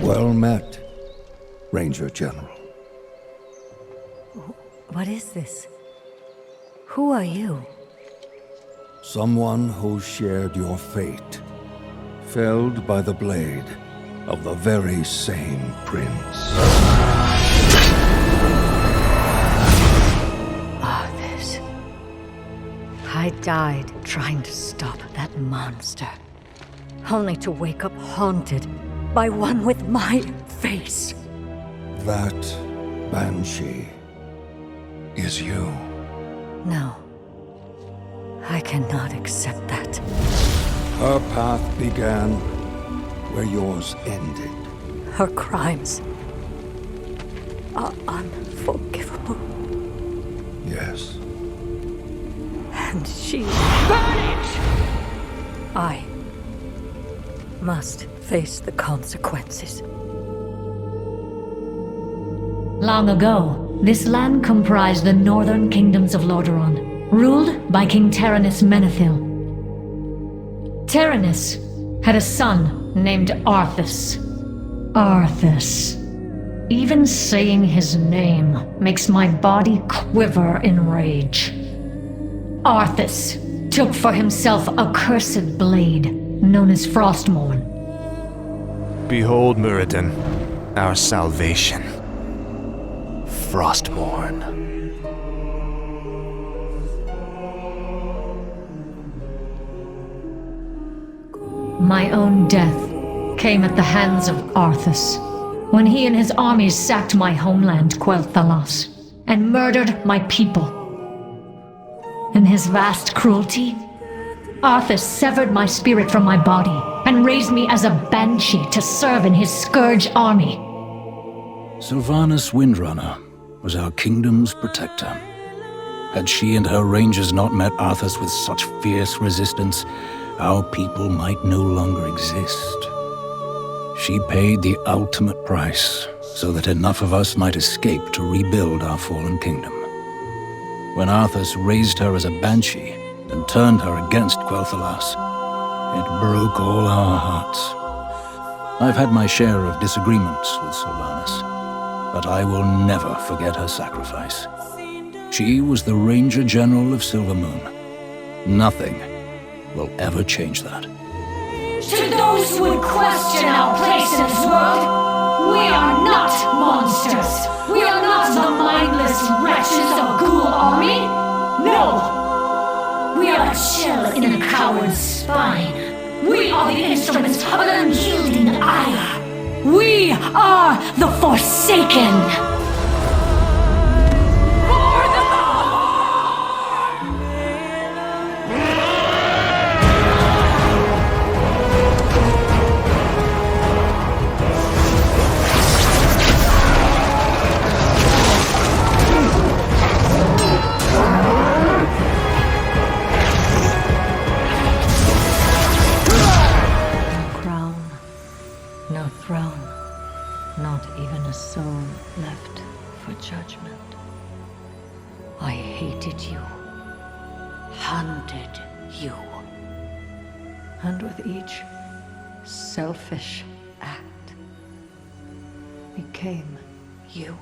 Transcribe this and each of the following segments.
Well met, Ranger-General. What is this? Who are you? Someone who shared your fate, felled by the blade of the very same prince. Arthas. I died trying to stop that monster, only to wake up haunted by one with my face. That Banshee is you. No. I cannot accept that. Her path began where yours ended. Her crimes are unforgivable. Yes. And she... Burn it! I must face the consequences. Long ago, this land comprised the northern kingdoms of Lordaeron, ruled by King Arthas Menethil. Arthas had a son named Arthas. Arthas. Even saying his name makes my body quiver in rage. Arthas took for himself a cursed blade known as Frostmourne. Behold, Muradin, our salvation. Frostmourne. My own death came at the hands of Arthas, when he and his armies sacked my homeland, Quel'Thalas, and murdered my people. In his vast cruelty, Arthas severed my spirit from my body and raised me as a Banshee to serve in his Scourge army. Sylvanas Windrunner was our kingdom's protector. Had she and her rangers not met Arthas with such fierce resistance, our people might no longer exist. She paid the ultimate price so that enough of us might escape to rebuild our fallen kingdom. When Arthas raised her as a Banshee and turned her against Quel'Thalas, it broke all our hearts. I've had my share of disagreements with Sylvanas, but I will never forget her sacrifice. She was the Ranger-General of Silvermoon. Nothing will ever change that. To those who would question our place in this world, we are not monsters. We are not the mindless wretches of Ghoul army. No! We are a shell in a coward's spine. We are the instruments of an unyielding ire. We are the Forsaken. Not even a soul left for judgment. I hated you, hunted you, and with each selfish act became you.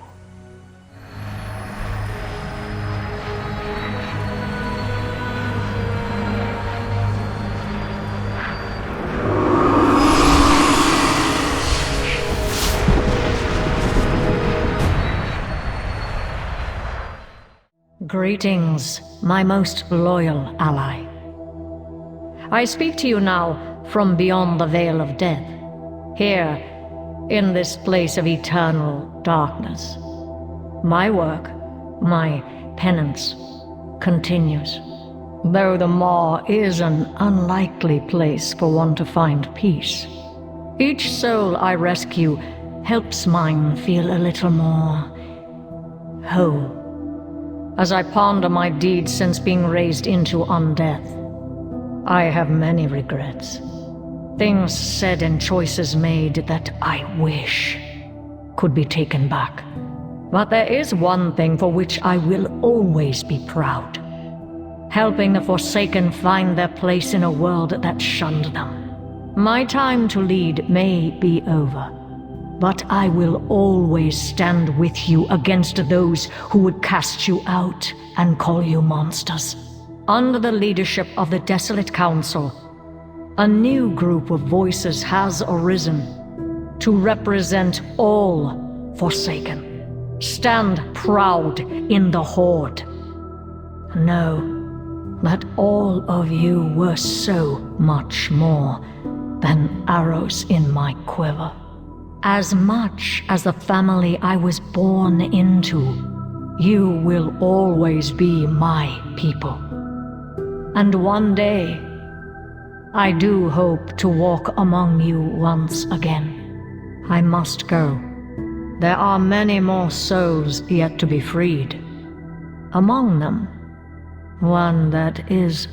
Greetings, my most loyal ally. I speak to you now from beyond the Veil of Death, here, in this place of eternal darkness. My work, my penance, continues, though the Maw is an unlikely place for one to find peace. Each soul I rescue helps mine feel a little more whole. As I ponder my deeds since being raised into undeath, I have many regrets. Things said and choices made that I wish could be taken back. But there is one thing for which I will always be proud. Helping the Forsaken find their place in a world that shunned them. My time to lead may be over, but I will always stand with you against those who would cast you out and call you monsters. Under the leadership of the Desolate Council, a new group of voices has arisen to represent all Forsaken. Stand proud in the Horde. Know that all of you were so much more than arrows in my quiver. As much as the family I was born into, you will always be my people. And one day, I do hope to walk among you once again. I must go. There are many more souls yet to be freed. Among them, one that is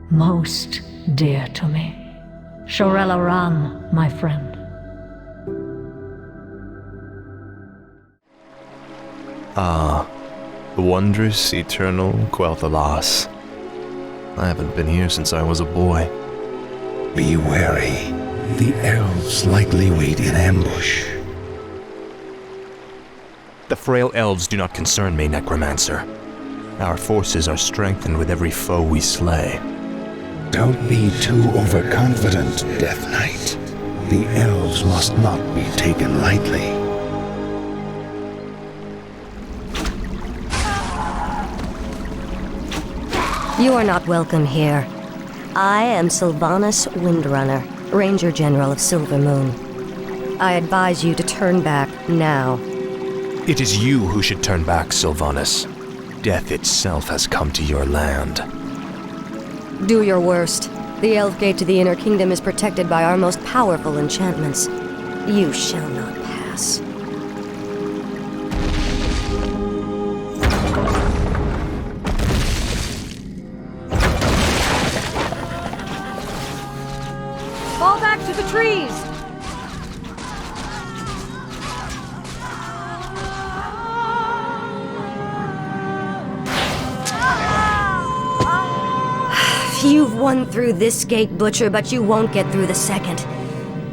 most dear to me. Shorella Ran, my friend. Ah, the wondrous, eternal Quel'Thalas. I haven't been here since I was a boy. Be wary. The elves likely wait in ambush. The frail elves do not concern me, Necromancer. Our forces are strengthened with every foe we slay. Don't be too overconfident, Death Knight. The elves must not be taken lightly. You are not welcome here. I am Sylvanas Windrunner, Ranger-General of Silvermoon. I advise you to turn back now. It is you who should turn back, Sylvanas. Death itself has come to your land. Do your worst. The Elf Gate to the Inner Kingdom is protected by our most powerful enchantments. You shall not pass. Fall back to the trees! You've won through this gate, Butcher, but you won't get through the second.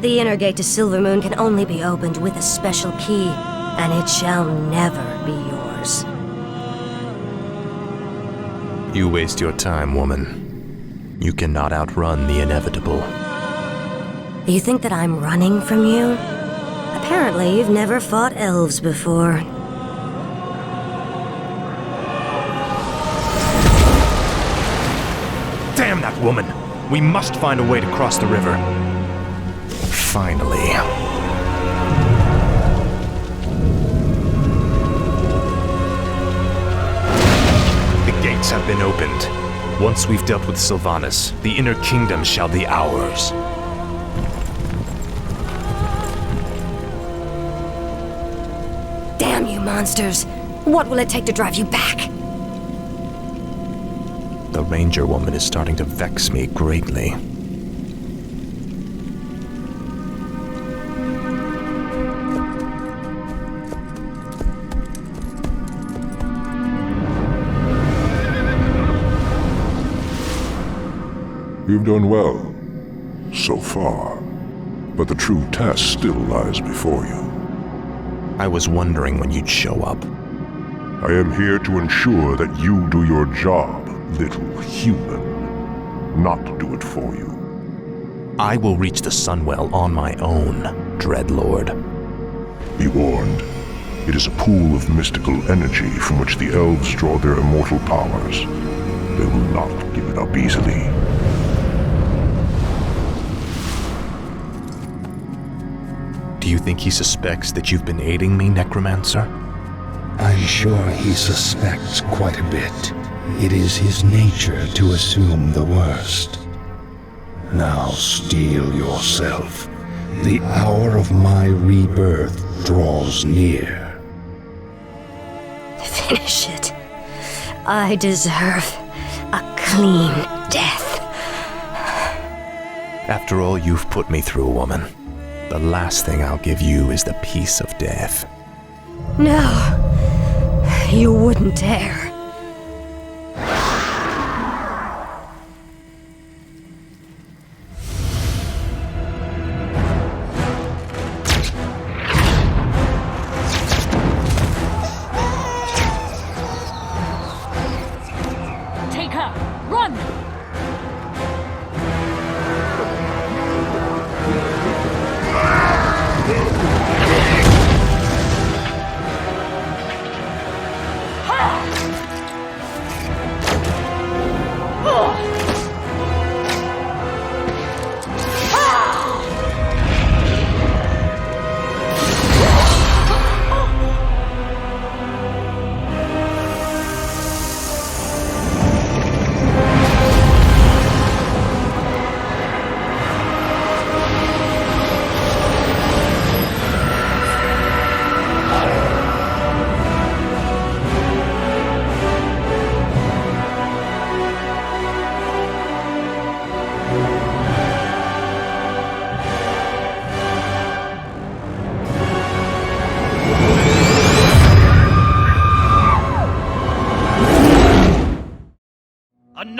The Inner Gate to Silvermoon can only be opened with a special key, and it shall never be yours. You waste your time, woman. You cannot outrun the inevitable. You think that I'm running from you? Apparently, you've never fought elves before. Damn that woman! We must find a way to cross the river. Finally. The gates have been opened. Once we've dealt with Sylvanas, the Inner Kingdom shall be ours. Damn you monsters! What will it take to drive you back? The Ranger woman is starting to vex me greatly. You've done well, so far. But the true test still lies before you. I was wondering when you'd show up. I am here to ensure that you do your job, little human. Not do it for you. I will reach the Sunwell on my own, Dreadlord. Be warned. It is a pool of mystical energy from which the elves draw their immortal powers. They will not give it up easily. Do you think he suspects that you've been aiding me, Necromancer? I'm sure he suspects quite a bit. It is his nature to assume the worst. Now steel yourself. The hour of my rebirth draws near. Finish it. I deserve a clean death. After all you've put me through, woman, the last thing I'll give you is the peace of death. No, you wouldn't dare.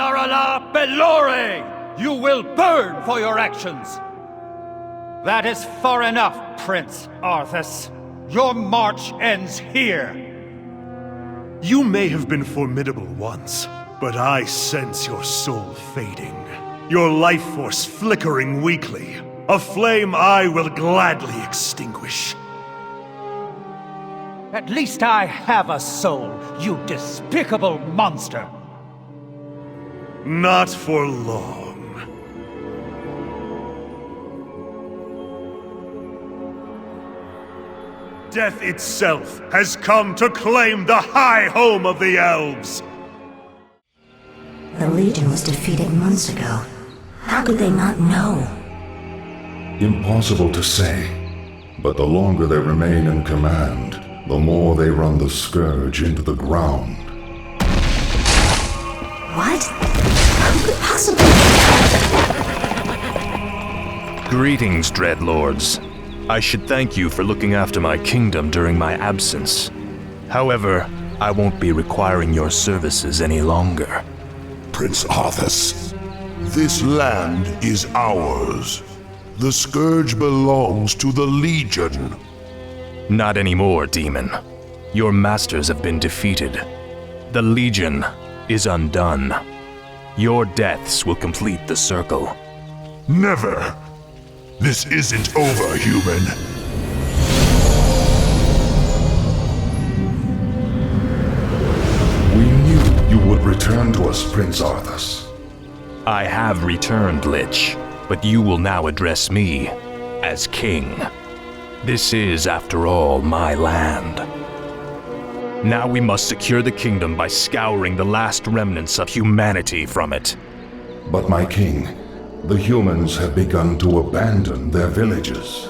Narala Belore! You will burn for your actions! That is far enough, Prince Arthas. Your march ends here. You may have been formidable once, but I sense your soul fading. Your life force flickering weakly. A flame I will gladly extinguish. At least I have a soul, you despicable monster! Not for long. Death itself has come to claim the high home of the elves! The Legion was defeated months ago. How could they not know? Impossible to say, but the longer they remain in command, the more they run the Scourge into the ground. What? Who could possibly... Greetings, Dreadlords. I should thank you for looking after my kingdom during my absence. However, I won't be requiring your services any longer. Prince Arthas, this land is ours. The Scourge belongs to the Legion. Not anymore, demon. Your masters have been defeated. The Legion is undone. Your deaths will complete the circle. Never! This isn't over, human. We knew you would return to us, Prince Arthas. I have returned, Lich, but you will now address me as king. This is, after all, my land. Now we must secure the kingdom by scouring the last remnants of humanity from it. But my king, the humans have begun to abandon their villages.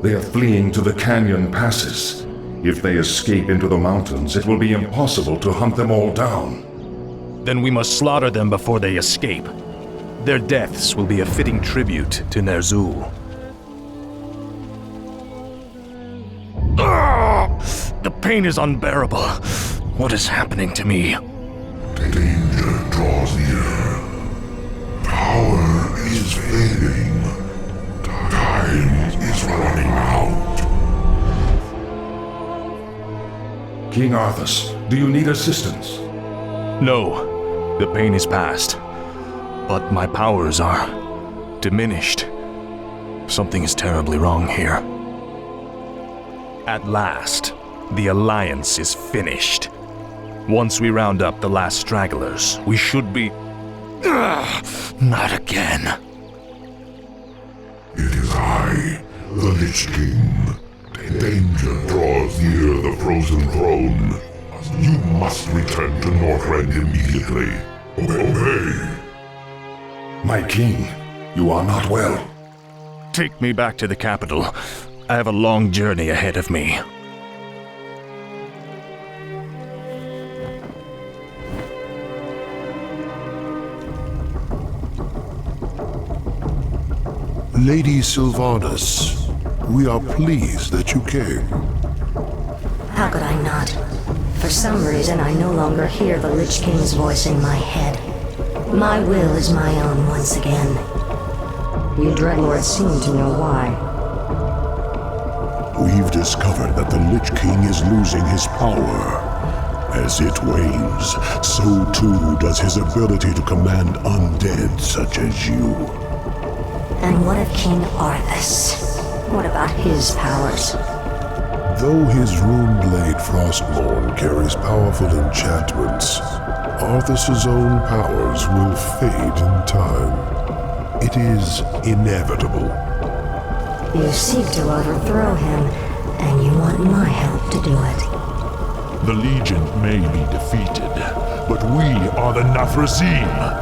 They are fleeing to the canyon passes. If they escape into the mountains, it will be impossible to hunt them all down. Then we must slaughter them before they escape. Their deaths will be a fitting tribute to Ner'zhul. The pain is unbearable. What is happening to me? Danger draws near. Power is fading. Time is running out. King Arthas, do you need assistance? No, the pain is past. But my powers are diminished. Something is terribly wrong here. At last, the Alliance is finished. Once we round up the last stragglers, we should be... not again. It is I, the Lich King. Danger draws near the frozen throne. You must return to Northrend immediately. Obey. My king, you are not well. Take me back to the capital. I have a long journey ahead of me. Lady Sylvanas, we are pleased that you came. How could I not? For some reason, I no longer hear the Lich King's voice in my head. My will is my own once again. You Dreadlords seem to know why. We've discovered that the Lich King is losing his power. As it wanes, so too does his ability to command undead such as you. And what of King Arthas? What about his powers? Though his rune-blade Frostmourne carries powerful enchantments, Arthas's own powers will fade in time. It is inevitable. You seek to overthrow him, and you want my help to do it. The Legion may be defeated, but we are the Nathrezim.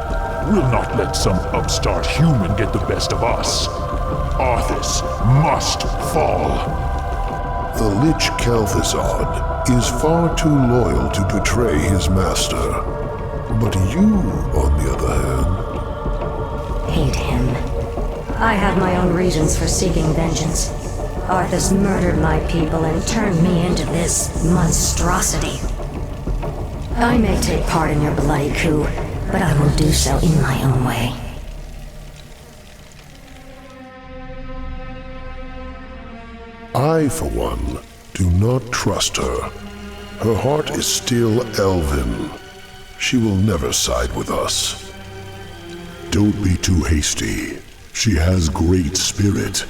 We'll not let some upstart human get the best of us. Arthas must fall. The Lich Kel'Thuzad is far too loyal to betray his master. But you, on the other hand... Hate him. I have my own reasons for seeking vengeance. Arthas murdered my people and turned me into this monstrosity. I may take part in your bloody coup, but I will do so in my own way. I, for one, do not trust her. Her heart is still elven. She will never side with us. Don't be too hasty. She has great spirit,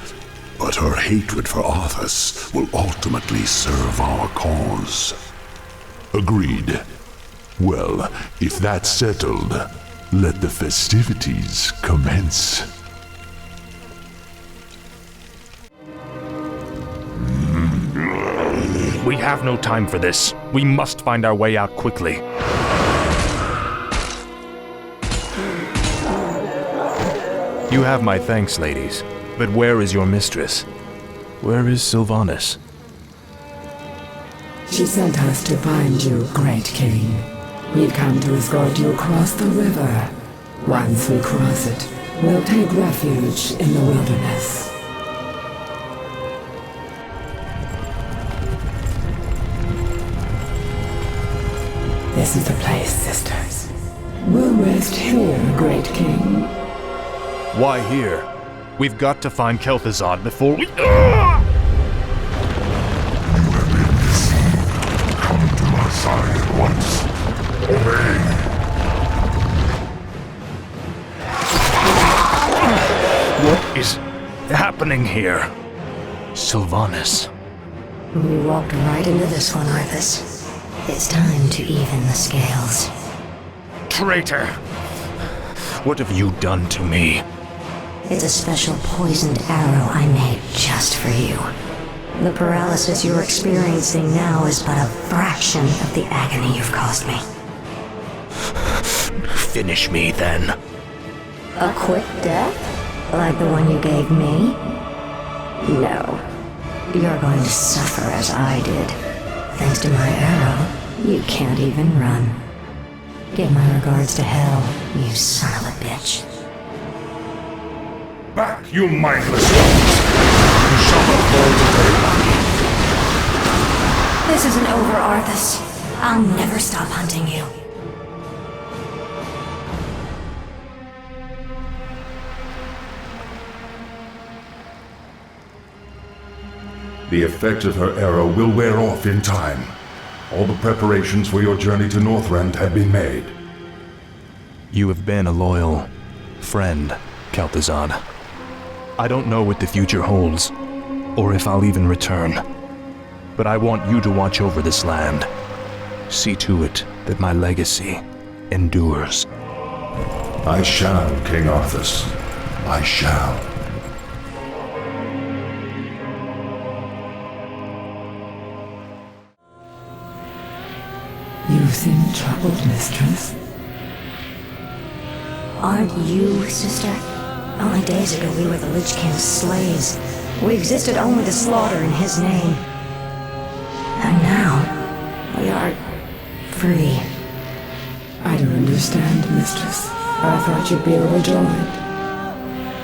but her hatred for Arthas will ultimately serve our cause. Agreed. Well, if that's settled, let the festivities commence. We have no time for this. We must find our way out quickly. You have my thanks, ladies. But where is your mistress? Where is Sylvanas? She sent us to find you, Great King. We've come to escort you across the river. Once we cross it, we'll take refuge in the wilderness. This is the place, sisters. We'll rest here, Great King. Why here? We've got to find Kel'Thuzad before we... You have been deceived. Come to my side at once. Obey. What is happening here? Sylvanas. We walked right into this one, Arthas. It's time to even the scales. Traitor! What have you done to me? It's a special poisoned arrow I made just for you. The paralysis you're experiencing now is but a fraction of the agony you've caused me. Finish me, then. A quick death? Like the one you gave me? No. You're going to suffer as I did. Thanks to my arrow, you can't even run. Give my regards to Hell, you son of a bitch. Back, you mindless ones! You shall not fall to pay. This isn't over, Arthas. I'll never stop hunting you. The effect of her arrow will wear off in time. All the preparations for your journey to Northrend have been made. You have been a loyal friend, Kel'Thuzad. I don't know what the future holds, or if I'll even return. But I want you to watch over this land. See to it that my legacy endures. I shall, King Arthas. I shall. You seem troubled, mistress. Aren't you, sister? Only days ago we were the Lich King's slaves. We existed only to slaughter in his name. And now, we are free. I don't understand, mistress. I thought you'd be overjoyed.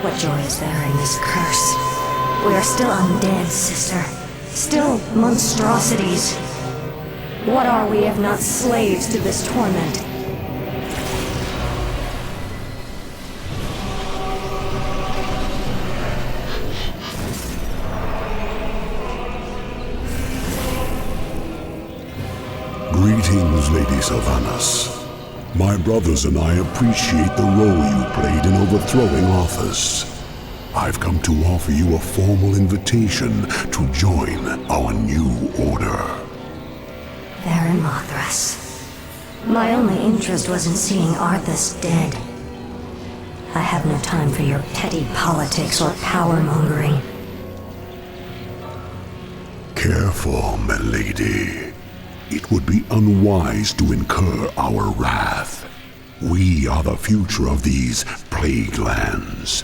What joy is there in this curse? We are still undead, sister. Still monstrosities. What are we if not slaves to this torment? Greetings, Lady Sylvanas. My brothers and I appreciate the role you played in overthrowing Arthas. I've come to offer you a formal invitation to join our new order. Baron Mothras. My only interest was in seeing Arthas dead. I have no time for your petty politics or power-mongering. Careful, my lady. It would be unwise to incur our wrath. We are the future of these plague lands.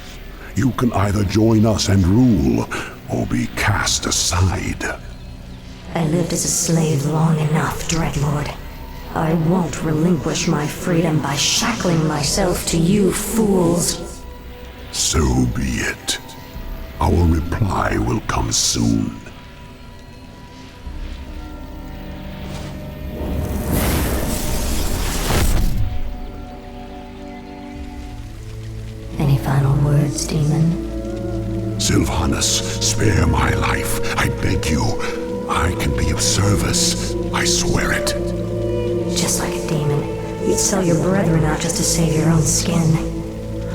You can either join us and rule, or be cast aside. I lived as a slave long enough, Dreadlord. I won't relinquish my freedom by shackling myself to you fools. So be it. Our reply will come soon. Sylvanas, spare my life. I beg you. I can be of service. I swear it. Just like a demon, you'd sell your brethren out just to save your own skin.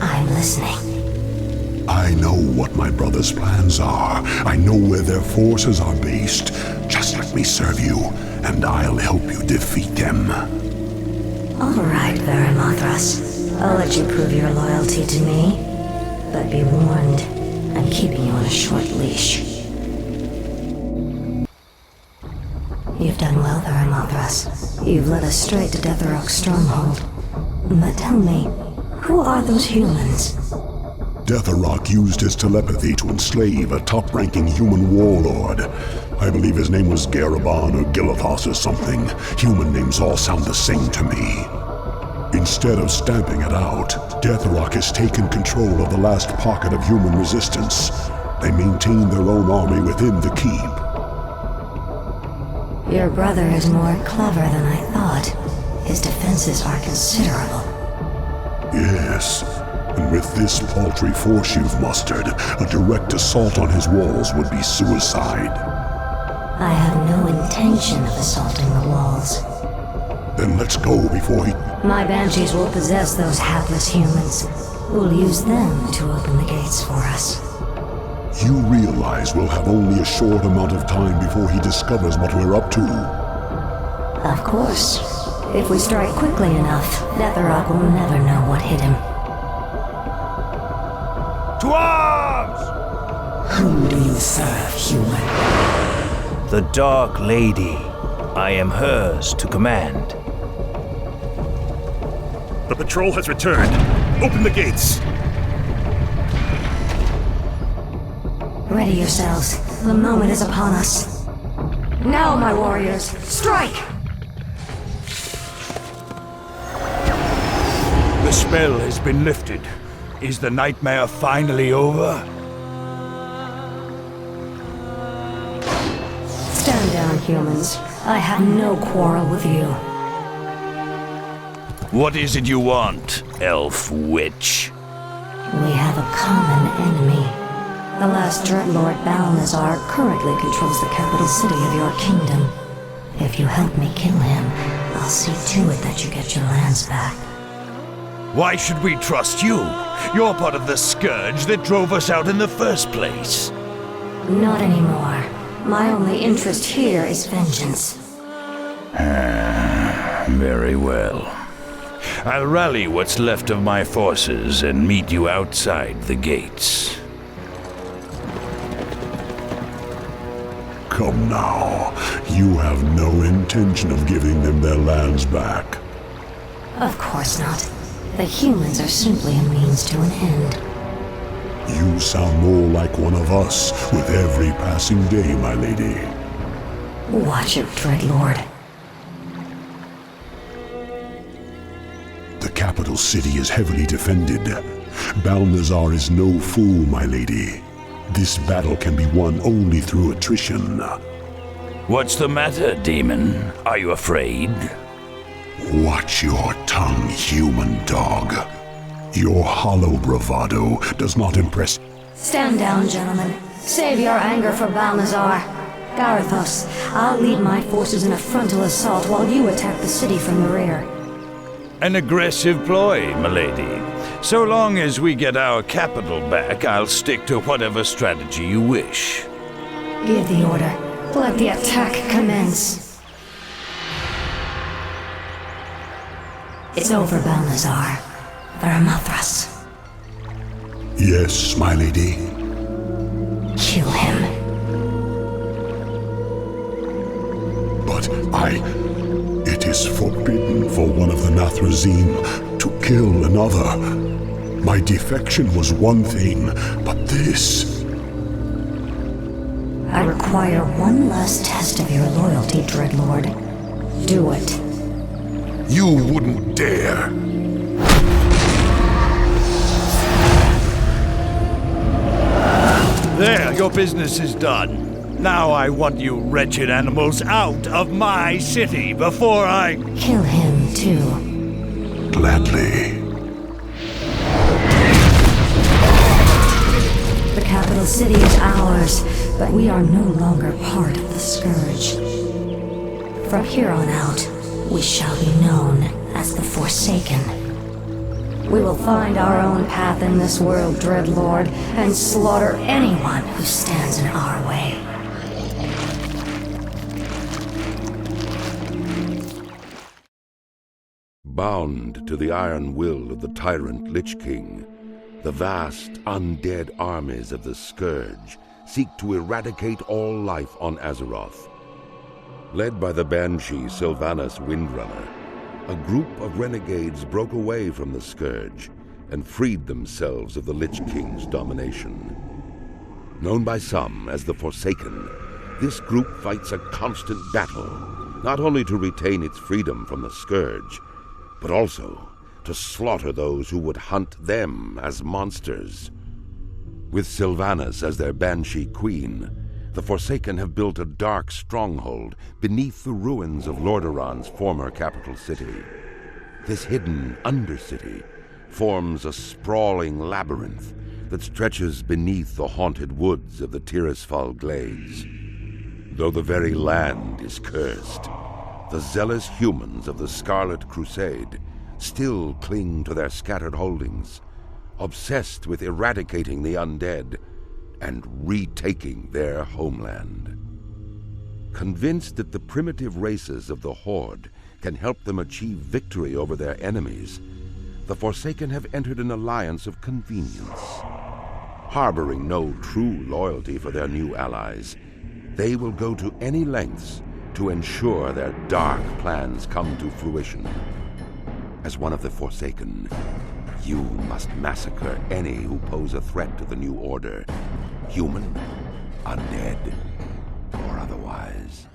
I'm listening. I know what my brother's plans are. I know where their forces are based. Just let me serve you, and I'll help you defeat them. All right, Varamothras. I'll let you prove your loyalty to me. But be warned, I'm keeping you on a short leash. You've done well, Varamothras. You've led us straight to Deathrok's stronghold. But tell me, who are those humans? Deathrok used his telepathy to enslave a top-ranking human warlord. I believe his name was Garabon or Gilithos or something. Human names all sound the same to me. Instead of stamping it out, Deathrok has taken control of the last pocket of human resistance. They maintain their own army within the keep. Your brother is more clever than I thought. His defenses are considerable. Yes, and with this paltry force you've mustered, a direct assault on his walls would be suicide. I have no intention of assaulting the walls. Then let's go before he... My banshees will possess those hapless humans. We'll use them to open the gates for us. You realize we'll have only a short amount of time before he discovers what we're up to. Of course. If we strike quickly enough, Deathrok will never know what hit him. To arms! Whom do you serve, human? The Dark Lady. I am hers to command. The patrol has returned. Open the gates. Ready yourselves. The moment is upon us. Now, my warriors, strike! The spell has been lifted. Is the nightmare finally over? Stand down, humans. I have no quarrel with you. What is it you want, elf witch? We have a common enemy. The last Dreadlord Balnazar currently controls the capital city of your kingdom. If you help me kill him, I'll see to it that you get your lands back. Why should we trust you? You're part of the scourge that drove us out in the first place. Not anymore. My only interest here is vengeance. Very well. I'll rally what's left of my forces and meet you outside the gates. Come now. You have no intention of giving them their lands back. Of course not. The humans are simply a means to an end. You sound more like one of us with every passing day, my lady. Watch it, Dreadlord. The capital city is heavily defended. Balnazar is no fool, my lady. This battle can be won only through attrition. What's the matter, demon? Are you afraid? Watch your tongue, human dog. Your hollow bravado does not impress... Stand down, gentlemen. Save your anger for Balnazar. Garithos, I'll lead my forces in a frontal assault while you attack the city from the rear. An aggressive ploy, milady. So long as we get our capital back, I'll stick to whatever strategy you wish. Give the order. Let the attack commence. It's over, Balnazar. Varamothras. Yes, my lady. Kill him. But it is forbidden for one of the Nathrazim to kill another. My defection was one thing, but this... I require one last test of your loyalty, Dreadlord. Do it. You wouldn't dare. There, your business is done. Now I want you wretched animals out of my city before I... Kill him, too. Gladly. The capital city is ours, but we are no longer part of the Scourge. From here on out, we shall be known as the Forsaken. We will find our own path in this world, Dreadlord, and slaughter anyone who stands in our way. Bound to the iron will of the tyrant Lich King, the vast undead armies of the Scourge seek to eradicate all life on Azeroth. Led by the Banshee Sylvanas Windrunner, a group of renegades broke away from the Scourge and freed themselves of the Lich King's domination. Known by some as the Forsaken, this group fights a constant battle, not only to retain its freedom from the Scourge, but also to slaughter those who would hunt them as monsters. With Sylvanas as their Banshee Queen, the Forsaken have built a dark stronghold beneath the ruins of Lordaeron's former capital city. This hidden undercity forms a sprawling labyrinth that stretches beneath the haunted woods of the Tirisfal Glades. Though the very land is cursed, the zealous humans of the Scarlet Crusade still cling to their scattered holdings, obsessed with eradicating the undead and retaking their homeland. Convinced that the primitive races of the Horde can help them achieve victory over their enemies, the Forsaken have entered an alliance of convenience. Harboring no true loyalty for their new allies, they will go to any lengths to ensure their dark plans come to fruition. As one of the Forsaken, you must massacre any who pose a threat to the new order, human, undead, or otherwise.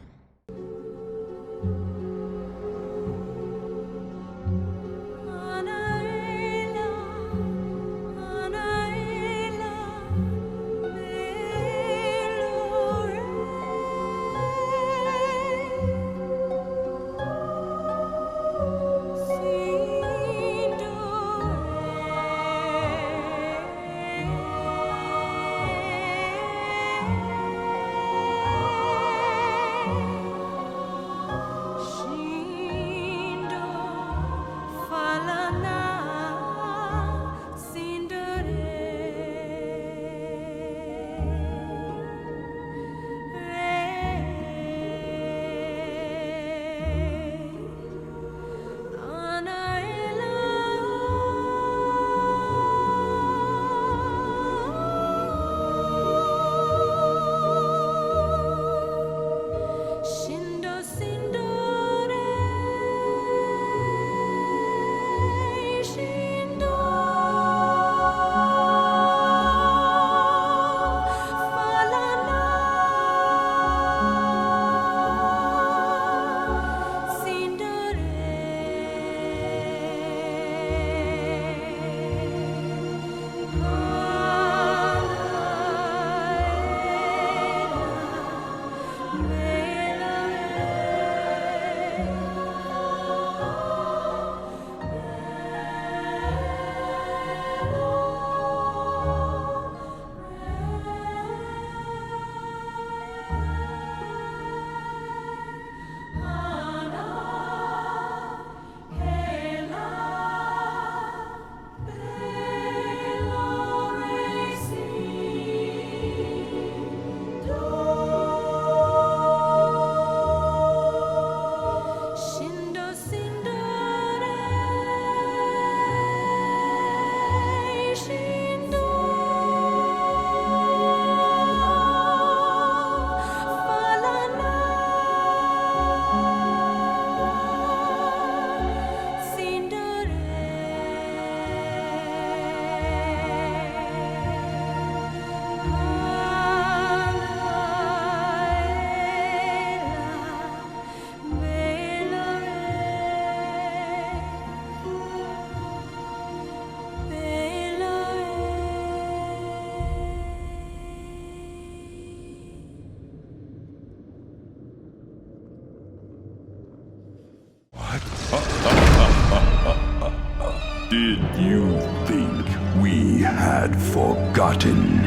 Did you think we had forgotten?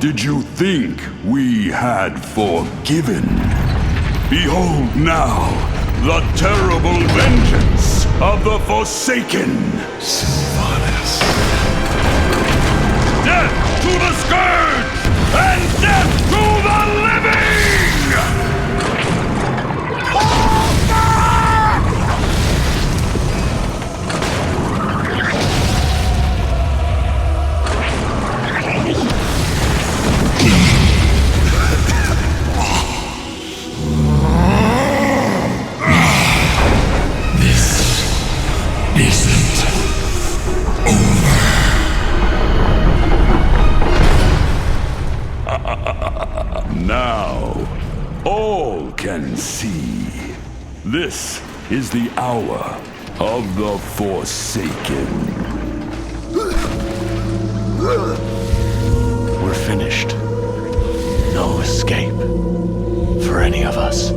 did you think we had forgiven? Behold now the terrible vengeance of the Forsaken! Sylvanas. Death to the Scourge! And death to the living! Now, all can see. This is the hour of the Forsaken. We're finished. No escape for any of us.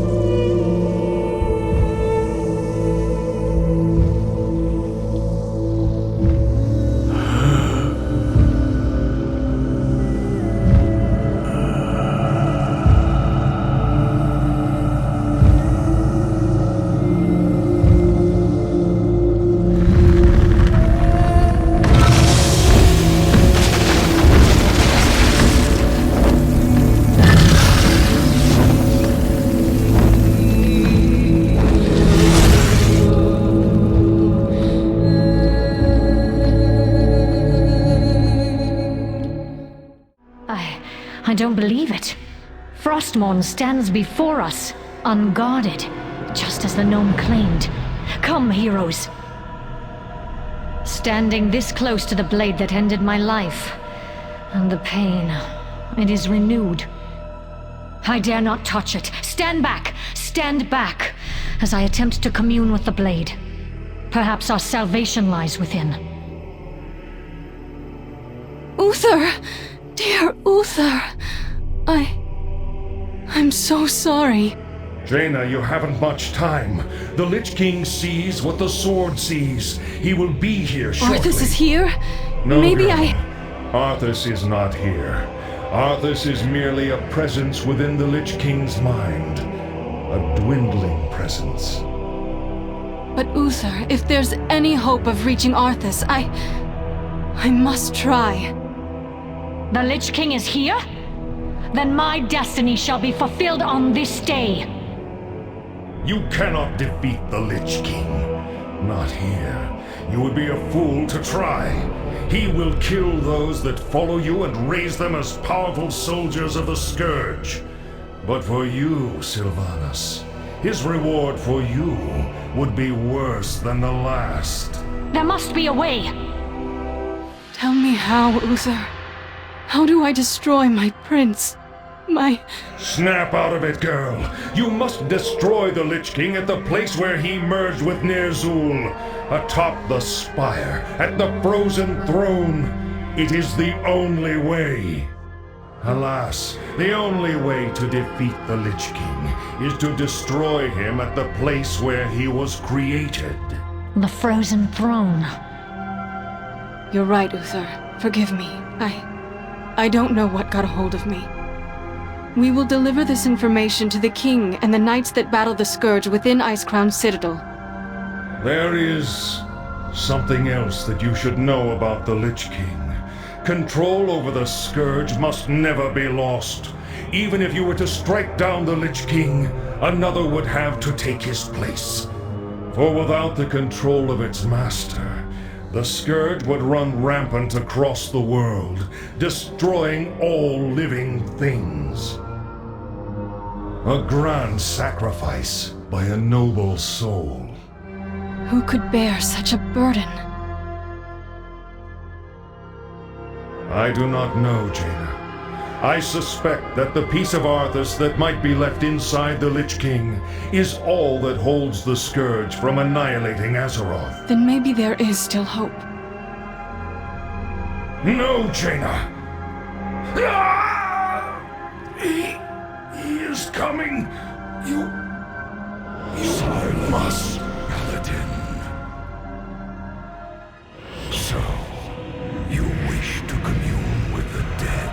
I don't believe it. Frostmourne stands before us, unguarded, just as the gnome claimed. Come, heroes. Standing this close to the blade that ended my life, and the pain, it is renewed. I dare not touch it. Stand back, as I attempt to commune with the blade. Perhaps our salvation lies within. Uther! Dear Uther! I'm so sorry. Jaina, you haven't much time. The Lich King sees what the sword sees. He will be here shortly. Arthas is here? No, Maybe girl. Arthas is not here. Arthas is merely a presence within the Lich King's mind. A dwindling presence. But Uther, if there's any hope of reaching Arthas, I must try. The Lich King is here? Then my destiny shall be fulfilled on this day. You cannot defeat the Lich King. Not here. You would be a fool to try. He will kill those that follow you and raise them as powerful soldiers of the Scourge. But for you, Sylvanas, his reward for you would be worse than the last. There must be a way. Tell me how, Uther. How do I destroy my prince? Snap out of it, girl. You must destroy the Lich King at the place where he merged with Ner'zhul. Atop the spire, at the frozen throne. It is the only way. Alas, the only way to defeat the Lich King is to destroy him at the place where he was created. The frozen throne. You're right, Uther. Forgive me. I don't know what got a hold of me. We will deliver this information to the King and the knights that battle the Scourge within Icecrown Citadel. There is something else that you should know about the Lich King. Control over the Scourge must never be lost. Even if you were to strike down the Lich King, another would have to take his place. For without the control of its master, the Scourge would run rampant across the world, destroying all living things. A grand sacrifice by a noble soul. Who could bear such a burden? I do not know, Jaina. I suspect that the piece of Arthas that might be left inside the Lich King is all that holds the Scourge from annihilating Azeroth. Then maybe there is still hope. No, Jaina! He is coming! You must, Paladin. So, you wish to commune with the dead?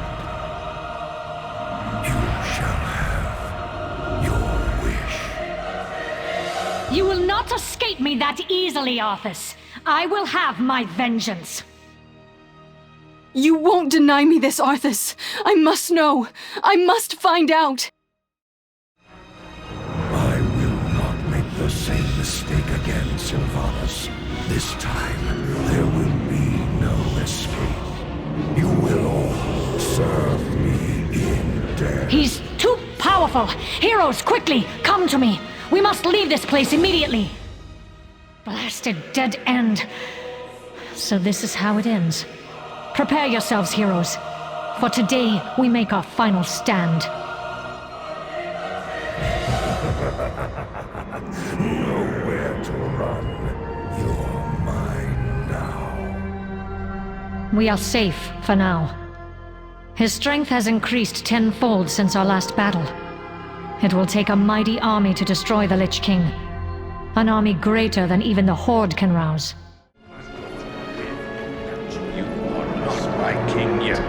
not escape me that easily, Arthas. I will have my vengeance. You won't deny me this, Arthas. I must know. I must find out. I will not make the same mistake again, Sylvanas. This time, there will be no escape. You will all serve me in death. He's too powerful. Heroes, quickly, come to me. We must leave this place immediately. Blasted dead end. So this is how it ends. Prepare yourselves, heroes. For today, we make our final stand. Nowhere to run. You're mine now. We are safe for now. His strength has increased tenfold since our last battle. It will take a mighty army to destroy the Lich King. An army greater than even the Horde can rouse. You are not my king yet.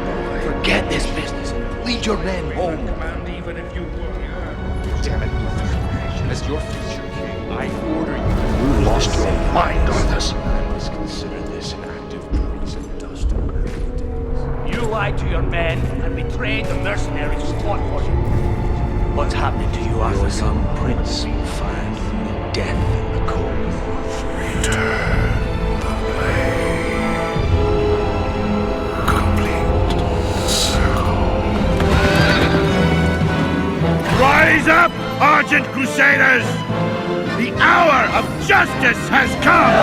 Forget this business. Lead your men home. Even if you were. Damn it, Luther. As your future king, I order you. You lost your mind, Arthas. I must consider this an act of treason, dust and gravities. You lied to your men and betrayed the mercenaries who fought for you. What's happening to you, Arthas? Your young prince will find death in the cold. Return the blade. Complete the circle. Rise up, Argent Crusaders! The hour of justice has come!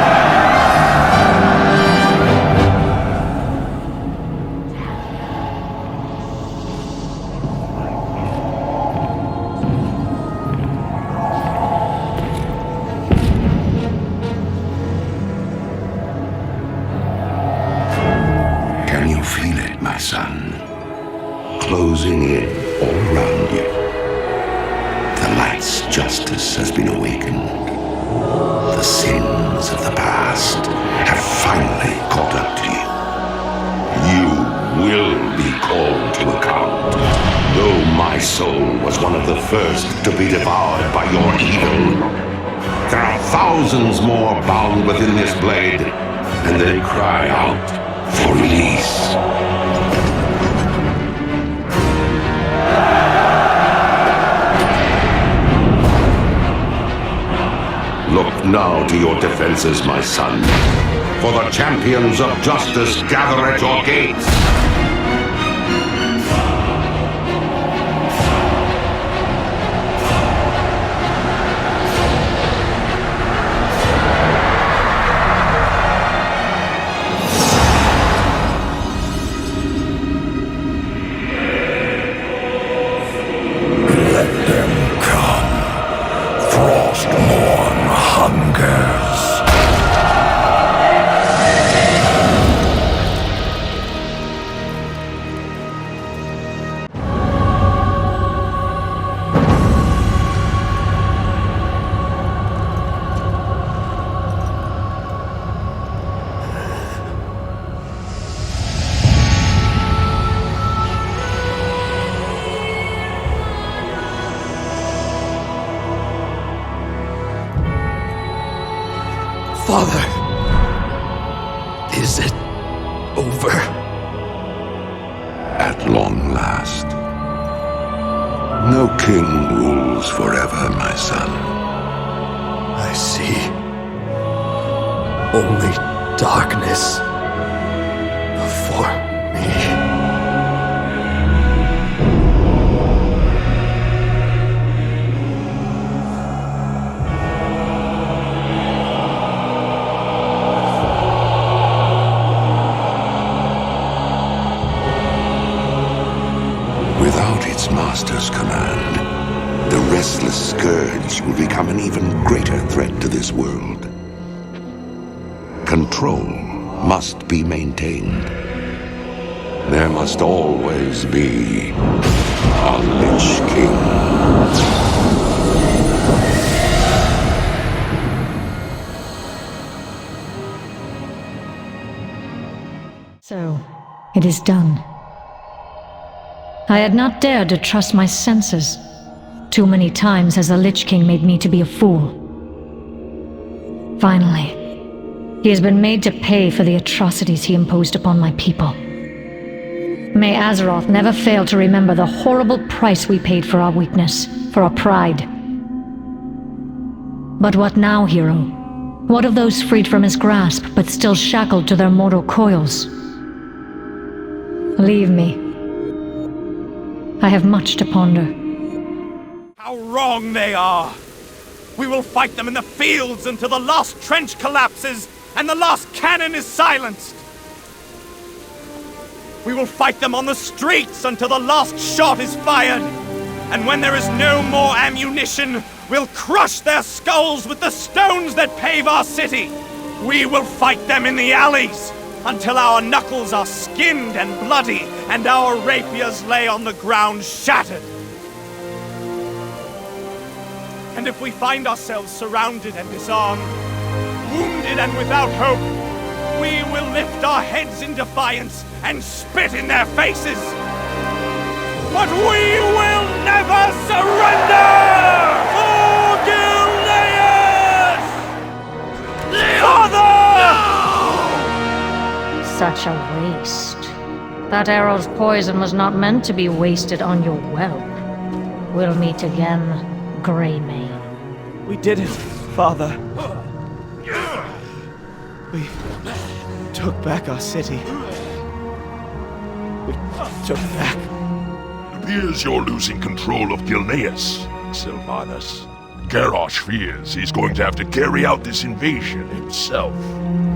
Can you feel it, my son? Closing in all around you. The light's justice has been awakened. The sins of the past have finally caught up to you. You will be called to account. Though my soul was one of the first to be devoured by your evil, there are thousands more bound within this blade, and they cry out for release. Look now to your defenses, my son, for the champions of justice gather at your gates. Let them come. Frostmourne hungers. Father, is it over? At long last. No king rules forever, my son. I see. Only darkness before me. Without its master's command, the restless scourge will become an even greater threat to this world. Control must be maintained. There must always be a Lich King. So, it is done. I had not dared to trust my senses. Too many times has the Lich King made me to be a fool. Finally, he has been made to pay for the atrocities he imposed upon my people. May Azeroth never fail to remember the horrible price we paid for our weakness, for our pride. But what now, hero? What of those freed from his grasp, but still shackled to their mortal coils? Leave me. I have much to ponder. How wrong they are! We will fight them in the fields until the last trench collapses and the last cannon is silenced! We will fight them on the streets until the last shot is fired! And when there is no more ammunition, we'll crush their skulls with the stones that pave our city! We will fight them in the alleys until our knuckles are skinned and bloody and our rapiers lay on the ground shattered! And if we find ourselves surrounded and disarmed, wounded and without hope, we will lift our heads in defiance and spit in their faces. But we will never surrender! For Gilneas! Father! Such a waste. That arrow's poison was not meant to be wasted on your whelp. We'll meet again, Greymane. We did it, Father. We took back our city. We took back. It appears you're losing control of Gilneas, Sylvanas. Garrosh fears he's going to have to carry out this invasion himself.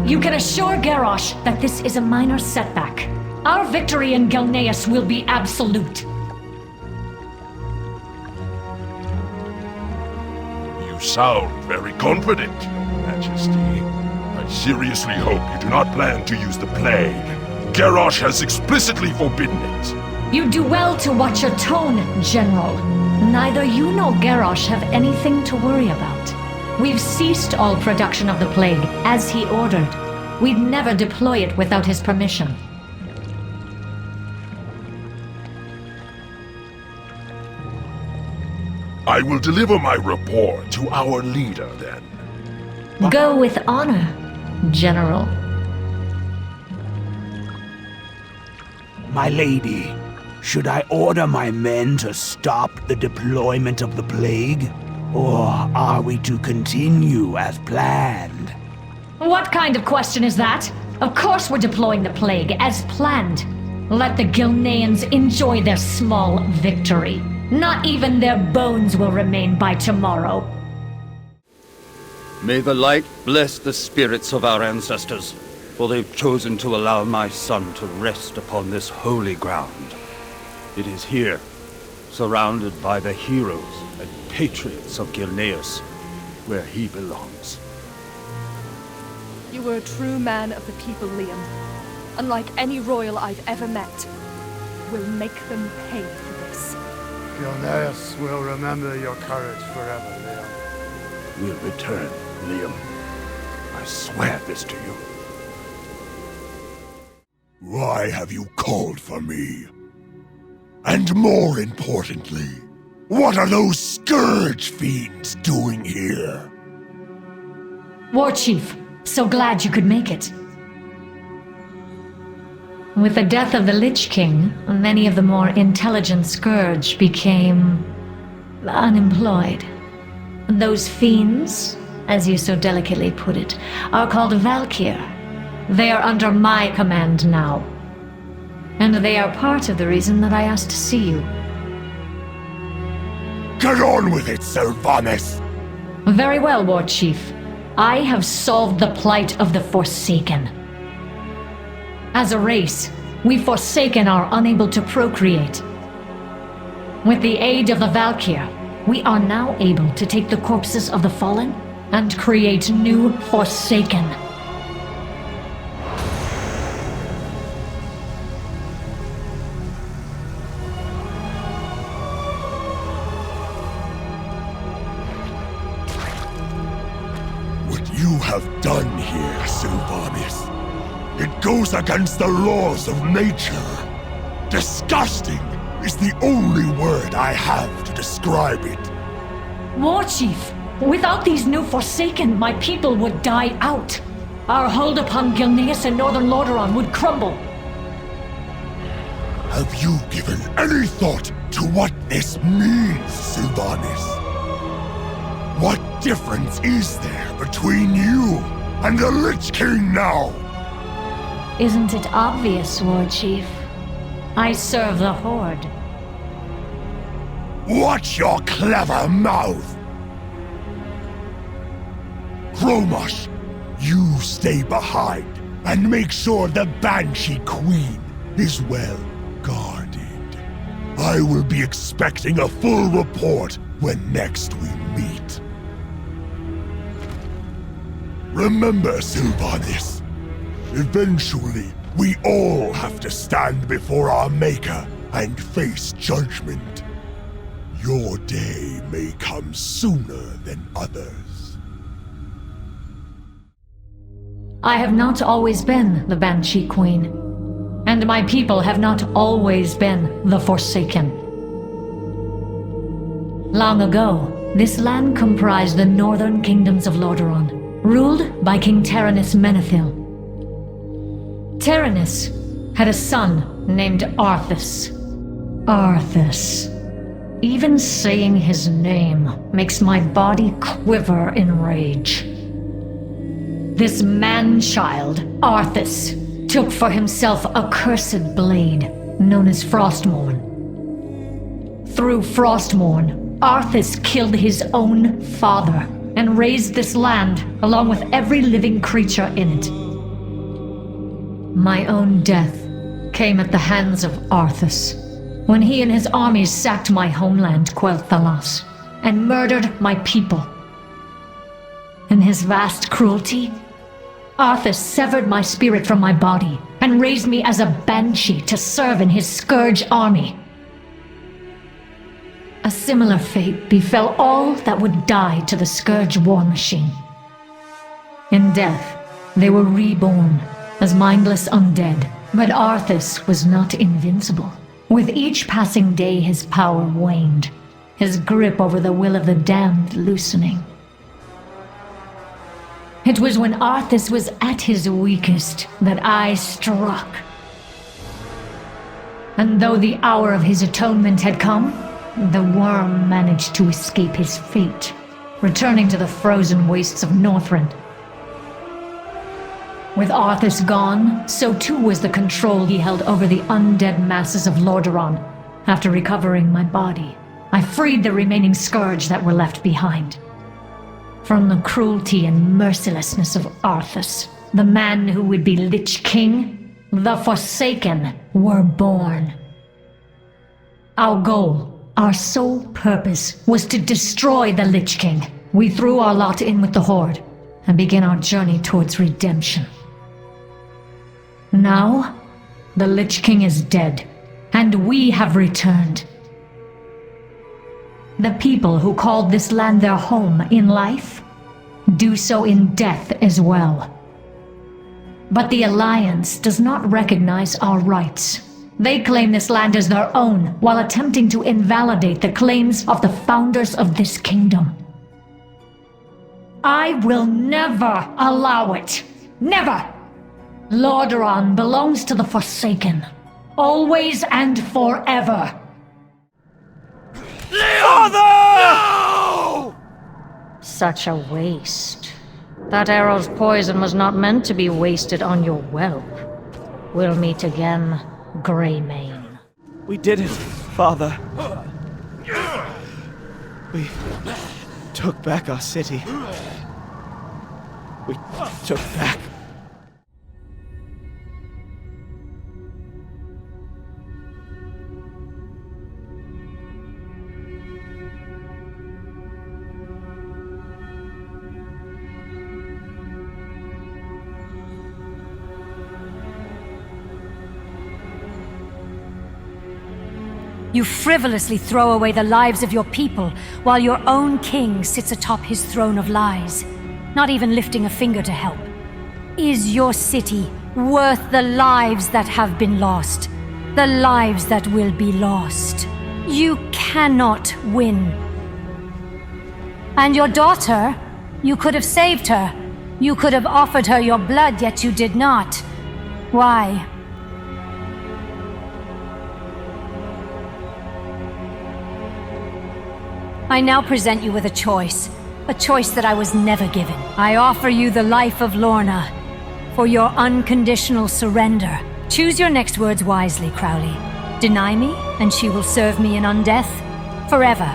You can assure Garrosh that this is a minor setback. Our victory in Gilneas will be absolute. You sound very confident, Your Majesty. I seriously hope you do not plan to use the plague. Garrosh has explicitly forbidden it. You do well to watch your tone, General. Neither you nor Garrosh have anything to worry about. We've ceased all production of the plague, as he ordered. We'd never deploy it without his permission. I will deliver my report to our leader, then. Go with honor, General. My lady, should I order my men to stop the deployment of the plague? Or are we to continue as planned? What kind of question is that? Of course we're deploying the plague, as planned. Let the Gilneans enjoy their small victory. Not even their bones will remain by tomorrow. May the light bless the spirits of our ancestors, for they've chosen to allow my son to rest upon this holy ground. It is here, surrounded by the heroes and patriots of Gilneas, where he belongs. You were a true man of the people, Liam. Unlike any royal I've ever met. We'll make them pay for this. Gilneas will remember your courage forever, Liam. We'll return, Liam. I swear this to you. Why have you called for me? And more importantly, what are those Scourge fiends doing here? Warchief, so glad you could make it. With the death of the Lich King, many of the more intelligent Scourge became unemployed. Those fiends, as you so delicately put it, are called Valkyr. They are under my command now. And they are part of the reason that I asked to see you. Get on with it, Sylvanas! Very well, Warchief. I have solved the plight of the Forsaken. As a race, we Forsaken are unable to procreate. With the aid of the Valkyr, we are now able to take the corpses of the fallen and create new Forsaken. What you have done here, Sylvanas, it goes against the laws of nature. Disgusting is the only word I have to describe it. Warchief, Without these new Forsaken, my people would die out. Our hold upon Gilneas and northern Lordaeron would crumble. Have you given any thought to what this means, Sylvanas? What difference is there between you and the Lich King now? Isn't it obvious, Warchief? I serve the Horde. Watch your clever mouth! Garrosh, you stay behind and make sure the Banshee Queen is well guarded. I will be expecting a full report when next we meet. Remember, Sylvanas, eventually we all have to stand before our Maker and face judgment. Your day may come sooner than others. I have not always been the Banshee Queen, and my people have not always been the Forsaken. Long ago, this land comprised the northern kingdoms of Lordaeron, ruled by King Arthas Menethil. Arthas had a son named Arthas. Arthas. Even saying his name makes my body quiver in rage. This man-child, Arthas, took for himself a cursed blade known as Frostmourne. Through Frostmourne, Arthas killed his own father and raised this land along with every living creature in it. My own death came at the hands of Arthas when he and his armies sacked my homeland, Quel'Thalas, and murdered my people. In his vast cruelty, Arthas severed my spirit from my body and raised me as a banshee to serve in his Scourge army. A similar fate befell all that would die to the Scourge war machine. In death, they were reborn as mindless undead, but Arthas was not invincible. With each passing day, his power waned, his grip over the will of the damned loosening. It was when Arthas was at his weakest that I struck. And though the hour of his atonement had come, the worm managed to escape his fate, returning to the frozen wastes of Northrend. With Arthas gone, so too was the control he held over the undead masses of Lordaeron. After recovering my body, I freed the remaining Scourge that were left behind. From the cruelty and mercilessness of Arthas, the man who would be Lich King, the Forsaken were born. Our goal, our sole purpose, was to destroy the Lich King. We threw our lot in with the Horde and began our journey towards redemption. Now, the Lich King is dead, and we have returned. The people who called this land their home in life do so in death as well. But the Alliance does not recognize our rights. They claim this land as their own while attempting to invalidate the claims of the founders of this kingdom. I will never allow it. Never! Lordaeron belongs to the Forsaken, always and forever. Father! No! Such a waste. That arrow's poison was not meant to be wasted on your whelp. We'll meet again, Greymane. We did it, Father. We took back our city. We took back... You frivolously throw away the lives of your people, while your own king sits atop his throne of lies, not even lifting a finger to help. Is your city worth the lives that have been lost? The lives that will be lost? You cannot win. And your daughter? You could have saved her. You could have offered her your blood, yet you did not. Why? I now present you with a choice that I was never given. I offer you the life of Lorna, for your unconditional surrender. Choose your next words wisely, Crowley. Deny me, and she will serve me in undeath forever.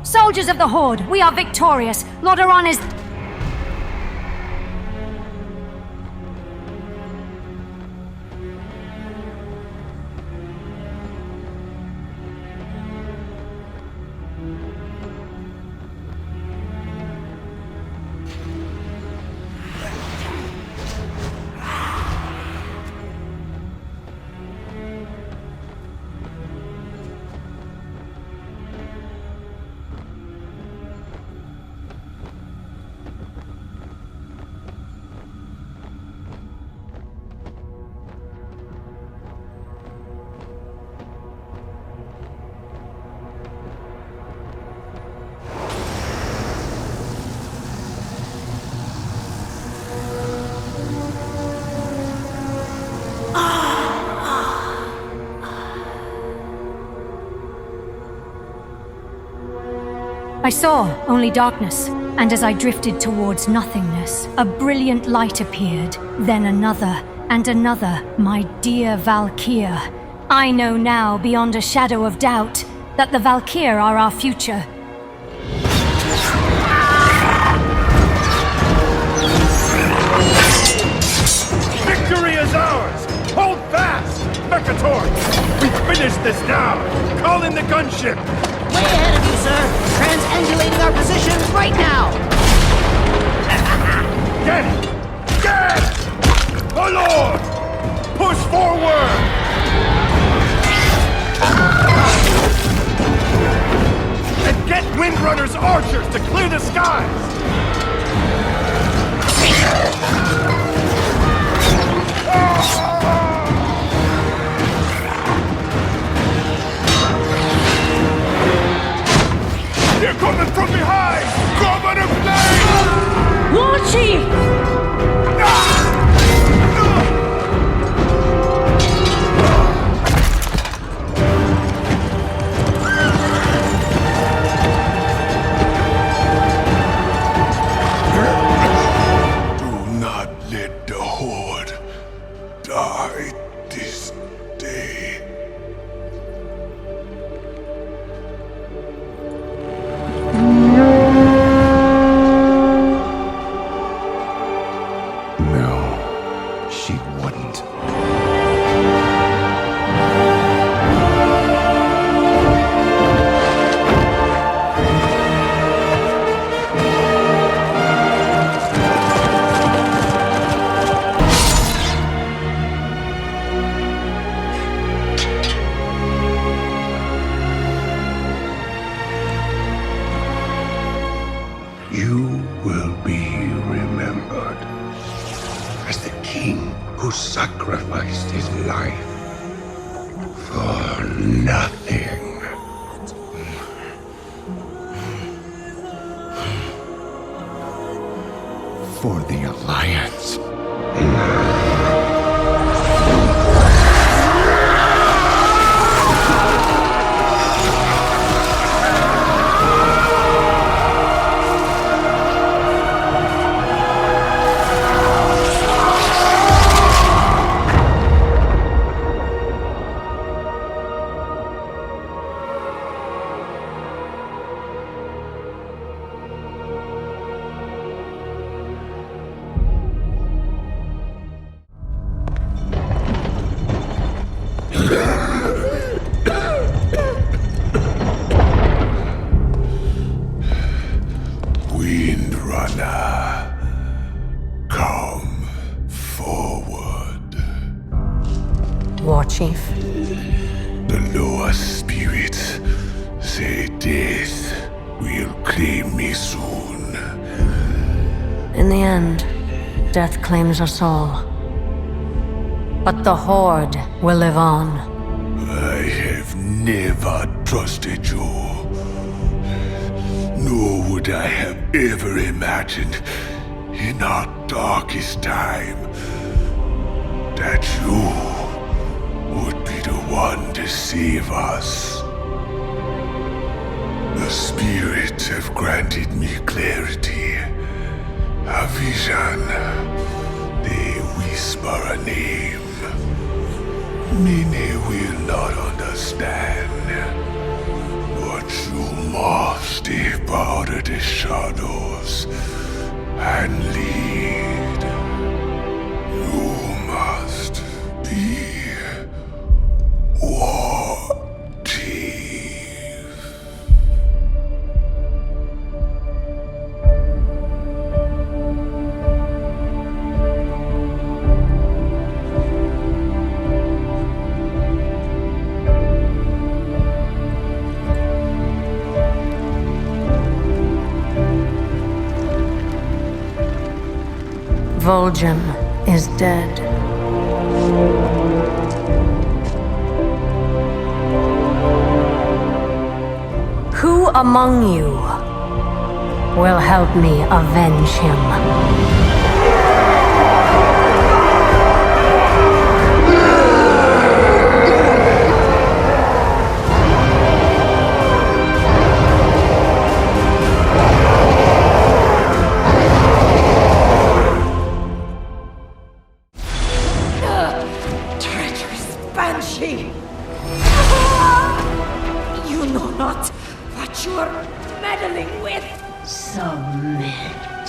Soldiers of the Horde, we are victorious. Lordaeron is... I saw only darkness, and as I drifted towards nothingness, a brilliant light appeared, then another, and another, my dear Valkyr. I know now, beyond a shadow of doubt, that the Valkyr are our future. Victory is ours! Hold fast! Mekator! We finish this now! Call in the gunship! Way ahead of you, sir! Transangulating our positions right now! Get it! Get it! The Lord! Push forward! And get Windrunner's archers to clear the skies! They're coming from behind! Governor Baine! Warchief! Do not let the Horde die this day. No, she wouldn't. You will be remembered as the king who sacrificed his life for nothing. For the Alliance. Windrunner, come forward. Warchief. The lower spirits say death will claim me soon. In the end, death claims us all. But the Horde will live on. I have never trusted you. Nor would I have ever imagined in our darkest time that you would be the one to save us. The spirits have granted me clarity, a vision. They whisper a name. Many will not understand, but you must step out of the shadows and lead. You must be Warchief. Voljin is dead. Who among you will help me avenge him? Treacherous Banshee! You know not what you're meddling with! Submit.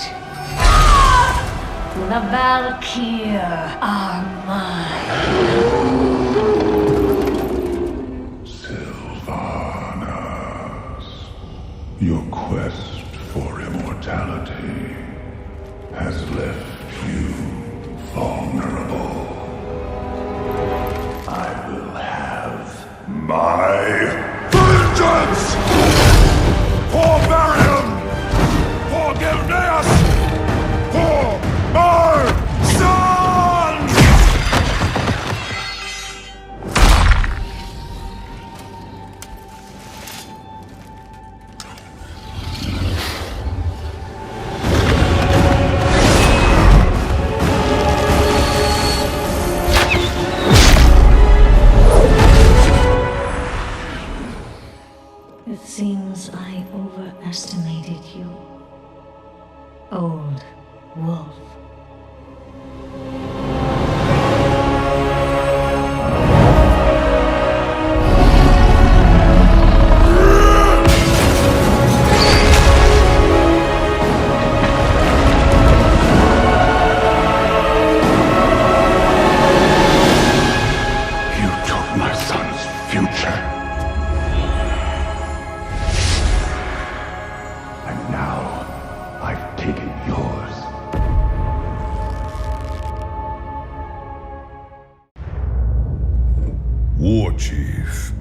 The Valkyr are mine. Sylvanas, your quest for immortality has left you vulnerable. I will have my vengeance! For Barium! For Gilneas! For my son! It seems I overestimated you, old wolf. You took my son's future. And now I've taken yours. Warchief,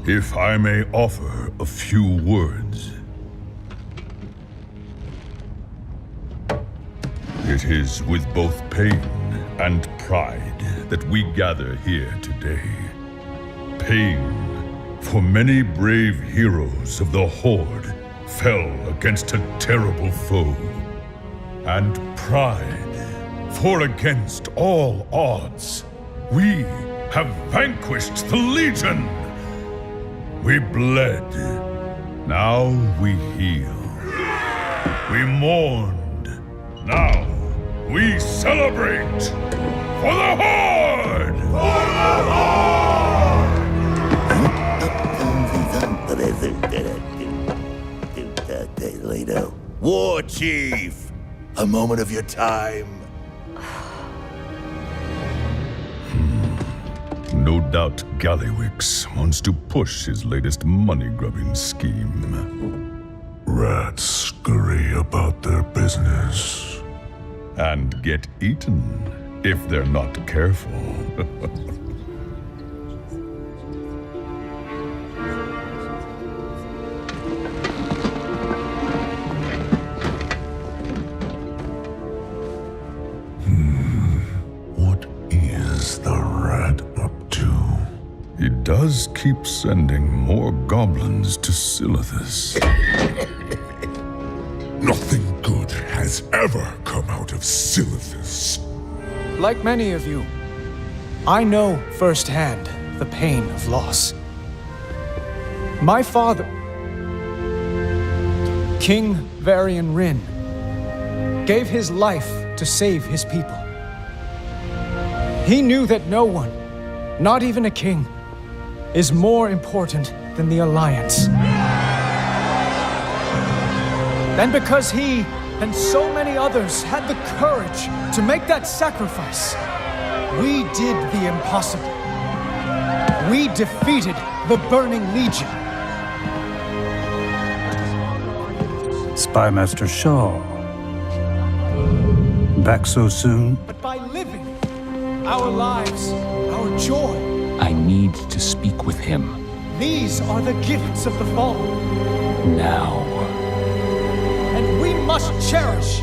if I may offer a few words. It is with both pain and pride that we gather here today. Pain, for many brave heroes of the Horde fell against a terrible foe. And pride, for against all odds, we have vanquished the Legion. We bled, now we heal. We mourned, now we celebrate. For the Horde! For the Horde! Warchief! A moment of your time. No doubt Gallywix wants to push his latest money-grubbing scheme. rats scurry about their business and get eaten if they're not careful. What is the rat up to? He does keep sending more goblins to Silithus. Nothing good has ever come out of Silithus. Like many of you, I know firsthand the pain of loss. My father, King Varian Rin, gave his life to save his people. He knew that no one, not even a king, is more important than the Alliance. And because he and so many others had the courage to make that sacrifice, we did the impossible. We defeated the Burning Legion. Spymaster Shaw. Back so soon? But by living our lives, our joy. I need to speak with him. These are the gifts of the fallen. Now. And we must cherish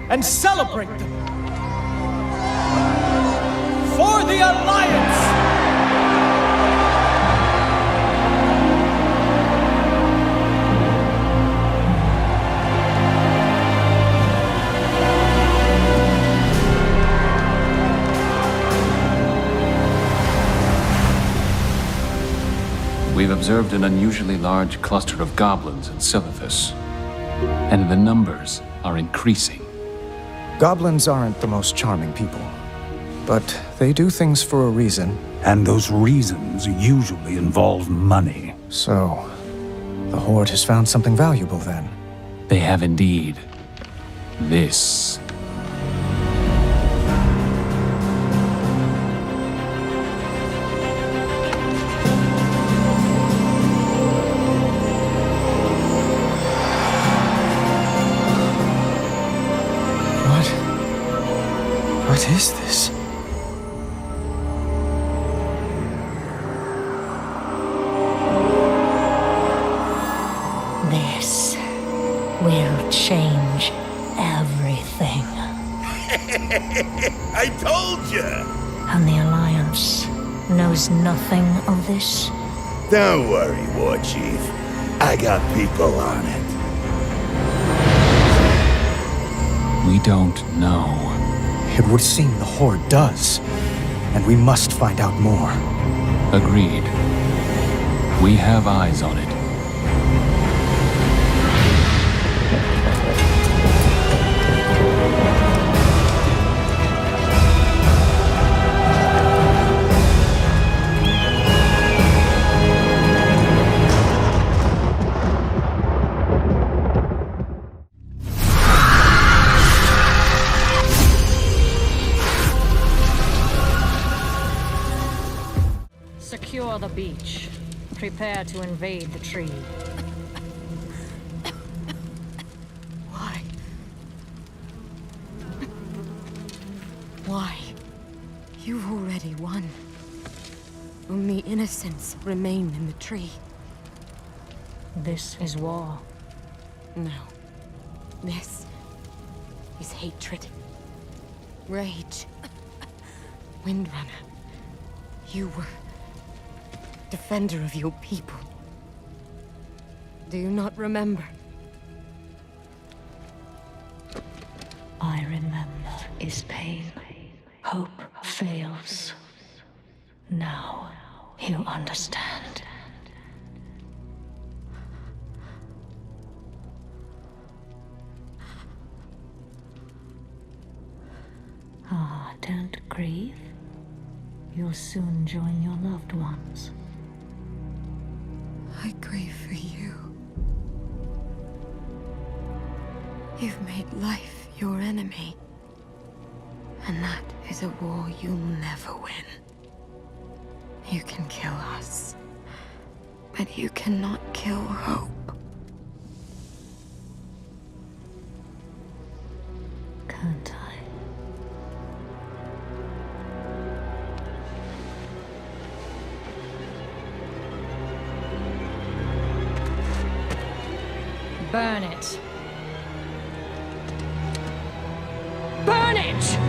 and celebrate them. For the Alliance! We've observed an unusually large cluster of goblins in Silithus, and the numbers are increasing. Goblins aren't the most charming people, but they do things for a reason. And those reasons usually involve money. So, the Horde has found something valuable then? They have indeed. This. What is this? This will change everything. I told you! And the Alliance knows nothing of this? Don't worry, Warchief. I got people on it. We don't know. It would seem the Horde does, and we must find out more. Agreed. We have eyes on it. Secure the beach. Prepare to invade the tree. Why? Why? You've already won. Only innocents remain in the tree. This is war. No. This is hatred. Rage. Windrunner. You were defender of your people. Do you not remember? I remember is pain. Hope fails. Now you understand. Ah, don't grieve. You'll soon join your loved ones. I grieve for you. You've made life your enemy. And that is a war you'll never win. You can kill us, but you cannot kill hope. can't I? Burn it. Burn it!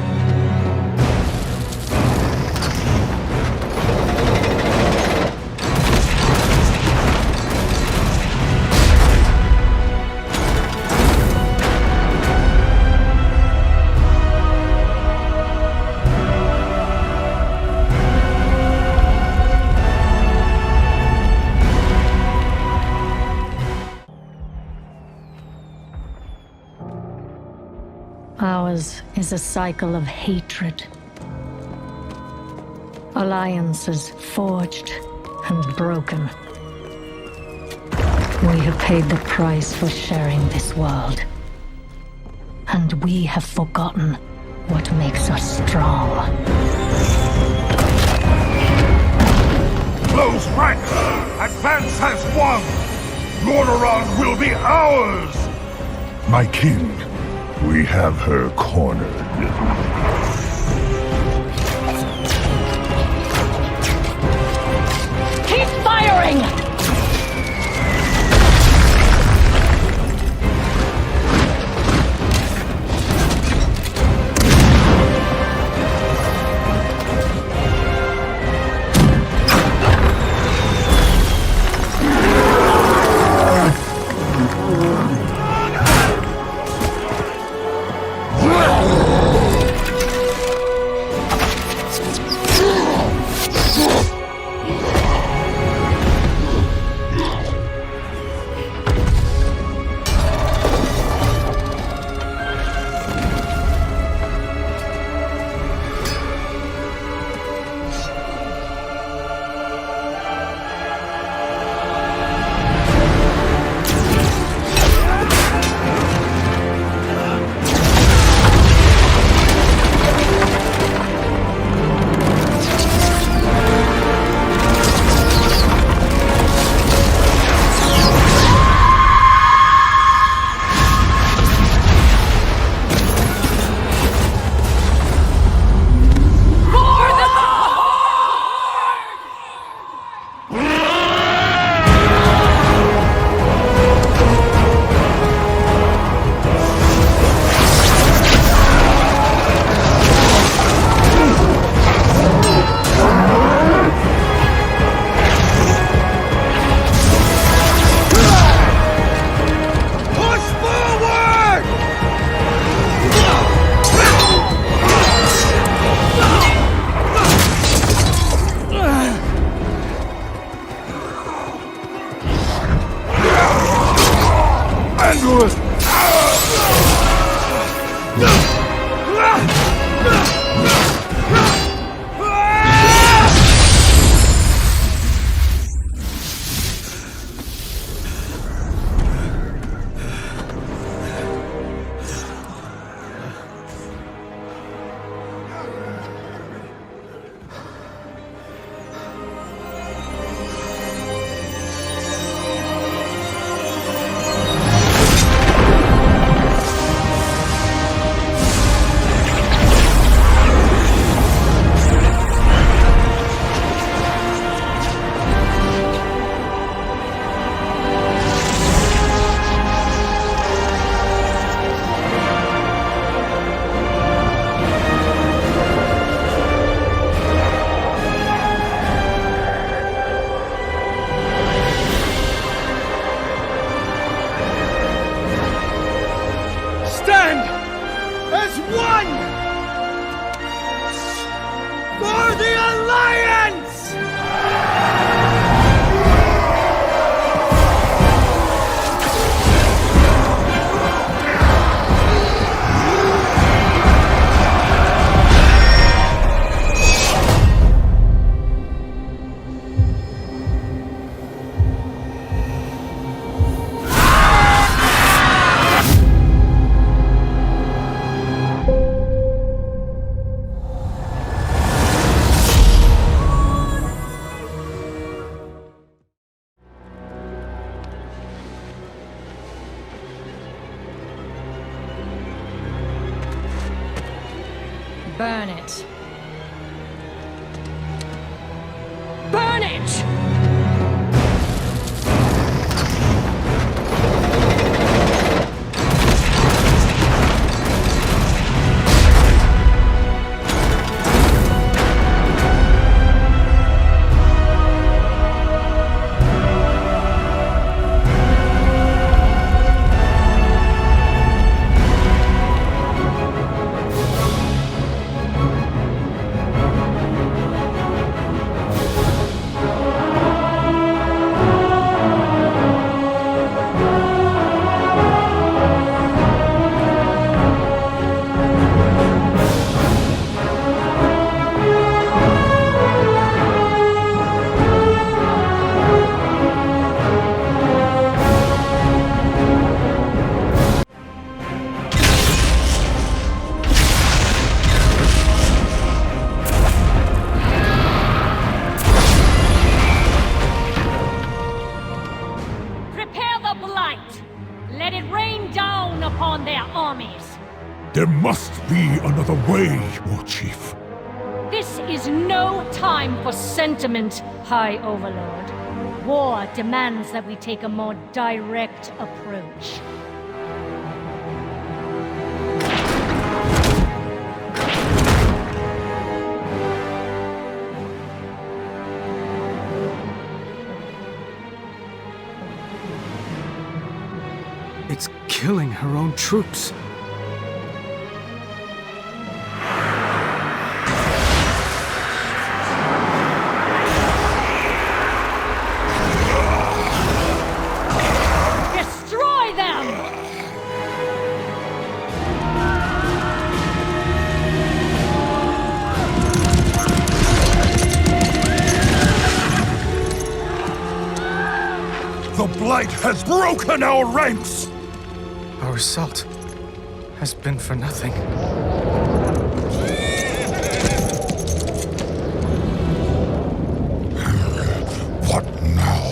Ours is a cycle of hatred. Alliances forged and broken. We have paid the price for sharing this world. And we have forgotten what makes us strong. Close ranks! Advance has won! Lordaeron will be ours! My king, we have her cornered. Keep firing! burn it. Burn it! There must be another way, Warchief. This is no time for sentiment, High Overlord. War demands that we take a more direct approach. It's killing her own troops. The Blight has broken our ranks! Our assault has been for nothing. What now?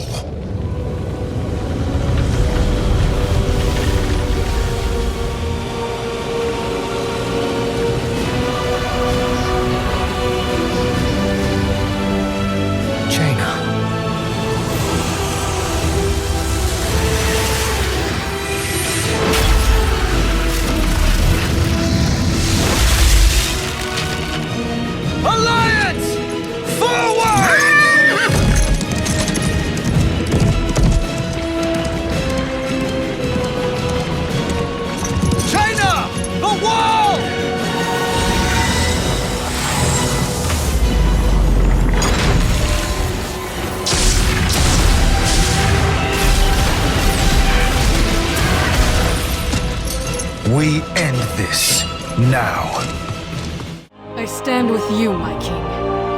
We end this now. I stand with you, my king.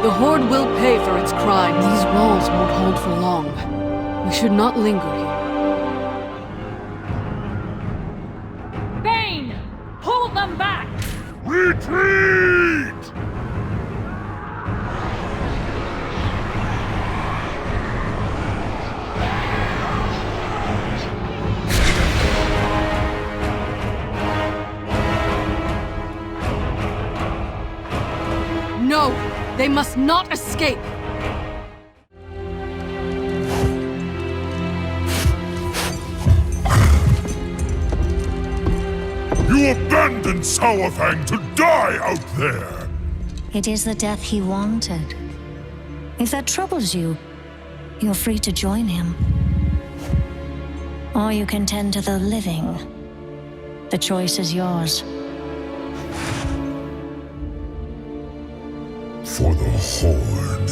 The Horde will pay for its crime. These walls won't hold for long. We should not linger here. Baine! Pull them back! Retreat! No! They must not escape! You abandoned Sauerfang to die out there! It is the death he wanted. If that troubles you, you're free to join him. Or you can tend to the living. The choice is yours. For the Horde.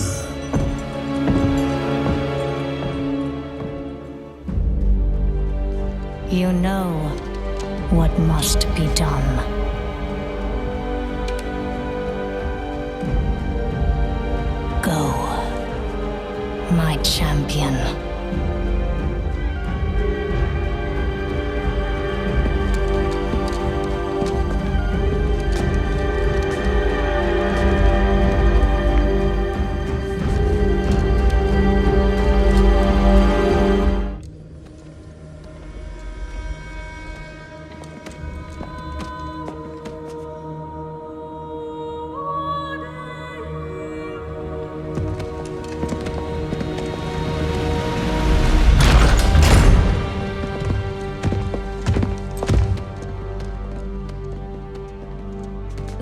You know what must be done. Go, my champion.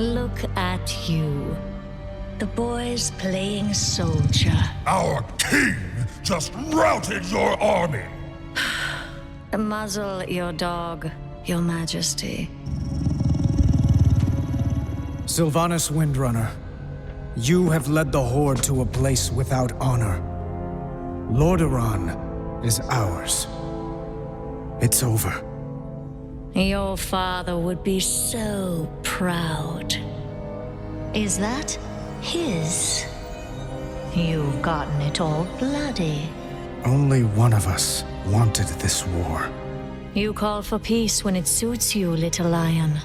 Look at you. The boy's playing soldier. Our king just routed your army! Muzzle your dog, Your Majesty. Sylvanas Windrunner, you have led the Horde to a place without honor. Lordaeron is ours. It's over. Your father would be so proud. Is that his? You've gotten it all bloody. Only one of us wanted this war. You call for peace when it suits you, little lion.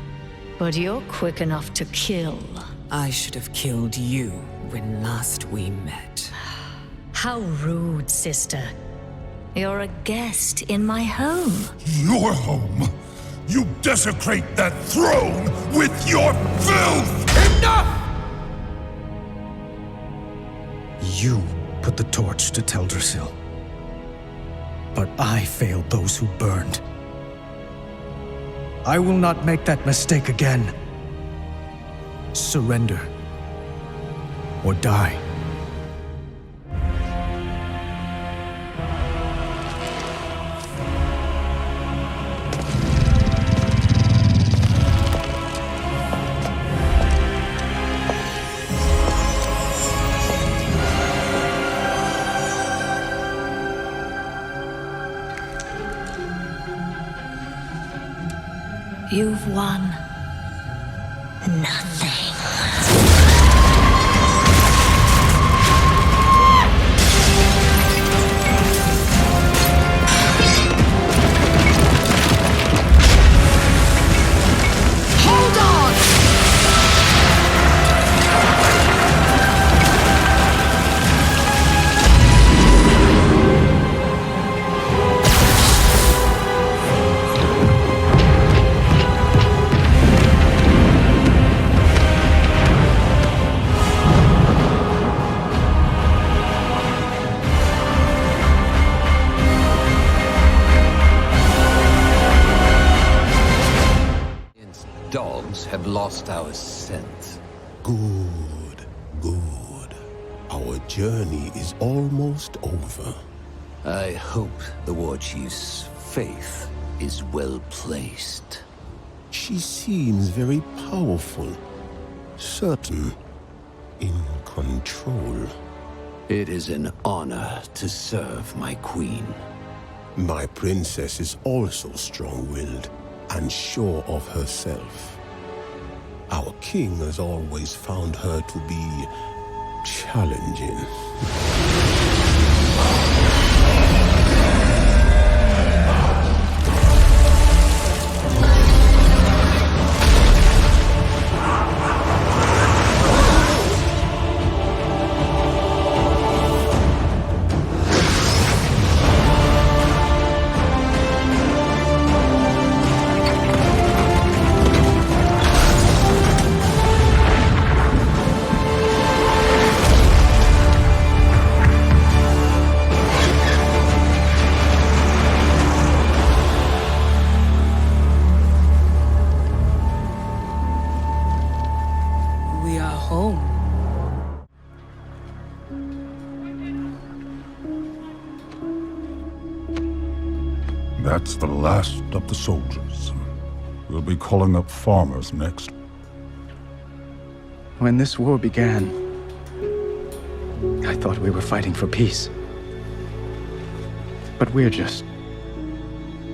But you're quick enough to kill. I should have killed you when last we met. How rude, sister. You're a guest in my home. Your home? You desecrate that throne with your filth! Enough! You put the torch to Teldrassil. But I failed those who burned. I will not make that mistake again. Surrender. Or die. You've won nothing. Have lost our scent. Good, good. Our journey is almost over. I hope the Warchief's faith is well placed. She seems very powerful, certain, in control. It is an honor to serve my queen. My princess is also strong-willed and sure of herself. Our king has always found her to be challenging. That's the last of the soldiers. We'll be calling up farmers next. When this war began, I thought we were fighting for peace. But we're just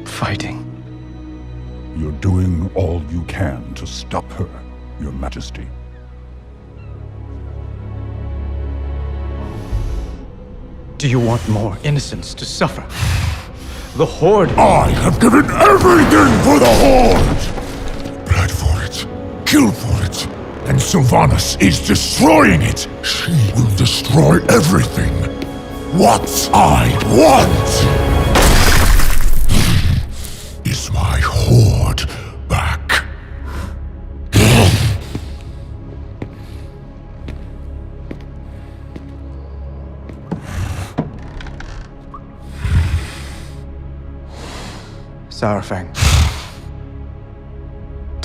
fighting. You're doing all you can to stop her, Your Majesty. Do you want more innocents to suffer? The Horde! I have given everything for the Horde! Bled for it, killed for it, and Sylvanas is destroying it! She will destroy everything! What I want is my Horde back. Saurfang.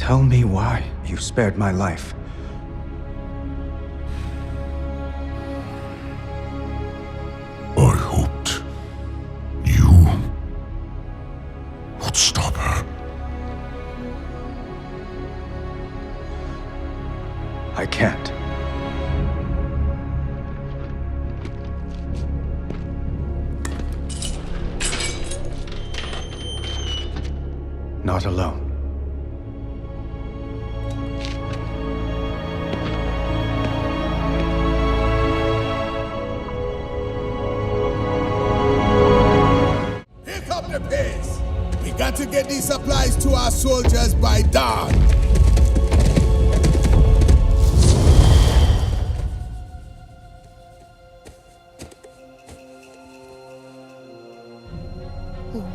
Tell me why you spared my life. I hoped you would stop her. I can't. Not alone. Here come the pace. We got to get these supplies to our soldiers by dawn.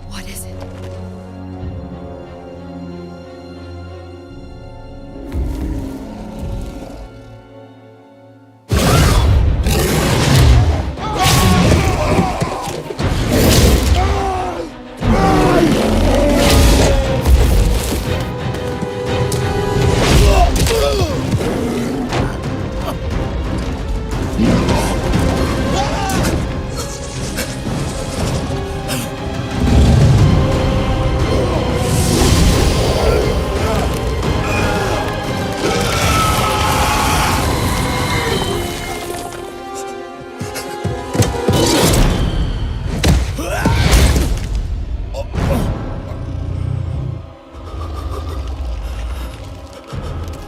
What is it?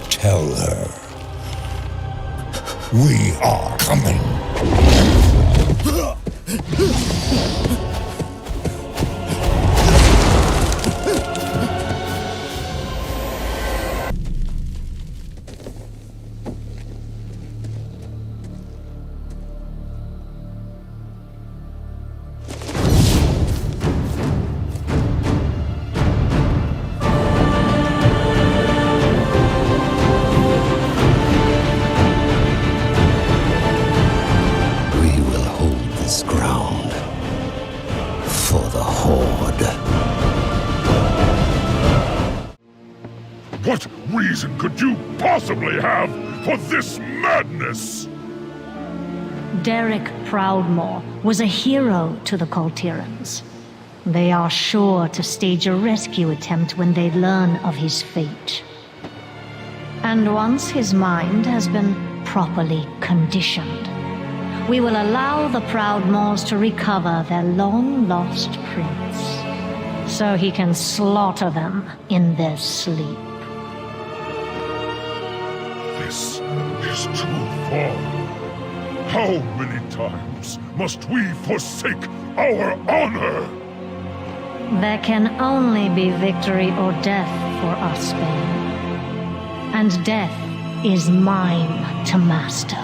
Tell her. We are coming. What reason could you possibly have for this madness? Derek Proudmoore was a hero to the Kultirans. They are sure to stage a rescue attempt when they learn of his fate. And once his mind has been properly conditioned, we will allow the Proudmoores to recover their long-lost prince, so he can slaughter them in their sleep. This is too far. How many times must we forsake our honor? There can only be victory or death for us, Baine. And death is mine to master.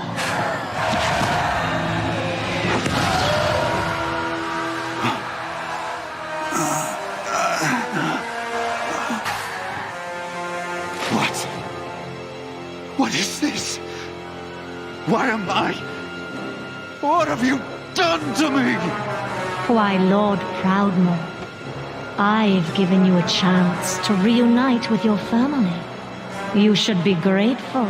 What is this? Why am I? What have you done to me? Why, Lord Proudmoore, I've given you a chance to reunite with your family. You should be grateful.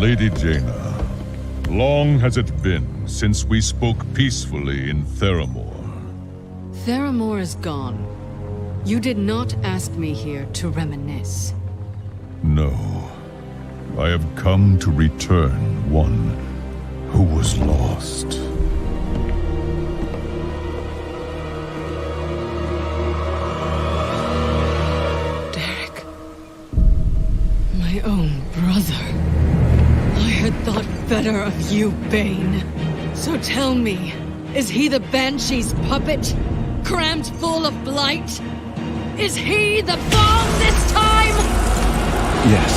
Lady Jaina, long has it been since we spoke peacefully in Theramore. Theramore is gone. You did not ask me here to reminisce. No. I have come to return one who was lost. Derek. My own brother. I had thought better of you, Baine. So tell me, is he the Banshee's puppet? crammed full of blight? Is he the bomb this time? Yes.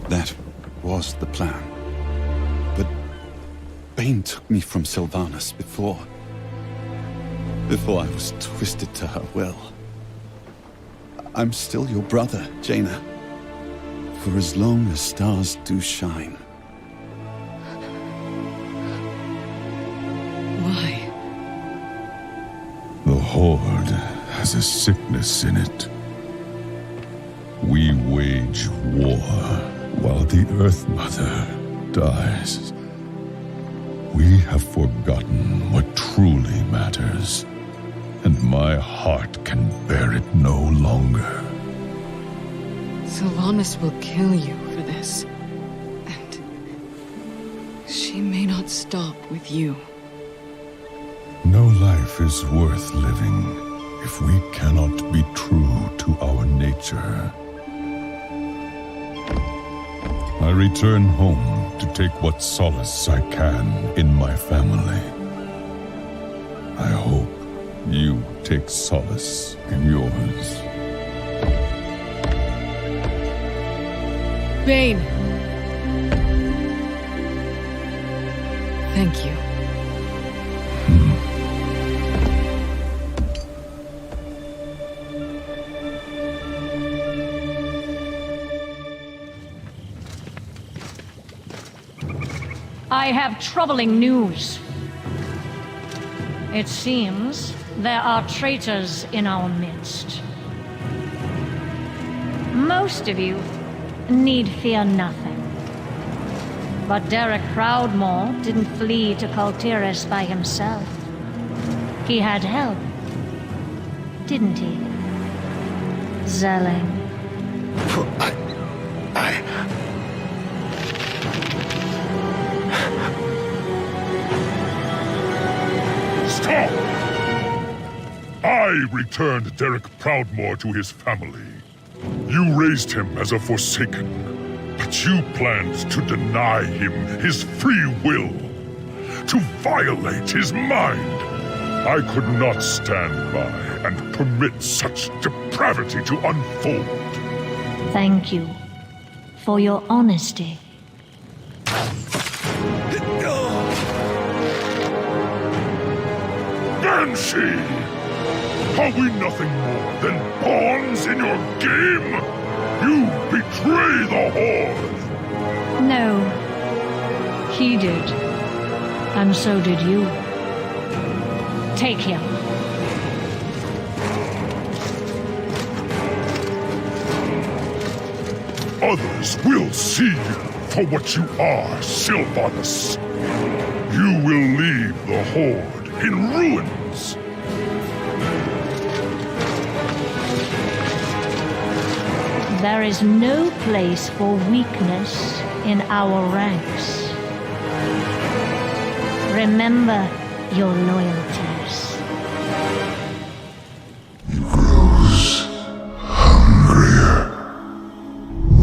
That was the plan. But Baine took me from Sylvanas before I was twisted to her will. I'm still your brother, Jaina. For as long as stars do shine. Why? The Horde has a sickness in it. We wage war while the Earth Mother dies. We have forgotten what truly matters, and my heart can bear it no longer. Sylvanas will kill you for this. And she may not stop with you. No life is worth living if we cannot be true to our nature. I return home to take what solace I can in my family. I hope you take solace in yours. Baine! Thank you. I have troubling news. It seems there are traitors in our midst. Most of you need fear nothing. But Derek Proudmoore didn't flee to Kultiris by himself. He had help, didn't he? Zelling. Stop! I returned Derek Proudmoore to his family. You raised him as a Forsaken, but you planned to deny him his free will, to violate his mind. I could not stand by and permit such depravity to unfold. Thank you for your honesty. Banshee! Are we nothing more than pawns in your game? You betray the Horde! No. He did. And so did you. Take him. Others will see you for what you are, Sylvanas. You will leave the Horde in ruins. There is no place for weakness in our ranks. Remember your loyalties. He grows hungrier,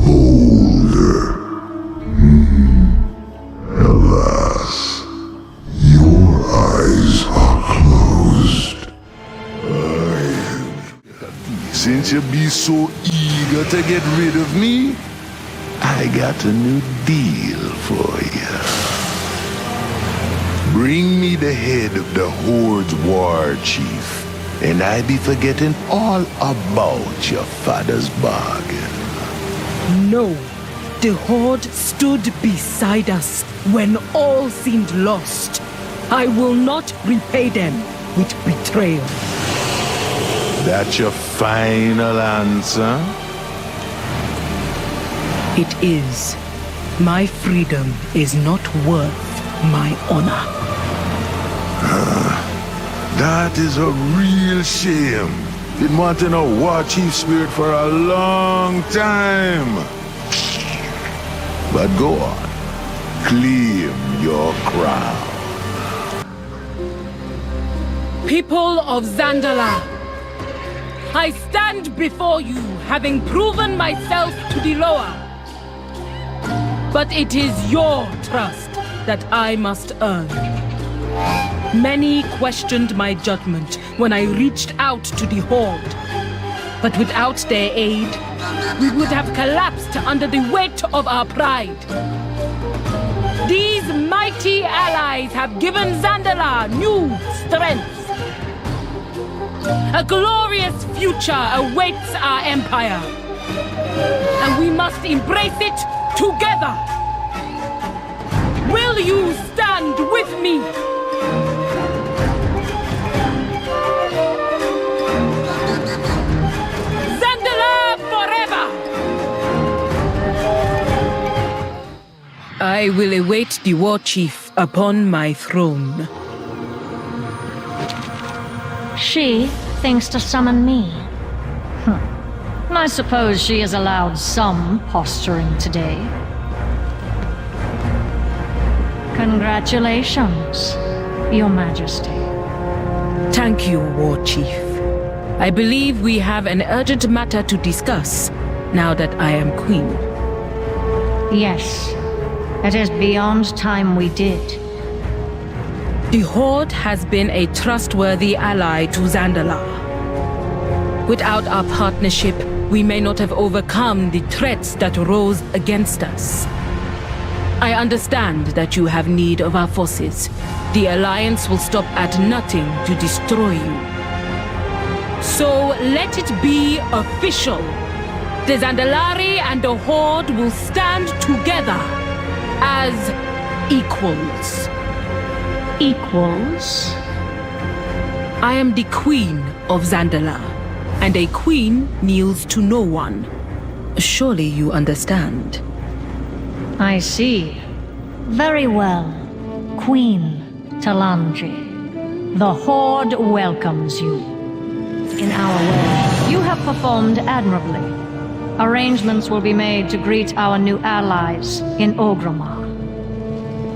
older. Alas, your eyes are closed. Since you be so eager to get rid of me, I got a new deal for you. Bring me the head of the Horde's Warchief, and I be forgetting all about your father's bargain. No, the Horde stood beside us when all seemed lost. I will not repay them with betrayal. That's your final answer? It is. My freedom is not worth my honor. That is a real shame. Been wanting a Warchief spirit for a long time. But go on. Claim your crown. People of Zandala, I stand before you having proven myself to the lower. But it is your trust that I must earn. Many questioned my judgment when I reached out to the Horde. But without their aid, we would have collapsed under the weight of our pride. These mighty allies have given Zandalar new strength. A glorious future awaits our empire, and we must embrace it together. Will you stand with me? Zandalar forever! I will await the Warchief upon my throne. She thinks to summon me. I suppose she is allowed some posturing today. Congratulations, Your Majesty. Thank you, Warchief. I believe we have an urgent matter to discuss, now that I am Queen. Yes, it is beyond time we did. The Horde has been a trustworthy ally to Zandalar. Without our partnership, we may not have overcome the threats that rose against us. I understand that you have need of our forces. The Alliance will stop at nothing to destroy you. So let it be official. The Zandalari and the Horde will stand together as equals. Equals? I am the Queen of Zandalar, and a queen kneels to no one. Surely you understand. I see. Very well, Queen Talanji. The Horde welcomes you. In our way, you have performed admirably. Arrangements will be made to greet our new allies in Orgrimmer.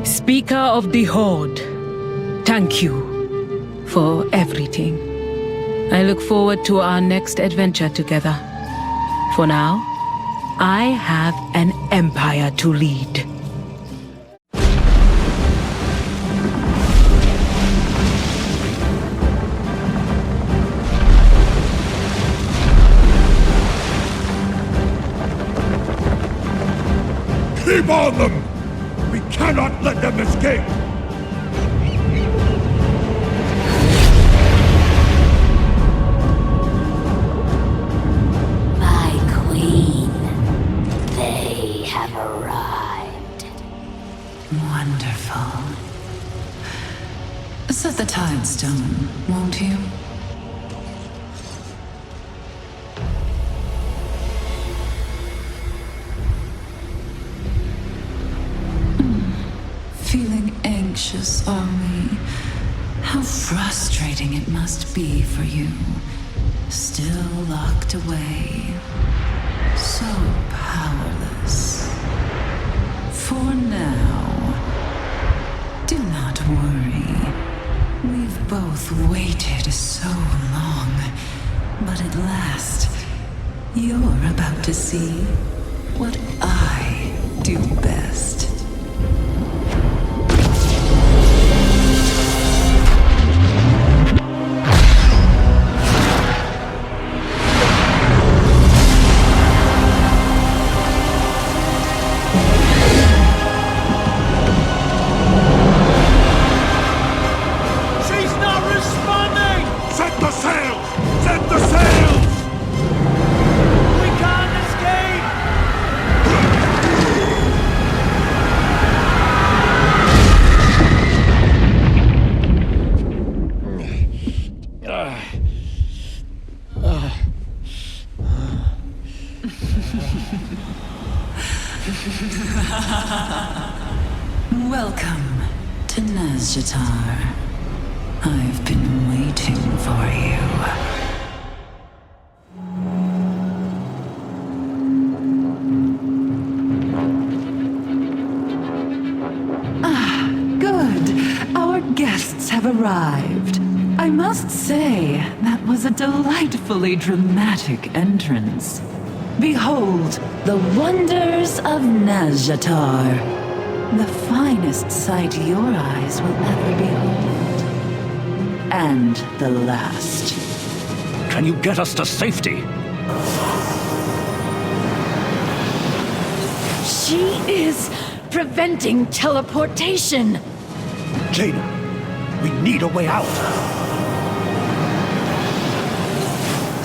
Speaker of the Horde, thank you for everything. I look forward to our next adventure together. For now, I have an empire to lead. Keep on them! We cannot let them escape! Wonderful. Set the Time Stone, won't you? Feeling anxious, are we? How frustrating it must be for you. Still locked away. So powerless. For now, do not worry. We've both waited so long, but at last, you're about to see what I do best. Welcome to Nazjatar. I've been waiting for you. Ah, good. Our guests have arrived. I must say, that was a delightfully dramatic entrance. Behold, the wonders of Nazjatar. The finest sight your eyes will ever behold. and the last. Can you get us to safety? She is preventing teleportation. Jaina, we need a way out.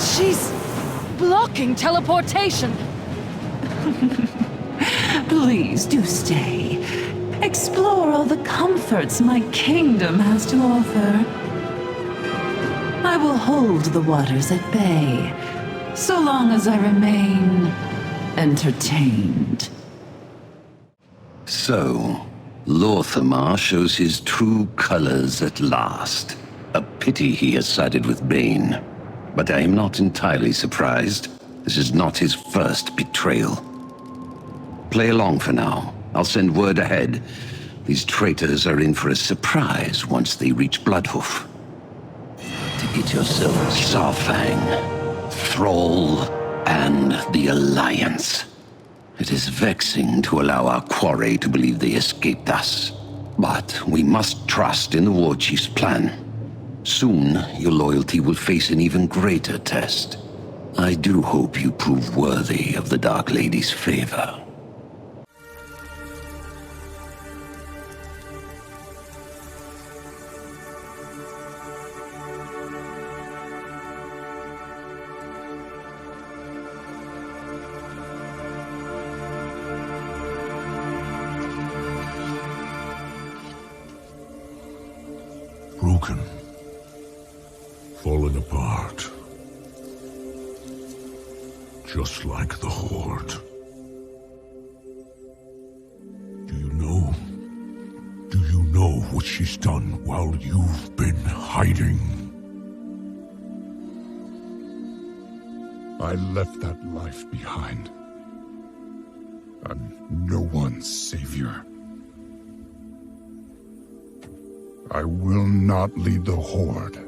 She's blocking teleportation. Please do stay. Explore all the comforts my kingdom has to offer. I will hold the waters at bay, so long as I remain entertained. So, Lorthamar shows his true colors at last. A pity he has sided with Baine. But I am not entirely surprised. This is not his first betrayal. Play along for now. I'll send word ahead. These traitors are in for a surprise once they reach Bloodhoof. To get yourself Sarfang, Thrall, and the Alliance. It is vexing to allow our quarry to believe they escaped us. But we must trust in the Warchief's plan. Soon, your loyalty will face an even greater test. I do hope you prove worthy of the Dark Lady's favor. Broken. Fallen apart. Just like the Horde. Do you know what she's done while you've been hiding? I left that life behind. I'm no one's savior. I will not lead the Horde.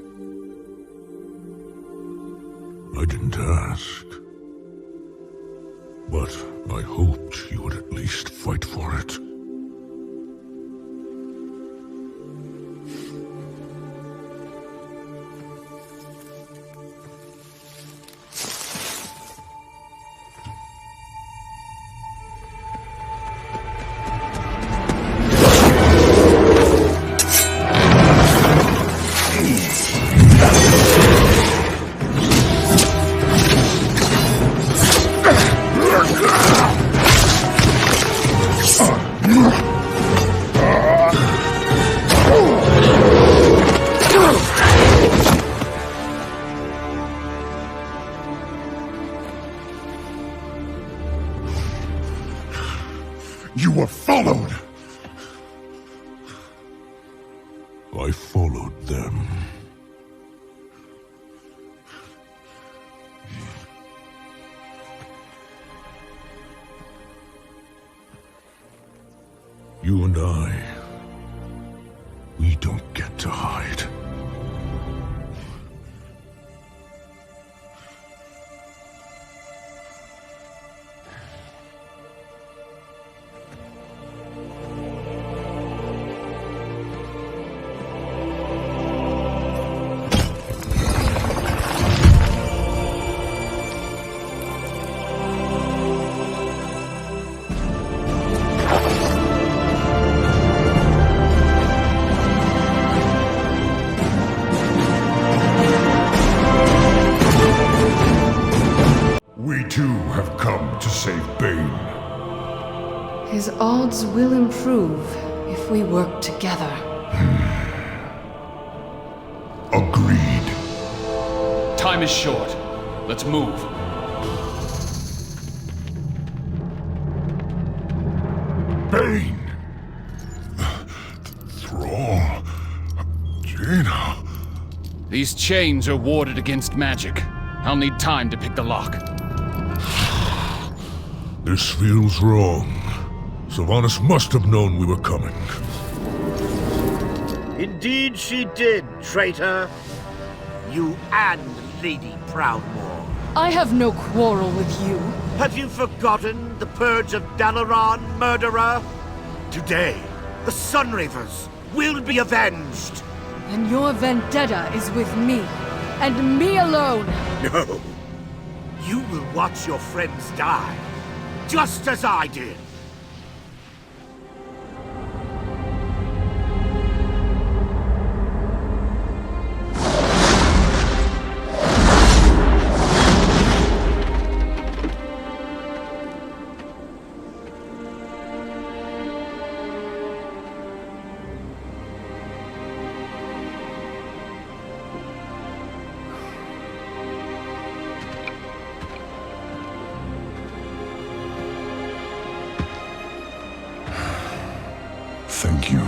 I didn't ask. But I hoped you would at least fight for it. You were followed! I followed them. You and I, we don't get to hide. His odds will improve if we work together. Agreed. Time is short. Let's move. Baine! Thrall. Jaina. These chains are warded against magic. I'll need time to pick the lock. This feels wrong. Sylvanas must have known we were coming. Indeed she did, traitor. You and Lady Proudmoore. I have no quarrel with you. Have you forgotten the Purge of Dalaran, murderer? Today, the Sunravers will be avenged. And your vendetta is with me, and me alone! No. You will watch your friends die, just as I did. Thank you.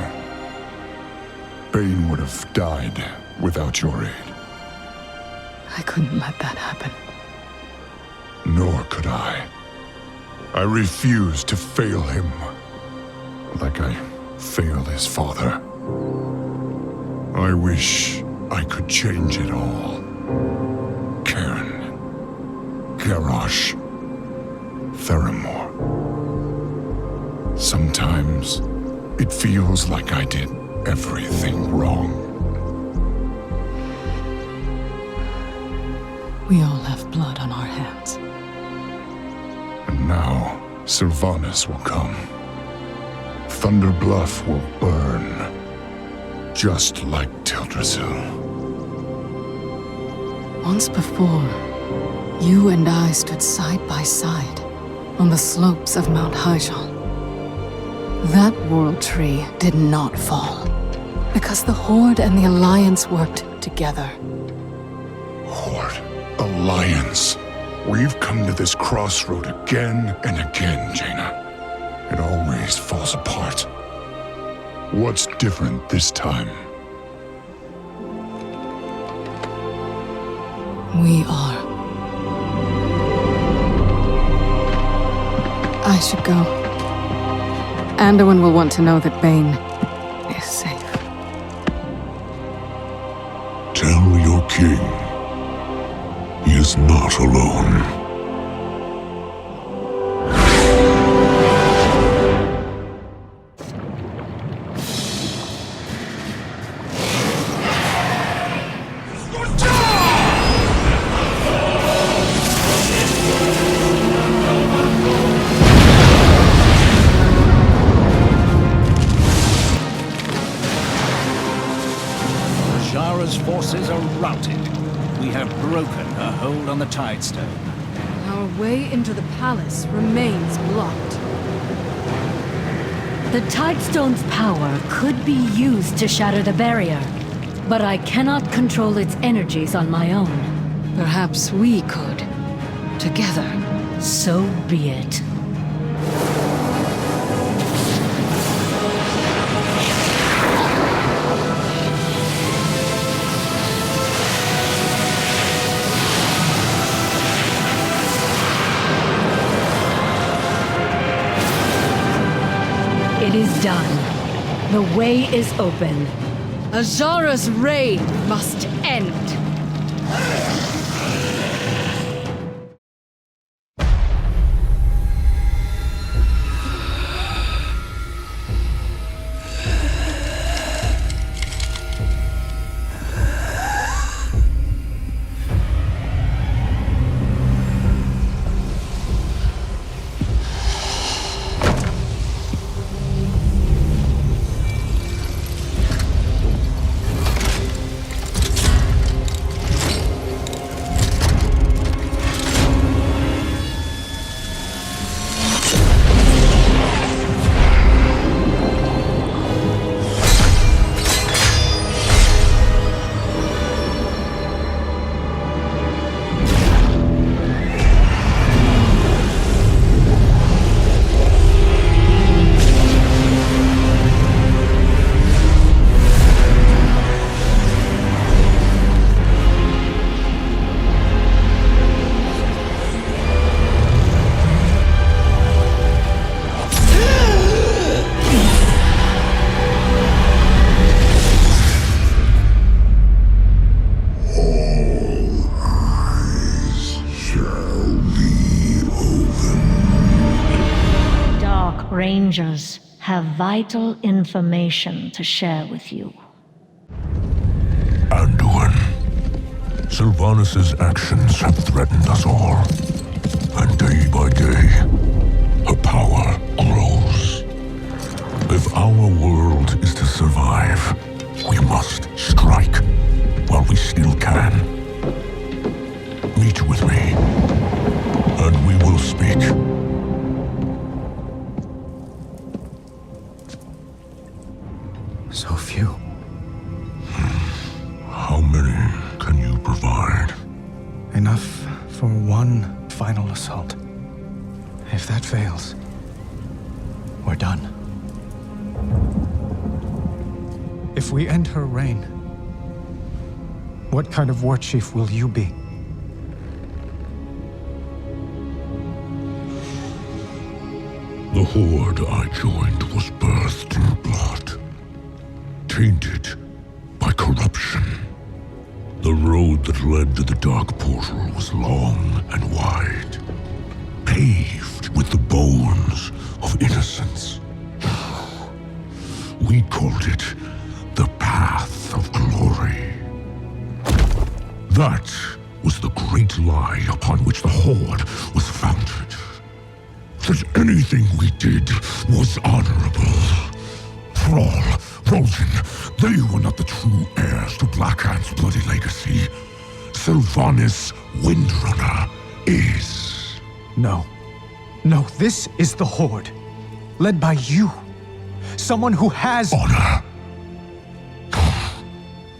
Baine would have died without your aid. I couldn't let that happen. Nor could I. I refused to fail him, like I failed his father. I wish I could change it all. Cairn, Garrosh, Theramore. Sometimes it feels like I did everything wrong. We all have blood on our hands. And now, Sylvanas will come. Thunder Bluff will burn, just like Teldrassil. Once before, you and I stood side by side on the slopes of Mount Hyjal. That world tree did not fall, because the Horde and the Alliance worked together. Horde, Alliance. We've come to this crossroad again and again, Jaina. It always falls apart. What's different this time? We are. I should go. Anduin will want to know that Baine is safe. Tell your king he is not alone. Forces are routed. We have broken her hold on the Tidestone. Our way into the palace remains blocked. The Tidestone's power could be used to shatter the barrier, but I cannot control its energies on my own. Perhaps we could. Together. So be it. It is done. The way is open. Azara's reign must end. Rangers have vital information to share with you. Sylvanas' actions have threatened us all. And day by day, her power grows. If our world is to survive, we must strike while we still can. Meet with me, and we will speak. So few. How many can you provide? Enough for one final assault. If that fails, we're done. If we end her reign, what kind of Warchief will you be? The horde I joined was birthed in blood, tainted by corruption. The road that led to the Dark Portal was long and wide, paved with the bones of innocence. We called it the Path of Glory. That was the great lie upon which the Horde was founded. That anything we did was honorable. Thrall, Voljin, they were not the true heirs to Blackhand's bloody legacy. Sylvanas Windrunner is. No. No, this is the Horde. Led by you. Someone who has honor.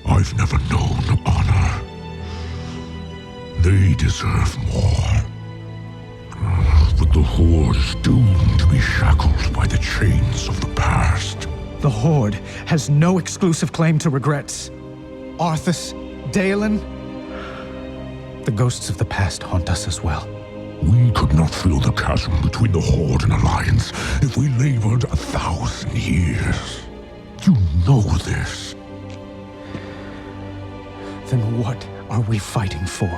I've never known honor. They deserve more. But the Horde is doomed to be shackled by the chains of the past. The Horde has no exclusive claim to regrets. Arthas, Dalen, the ghosts of the past haunt us as well. We could not fill the chasm between the Horde and Alliance if we labored 1,000 years. You know this. Then what are we fighting for?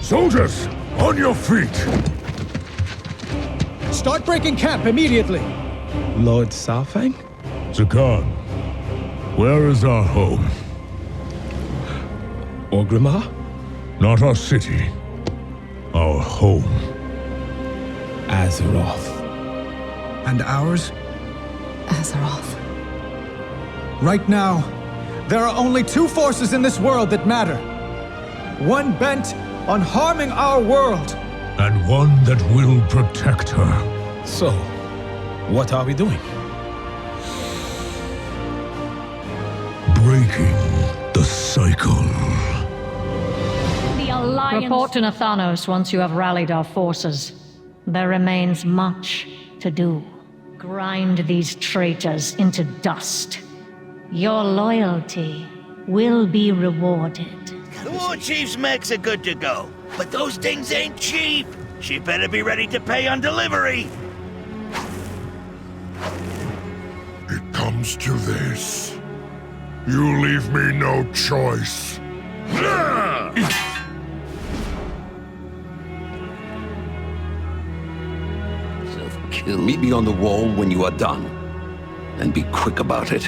Soldiers, on your feet! Start breaking camp immediately! Lord Sarfang? Zakan, where is our home? Orgrimmer? Not our city. Our home. Azeroth. And ours? Azeroth. Right now, there are only two forces in this world that matter. One bent on harming our world. And one that will protect her. So, what are we doing? Breaking the cycle. The Alliance. Report to Nathanos once you have rallied our forces. There remains much to do. Grind these traitors into dust. Your loyalty will be rewarded. The Warchief's mechs are good to go, but those things ain't cheap. She better be ready to pay on delivery. It comes to this. You leave me no choice. Self-kill. Meet me on the wall when you are done. And be quick about it.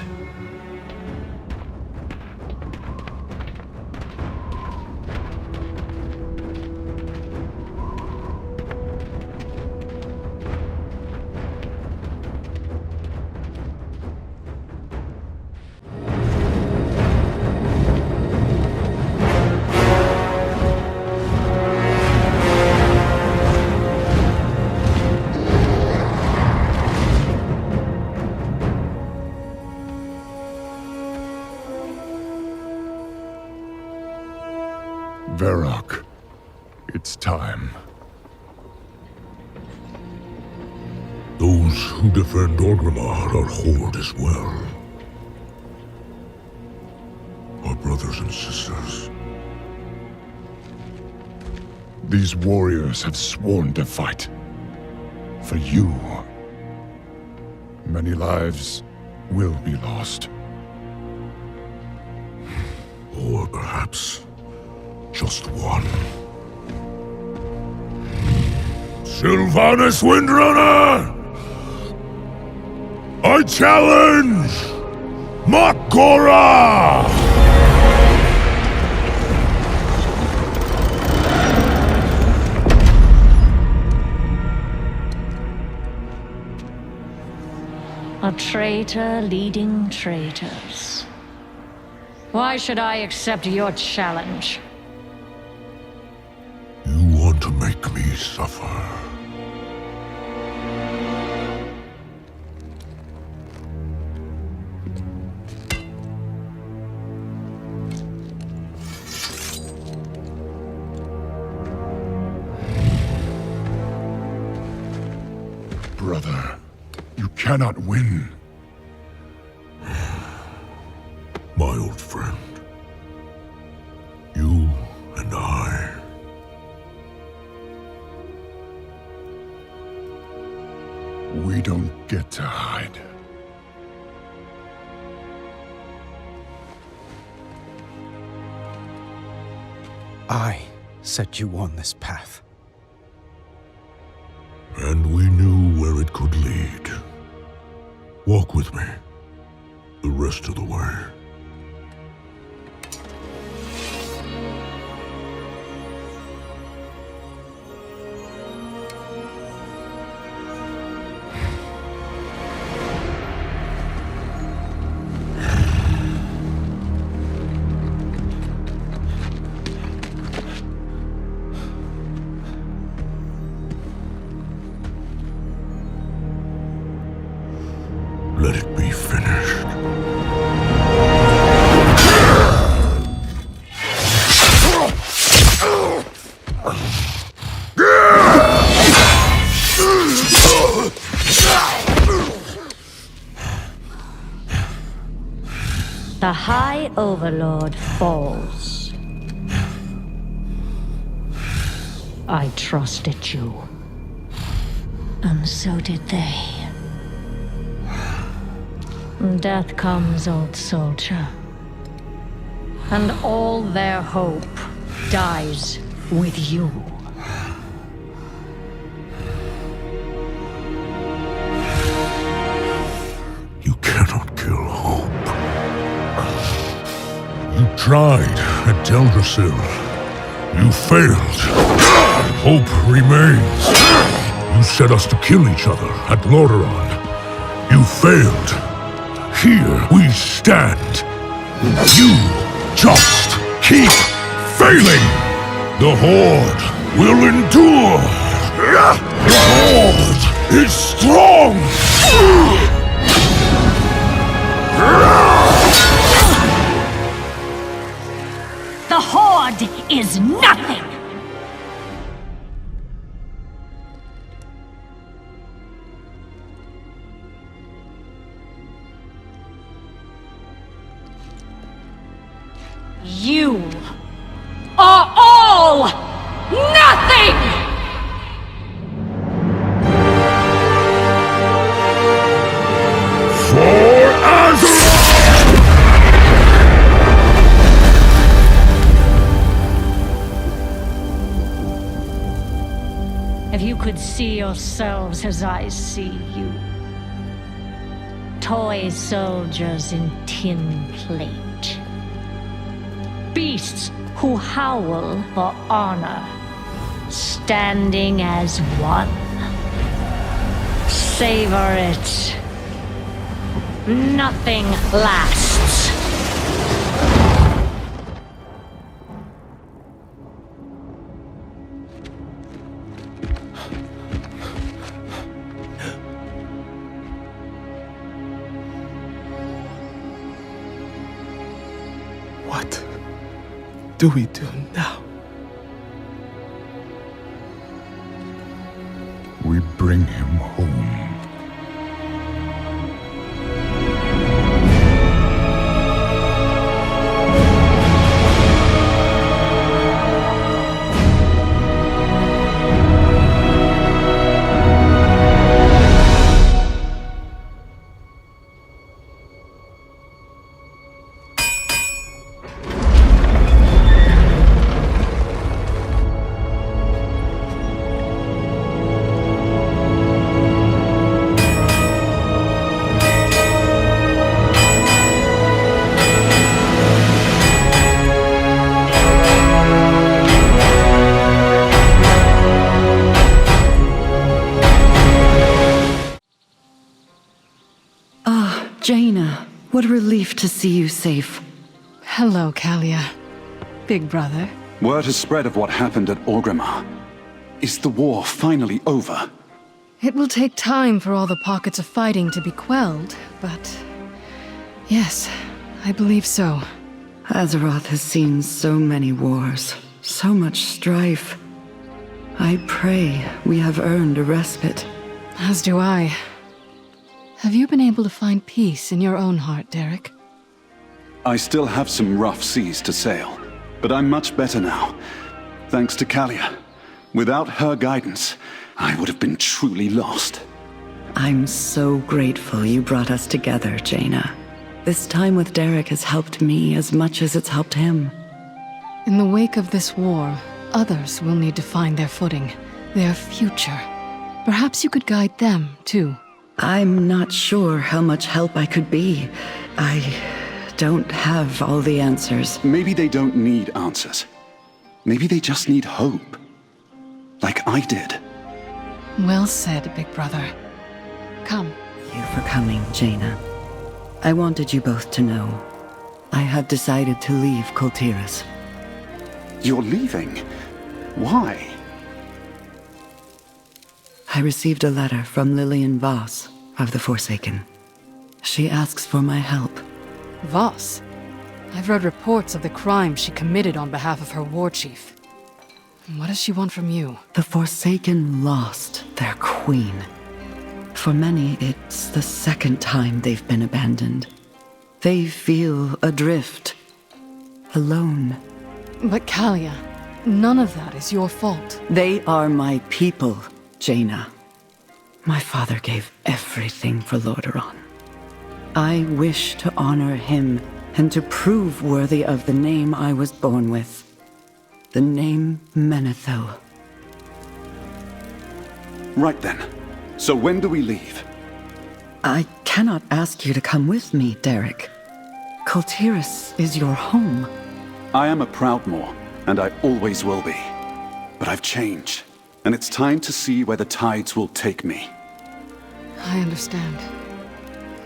Varrock, it's time. Those who defend Orgrimmer are Horde as well. Our brothers and sisters. These warriors have sworn to fight. For you. Many lives will be lost. Or perhaps just one. Sylvanas Windrunner! I challenge Makora! A traitor leading traitors. Why should I accept your challenge? You want to make me suffer. Brother, you cannot win. My old friend. You and I. We don't get to hide. I set you on this path. And we knew where it could lead. Walk with me. The rest of the way. Let it be finished. The High Overlord falls. I trusted you. And so did they. Death comes, old soldier. And all their hope dies with you. You cannot kill hope. You tried at Teldrassil. You failed. Hope remains. You set us to kill each other at Lordaeron. You failed. Here we stand. You just keep failing. The Horde will endure. The Horde is strong. The Horde is nothing! You are all nothing! For Azeroth! If you could see yourselves as I see you. Toy soldiers in tin plate. Beasts who howl for honor, standing as one. Savor it. Nothing lasts. What do we do now? We bring him home. What a relief to see you safe. Hello, Kalia. Big brother. Word has spread of what happened at Orgrimmer. Is the war finally over? It will take time for all the pockets of fighting to be quelled, but... yes, I believe so. Azeroth has seen so many wars, so much strife. I pray we have earned a respite. As do I. Have you been able to find peace in your own heart, Derek? I still have some rough seas to sail, but I'm much better now. Thanks to Kalia. Without her guidance, I would have been truly lost. I'm so grateful you brought us together, Jaina. This time with Derek has helped me as much as it's helped him. In the wake of this war, others will need to find their footing, their future. Perhaps you could guide them, too. I'm not sure how much help I could be. I don't have all the answers. Maybe they don't need answers. Maybe they just need hope. Like I did. Well said, big brother. Come. Thank you for coming, Jaina. I wanted you both to know. I have decided to leave Kul Tiras. You're leaving? Why? I received a letter from Lillian Voss of the Forsaken. She asks for my help. Voss? I've read reports of the crimes she committed on behalf of her Warchief. What does she want from you? The Forsaken lost their queen. For many, it's the second time they've been abandoned. They feel adrift, alone. But Kalia, none of that is your fault. They are my people, Jaina. My father gave everything for Lordaeron. I wish to honor him and to prove worthy of the name I was born with. The name Menethil. Right then. So when do we leave? I cannot ask you to come with me, Derek. Kul Tiras is your home. I am a Proudmoore, and I always will be. But I've changed, and it's time to see where the tides will take me. I understand.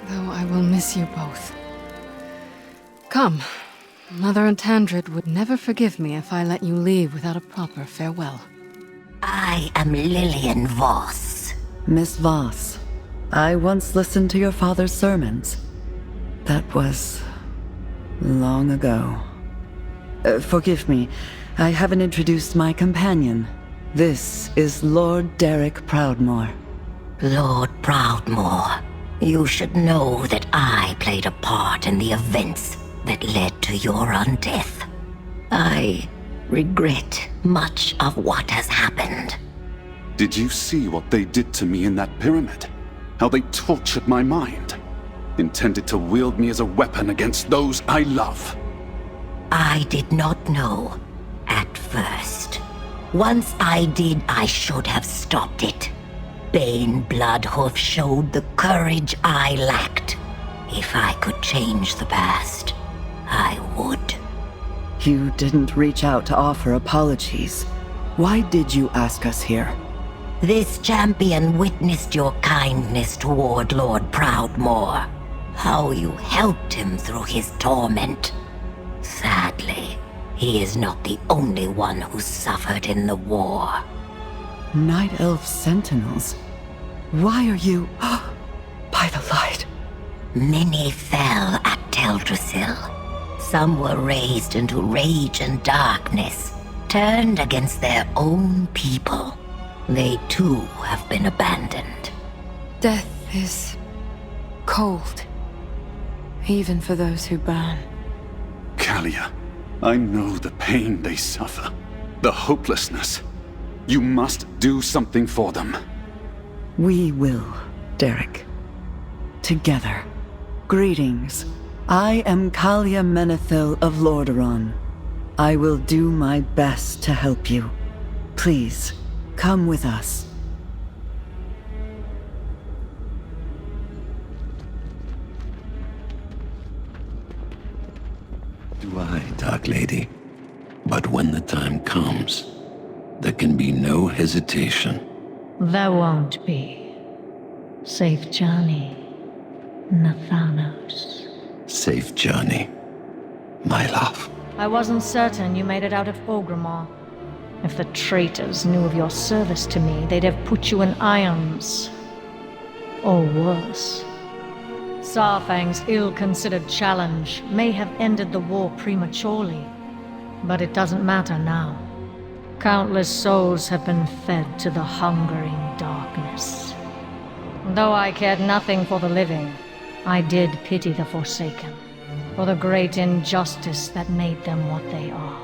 Though I will miss you both. Come. Mother and Tandred would never forgive me if I let you leave without a proper farewell. I am Lillian Voss. Miss Voss, I once listened to your father's sermons. That was long ago. Forgive me, I haven't introduced my companion. This is Lord Derek Proudmoore. Lord Proudmoore, you should know that I played a part in the events that led to your undeath. I regret much of what has happened. Did you see what they did to me in that pyramid? How they tortured my mind? Intended to wield me as a weapon against those I love. I did not know at first. Once I did, I should have stopped it. Baine Bloodhoof showed the courage I lacked. If I could change the past, I would. You didn't reach out to offer apologies. Why did you ask us here? This champion witnessed your kindness toward Lord Proudmoore. How you helped him through his torment. Sadly, he is not the only one who suffered in the war. Night Elf Sentinels? Why are you... by the light? Many fell at Teldrassil. Some were raised into rage and darkness, turned against their own people. They too have been abandoned. Death is cold, even for those who burn. Kalia, I know the pain they suffer, the hopelessness. You must do something for them. We will, Derek. Together. Greetings. I am Kalia Menethil of Lordaeron. I will do my best to help you. Please, come with us. Do I, Dark Lady. But when the time comes, there can be no hesitation. There won't be. Safe journey, Nathanos. Safe journey, my love. I wasn't certain you made it out of Orgrimmer. If the traitors knew of your service to me, they'd have put you in irons. Or worse. Sarfang's ill-considered challenge may have ended the war prematurely, but it doesn't matter now. Countless souls have been fed to the hungering darkness. Though I cared nothing for the living, I did pity the Forsaken, for the great injustice that made them what they are.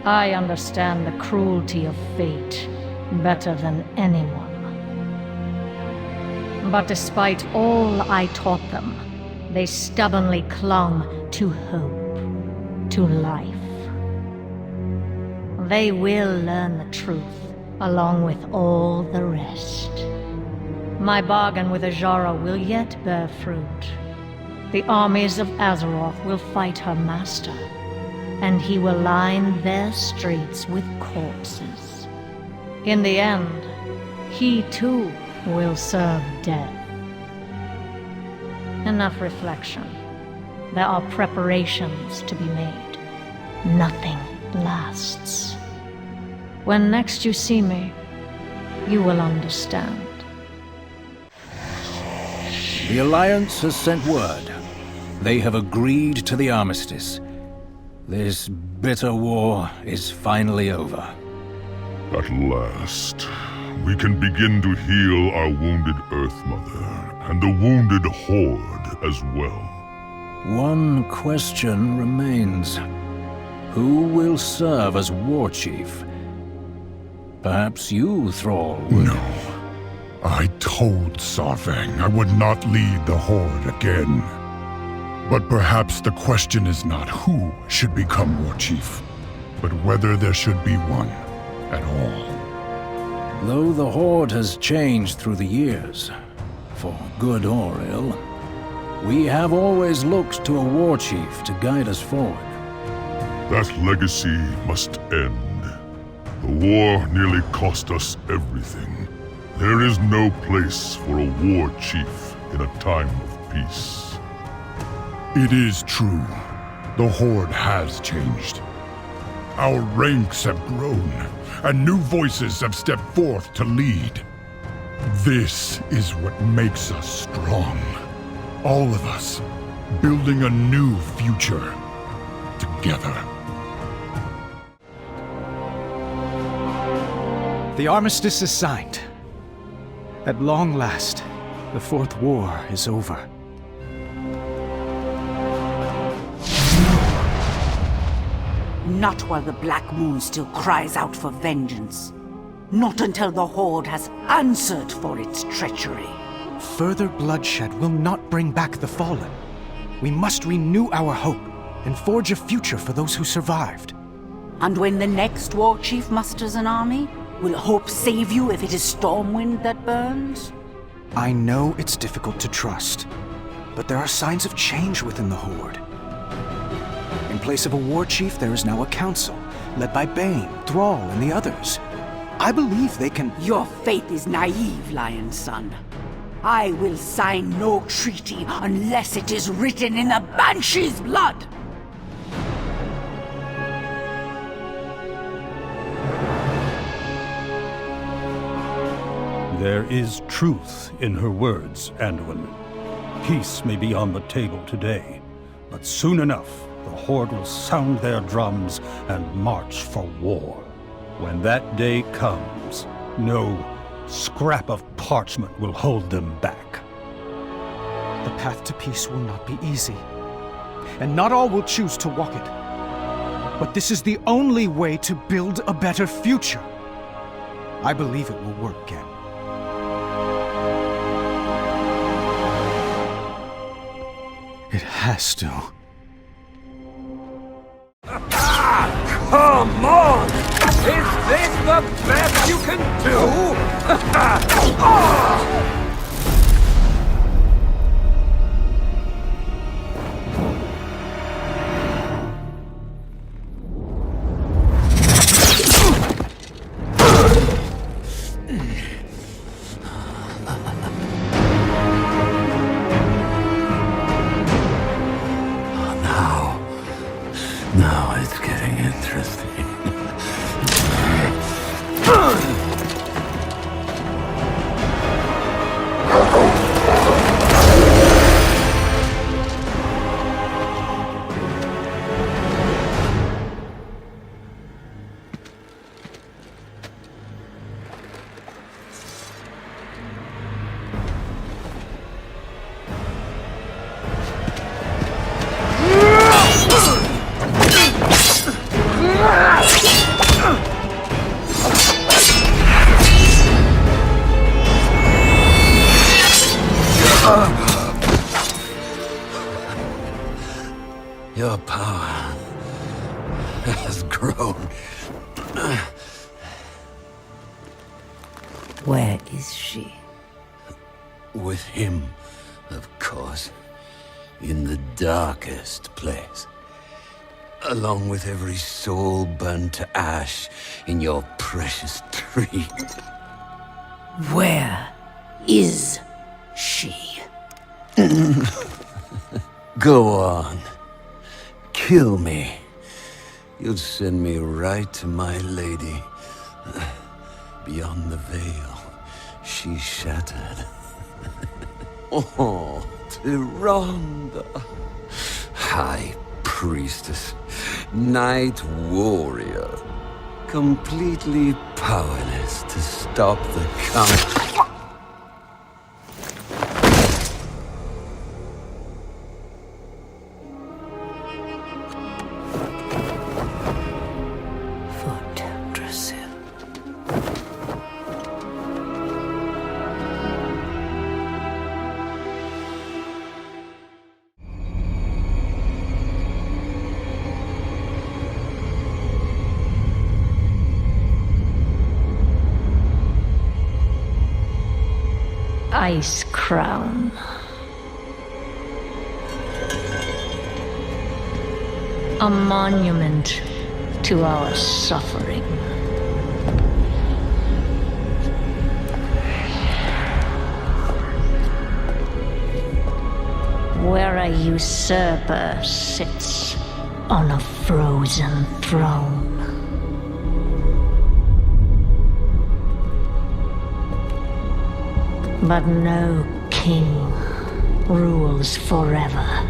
I understand the cruelty of fate better than anyone. But despite all I taught them, they stubbornly clung to hope, to life. They will learn the truth, along with all the rest. My bargain with Azshara will yet bear fruit. The armies of Azeroth will fight her master, and he will line their streets with corpses. In the end, he too will serve death. Enough reflection. There are preparations to be made. Nothing lasts. When next you see me, you will understand. The Alliance has sent word. They have agreed to the armistice. This bitter war is finally over. At last, we can begin to heal our wounded Earth Mother, and the wounded Horde as well. One question remains. Who will serve as Warchief? Perhaps you, Thrall, would... No. I told Sarfang I would not lead the Horde again. But perhaps the question is not who should become Warchief, but whether there should be one at all. Though the Horde has changed through the years, for good or ill, we have always looked to a Warchief to guide us forward. That legacy must end. The war nearly cost us everything. There is no place for a war chief in a time of peace. It is true. The Horde has changed. Our ranks have grown, and new voices have stepped forth to lead. This is what makes us strong. All of us, building a new future together. The armistice is signed. At long last, the Fourth War is over. Not while the Black Moon still cries out for vengeance. Not until the Horde has answered for its treachery. Further bloodshed will not bring back the fallen. We must renew our hope and forge a future for those who survived. And when the next Warchief musters an army, will hope save you if it is Stormwind that burns? I know it's difficult to trust, but there are signs of change within the Horde. In place of a Warchief, there is now a council, led by Baine, Thrall, and the others. I believe they can... Your faith is naive, Lion's Son. I will sign no treaty unless it is written in the Banshee's blood! There is truth in her words, Anduin. Peace may be on the table today, but soon enough, the Horde will sound their drums and march for war. When that day comes, no scrap of parchment will hold them back. The path to peace will not be easy, and not all will choose to walk it. But this is the only way to build a better future. I believe it will work, Gen. It has to. Come on! Is this the best you can do? Your power has grown. Where is she? With him, of course. In the darkest place. Along with every soul burned to ash in your precious tree. Where is she? Go on. Kill me. You'll send me right to my lady. Beyond the veil, she shattered. Oh, Tyrande. High Priestess, Night Warrior. Completely powerless to stop the count. Ice Crown. A monument to our suffering. Where a usurper sits on a frozen throne. But no king rules forever.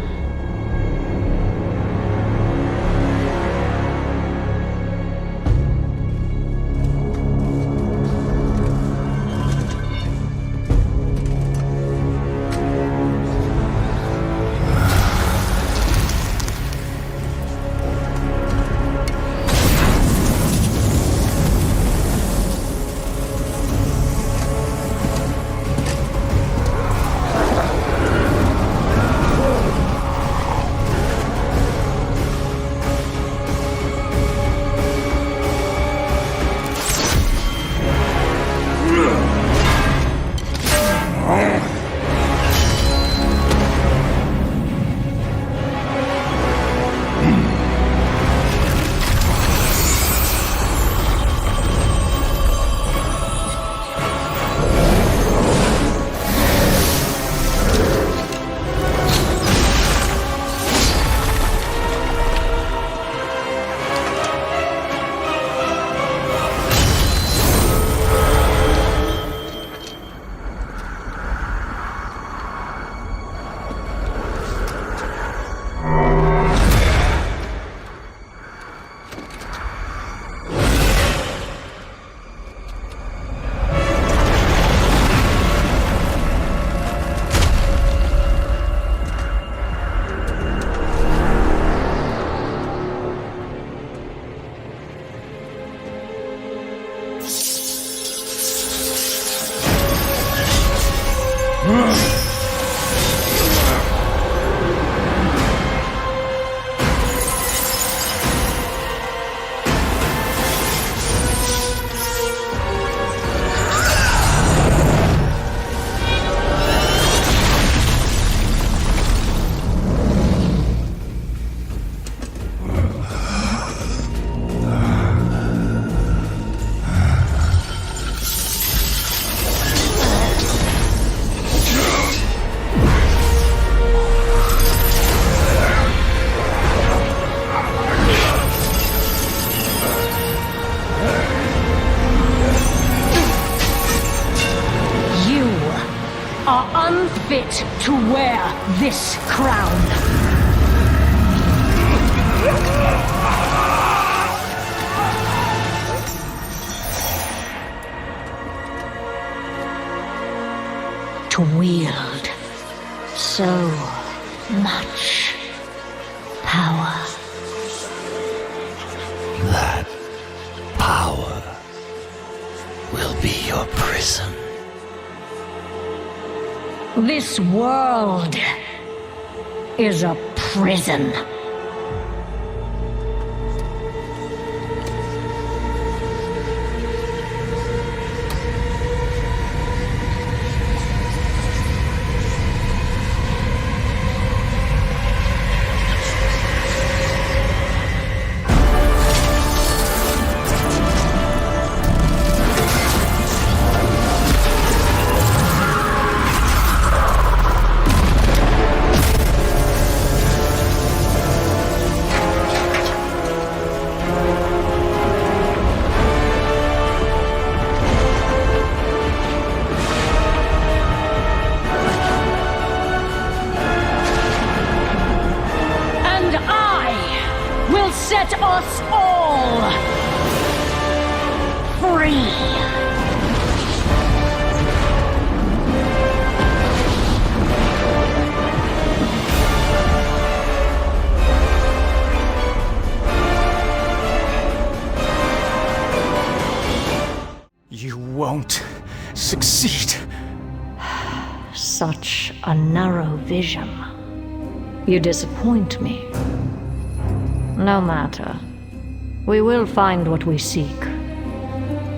Unfit to wear this crown. To wield so much power. That power will be your prison. This world is a prison. Set us all free. You won't succeed. Such a narrow vision. You disappoint me. No matter. We will find what we seek.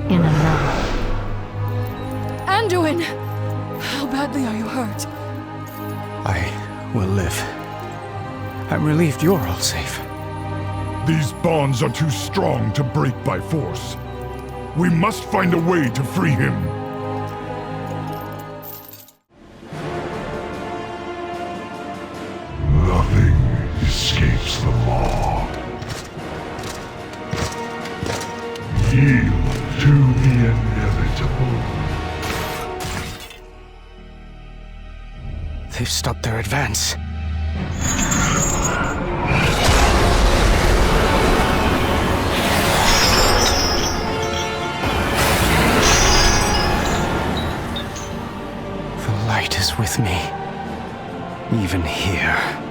In another. Anduin! How badly are you hurt? I will live. I'm relieved you're all safe. These bonds are too strong to break by force. We must find a way to free him. Nothing escapes the law. Yield to the inevitable. They've stopped their advance. The light is with me, even here.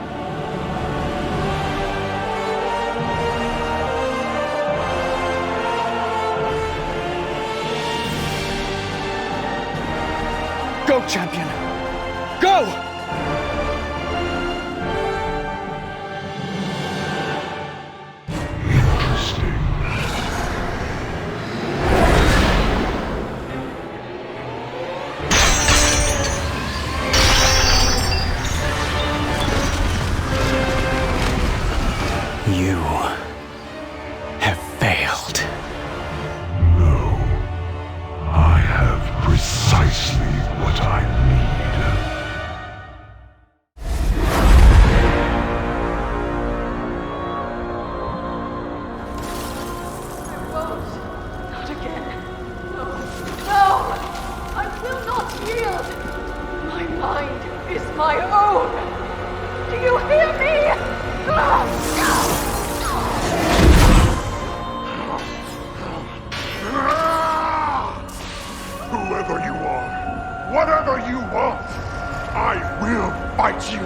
Go, champion! Go! You have failed. No. I have precisely what I need. Not again. No! I will not yield! My mind is my own! Do you hear me? Whoever you are, whatever you want, I will fight you.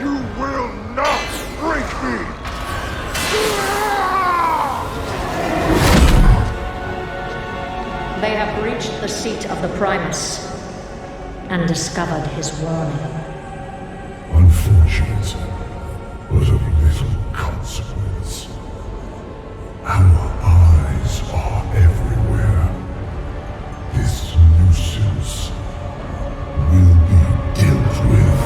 You will not break me. They have reached the seat of the Primus and discovered his warning. Unfortunate, but of little consequence. Our eyes are everywhere. This nuisance will be dealt with.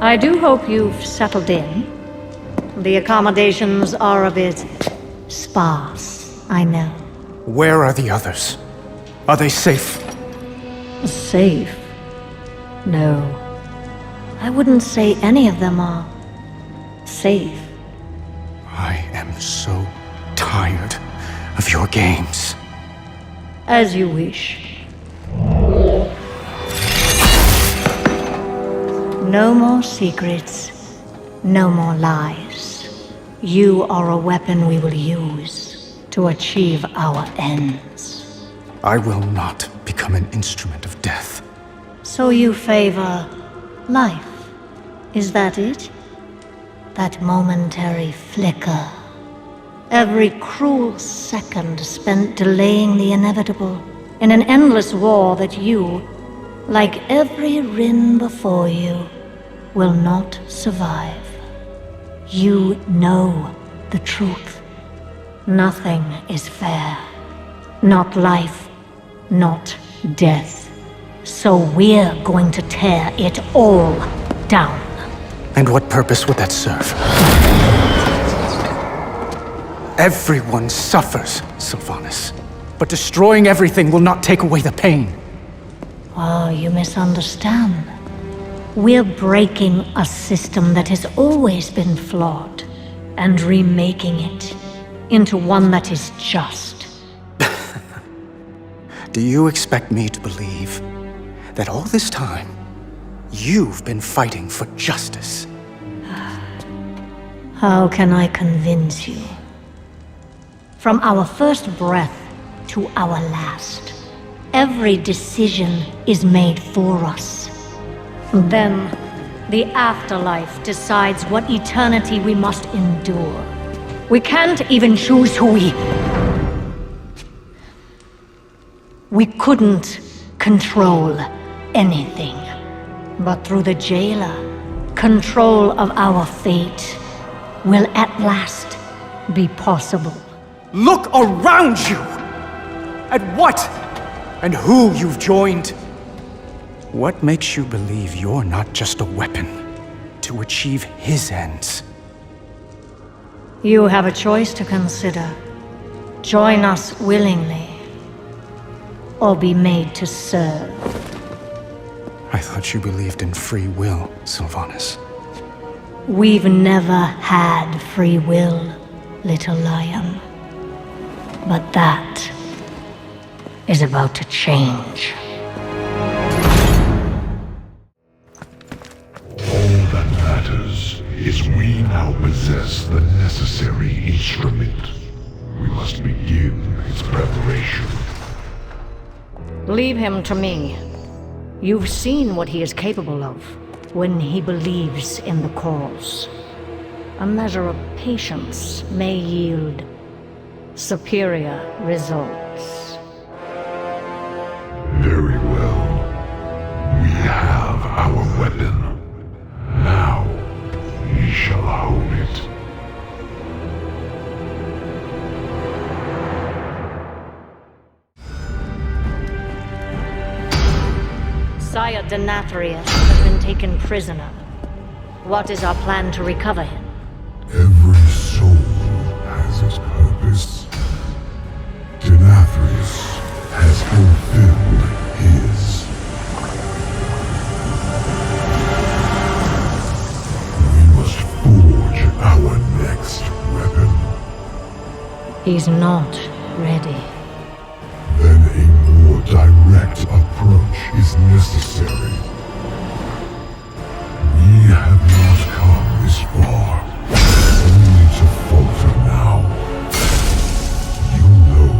I do hope you've settled in. The accommodations are a bit sparse, I know. Where are the others? Are they safe? Safe? No. I wouldn't say any of them are safe. I am so tired of your games. As you wish. No more secrets. No more lies. You are a weapon we will use to achieve our ends. I will not become an instrument of death. So you favor life? Is that it? That momentary flicker. Every cruel second spent delaying the inevitable in an endless war that you, like every Rin before you, will not survive. You know the truth. Nothing is fair. Not life, not death. So we're going to tear it all down. And what purpose would that serve? Everyone suffers, Sylvanas. But destroying everything will not take away the pain. Oh, you misunderstand. We're breaking a system that has always been flawed and remaking it into one that is just. Do you expect me to believe that all this time, you've been fighting for justice? How can I convince you? From our first breath to our last, every decision is made for us. Then, the afterlife decides what eternity we must endure. We can't even choose who we couldn't control anything. But through the jailer, control of our fate will at last be possible. Look around you! At what and who you've joined. What makes you believe you're not just a weapon to achieve his ends? You have a choice to consider. Join us willingly, or be made to serve. I thought you believed in free will, Sylvanas. We've never had free will, little lion. But that is about to change. All that matters is we now possess the necessary instrument. We must begin its preparation. Leave him to me. You've seen what he is capable of when he believes in the cause. A measure of patience may yield superior results. Very well. We have our weapon. Now, we shall hone it. Sire Athelarius has been taken prisoner. What is our plan to recover him? Every soul has its purpose. Athelarius has fulfilled his. We must forge our next weapon. He's not ready. Then a more direct approach is necessary. We have not come this far, only to falter now. You know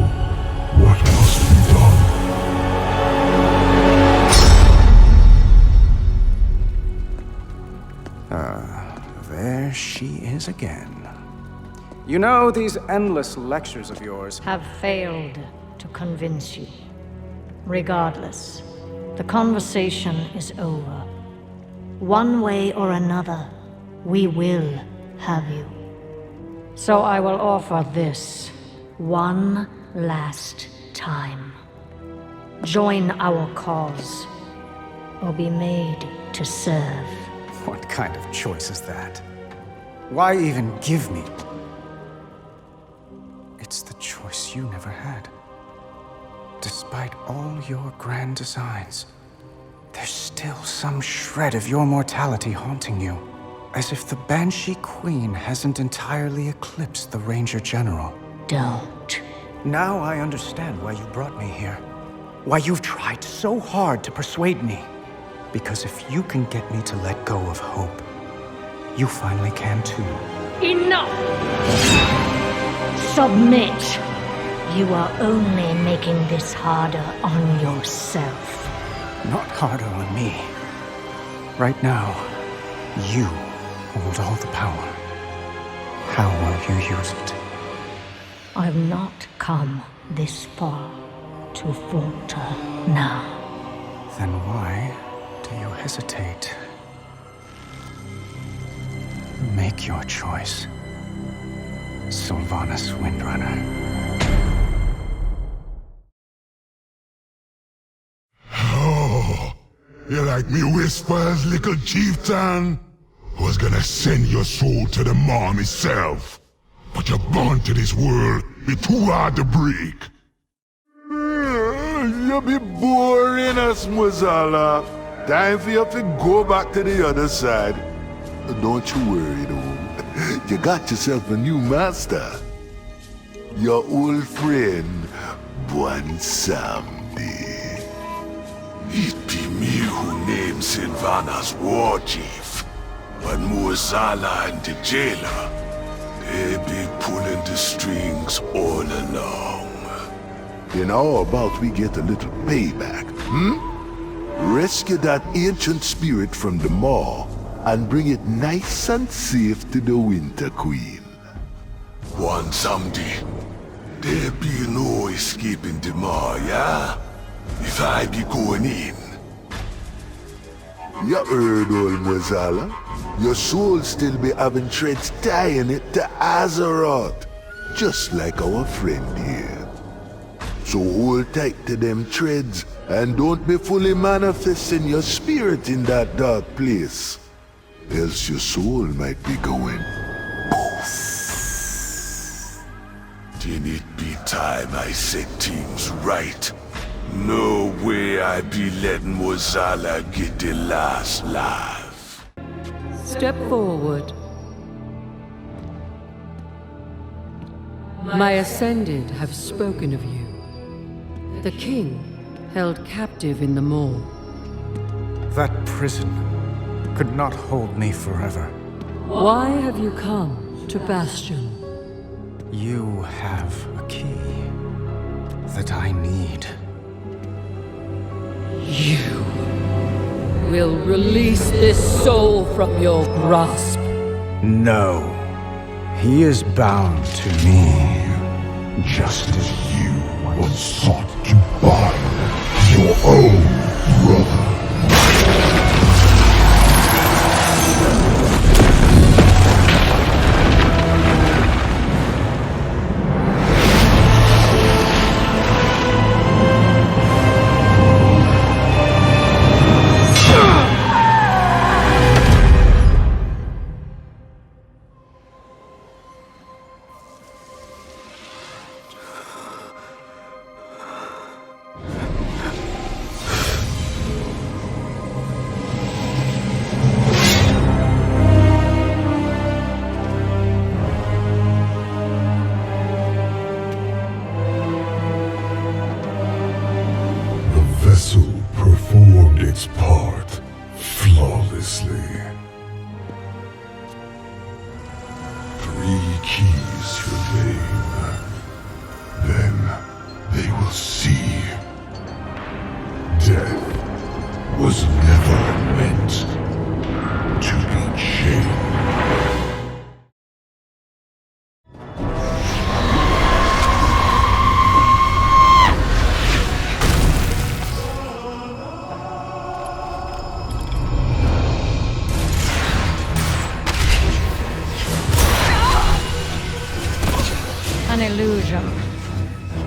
what must be done. There she is again. You know, these endless lectures of yours have failed to convince you. Regardless, the conversation is over. One way or another, we will have you. So I will offer this one last time. Join our cause, or be made to serve. What kind of choice is that? Why even give me? It's the choice you never had. Despite all your grand designs, there's still some shred of your mortality haunting you. As if the Banshee Queen hasn't entirely eclipsed the Ranger-General. Don't. Now I understand why you brought me here. Why you've tried so hard to persuade me. Because if you can get me to let go of hope, you finally can too. Enough! Submit! You are only making this harder on yourself. Not harder on me. Right now, you hold all the power. How will you use it? I've not come this far to falter now. Then why do you hesitate? Make your choice, Sylvanas Windrunner. Oh, you like me whispers, little chieftain? Was gonna send your soul to the maw myself, but you're born to this world, be too hard to break. You be boring us, Muzala. Time for you to go back to the other side. Don't you worry, though. You got yourself a new master. Your old friend, Bwonsamdi. It be me who named Sylvanas Warchief, but Muzala and the jailer, they be pulling the strings all along. Then how about we get a little payback, Rescue that ancient spirit from the maw and bring it nice and safe to the Winter Queen. Bwonsamdi, there be no escaping the maw, yeah? If I be going in. You heard, old Muzala. Your soul still be having threads tying it to Azeroth, just like our friend here. So hold tight to them threads and don't be fully manifesting your spirit in that dark place. Else your soul might be going poof. Then it be time I set things right. No way I be letting Muzala get the last laugh. Step forward. My Ascended have spoken of you. The king held captive in the maw. That prison could not hold me forever. Why have you come to Bastion? You have a key that I need. You will release this soul from your grasp. No. He is bound to me, just as you once sought to bind your own brother.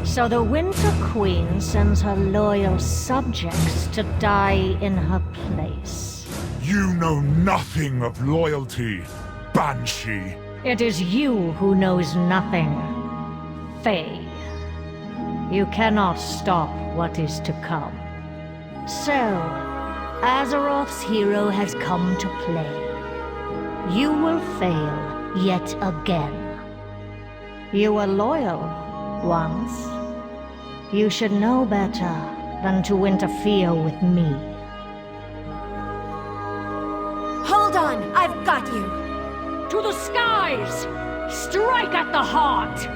So the Winter Queen sends her loyal subjects to die in her place. You know nothing of loyalty, Banshee. It is you who knows nothing, Faye. You cannot stop what is to come. So, Azeroth's hero has come to play. You will fail yet again. You were loyal once. You should know better than to interfere with me. Hold on, I've got you. to the skies! Strike at the heart!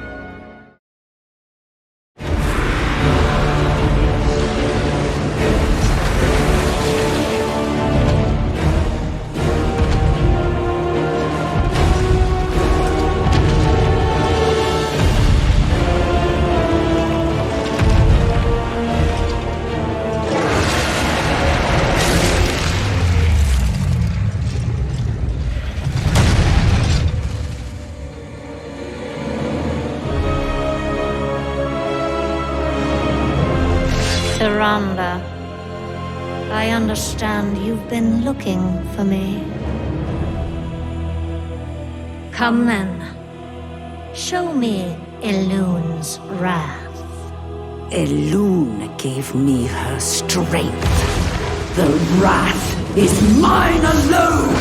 Tyrande, I understand you've been looking for me. Come then. Show me Elune's wrath. Elune gave me her strength. The wrath is mine alone!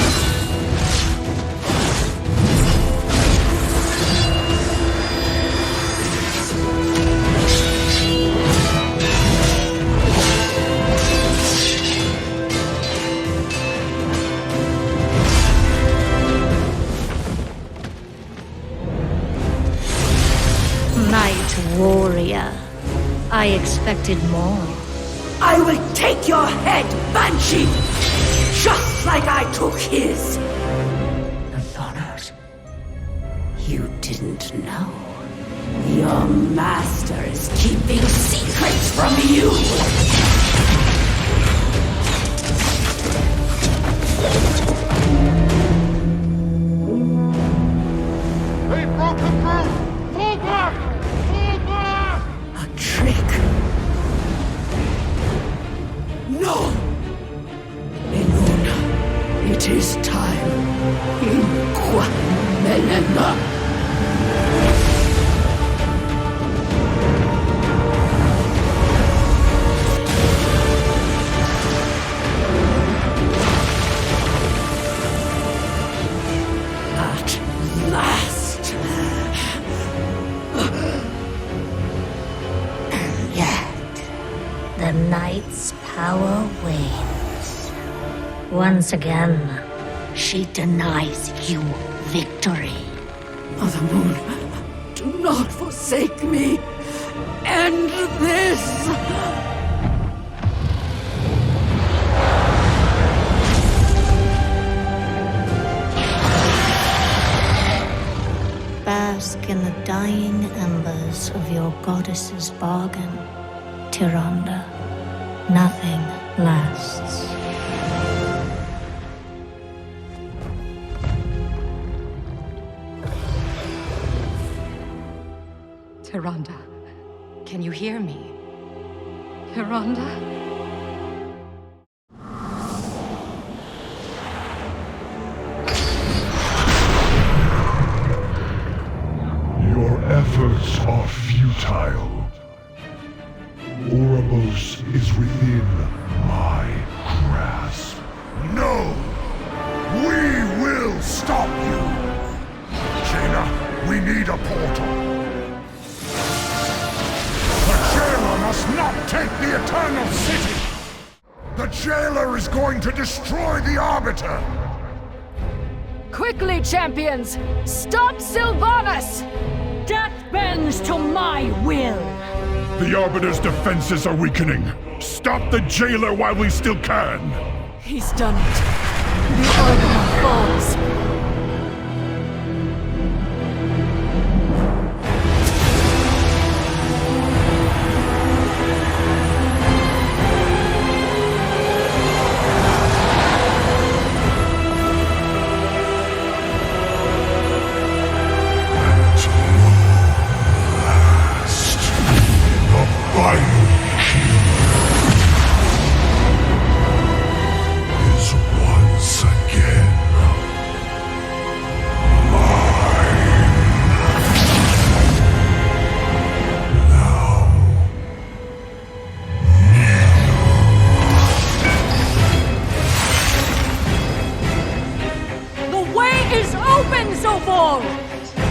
Warrior. I expected more. I will take your head, Banshee! Just like I took his! Athelarius, you didn't know. Your master is keeping secrets from you! They've broken through! Fall back! Trick. No! Eluna, it is time. Inqua Melema. At last. The Knight's power wanes. Once again, she denies you victory. Mother Moon, do not forsake me. End this! Bask in the dying embers of your goddess's bargain, Tyrande. Nothing lasts. Tyrande, can you hear me? Tyrande? Your efforts are futile. Oribos is within my grasp. No! We will stop you! Jaina, we need a portal. The jailer must not take the Eternal City! The jailer is going to destroy the Arbiter! Quickly, champions! Stop Sylvanas! Death bends to my will! The Arbiter's defenses are weakening. Stop the jailer while we still can! He's done it. The Orgrimmer falls.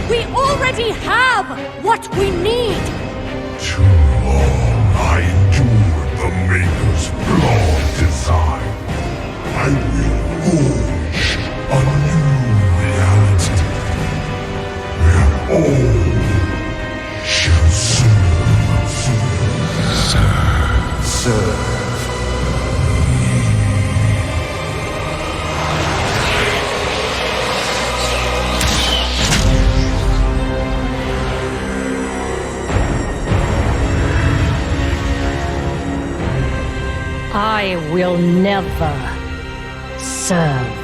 We already have what we need! Too long I endured the Maker's flawed design. I will forge a new reality. I will never serve.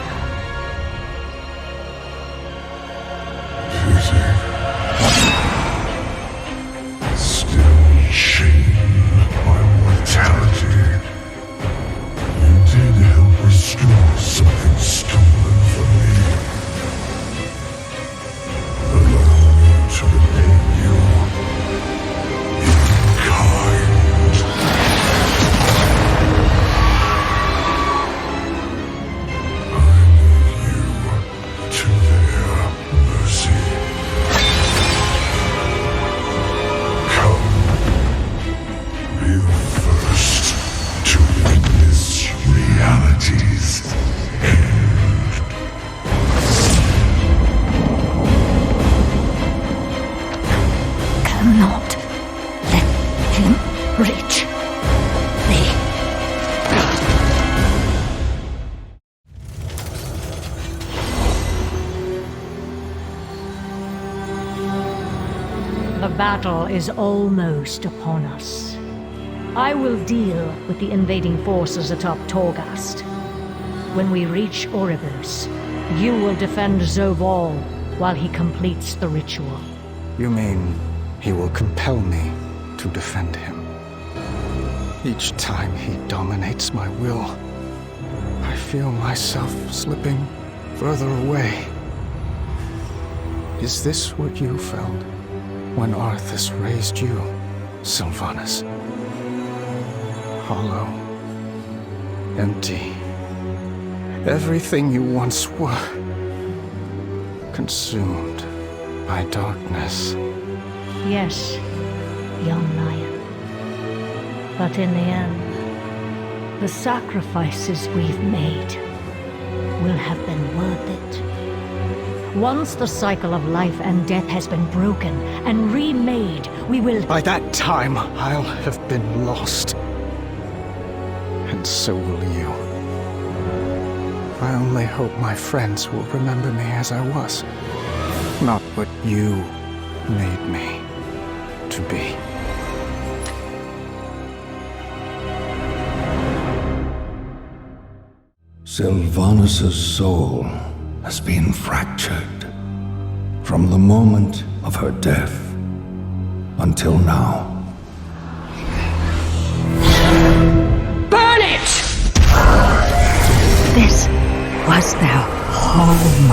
Still shamed by mortality. You did help restore something stolen from me. Allow me to repay you in kind. To their mercy. Come, be the first to witness reality's end. Cannot let him reach me. The battle is almost upon us. I will deal with the invading forces atop Torghast. When we reach Oribos, you will defend Zovol while he completes the ritual. You mean he will compel me to defend him? Each time he dominates my will, I feel myself slipping further away. Is this what you felt when Arthas raised you, Sylvanas? Hollow, empty, everything you once were, consumed by darkness. Yes, young lion. But in the end, the sacrifices we've made will have been worth it. Once the cycle of life and death has been broken and remade, we will— By that time, I'll have been lost. And so will you. I only hope my friends will remember me as I was, not what you made me to be. Sylvanas' soul has been fractured from the moment of her death until now. burn it! This was their home.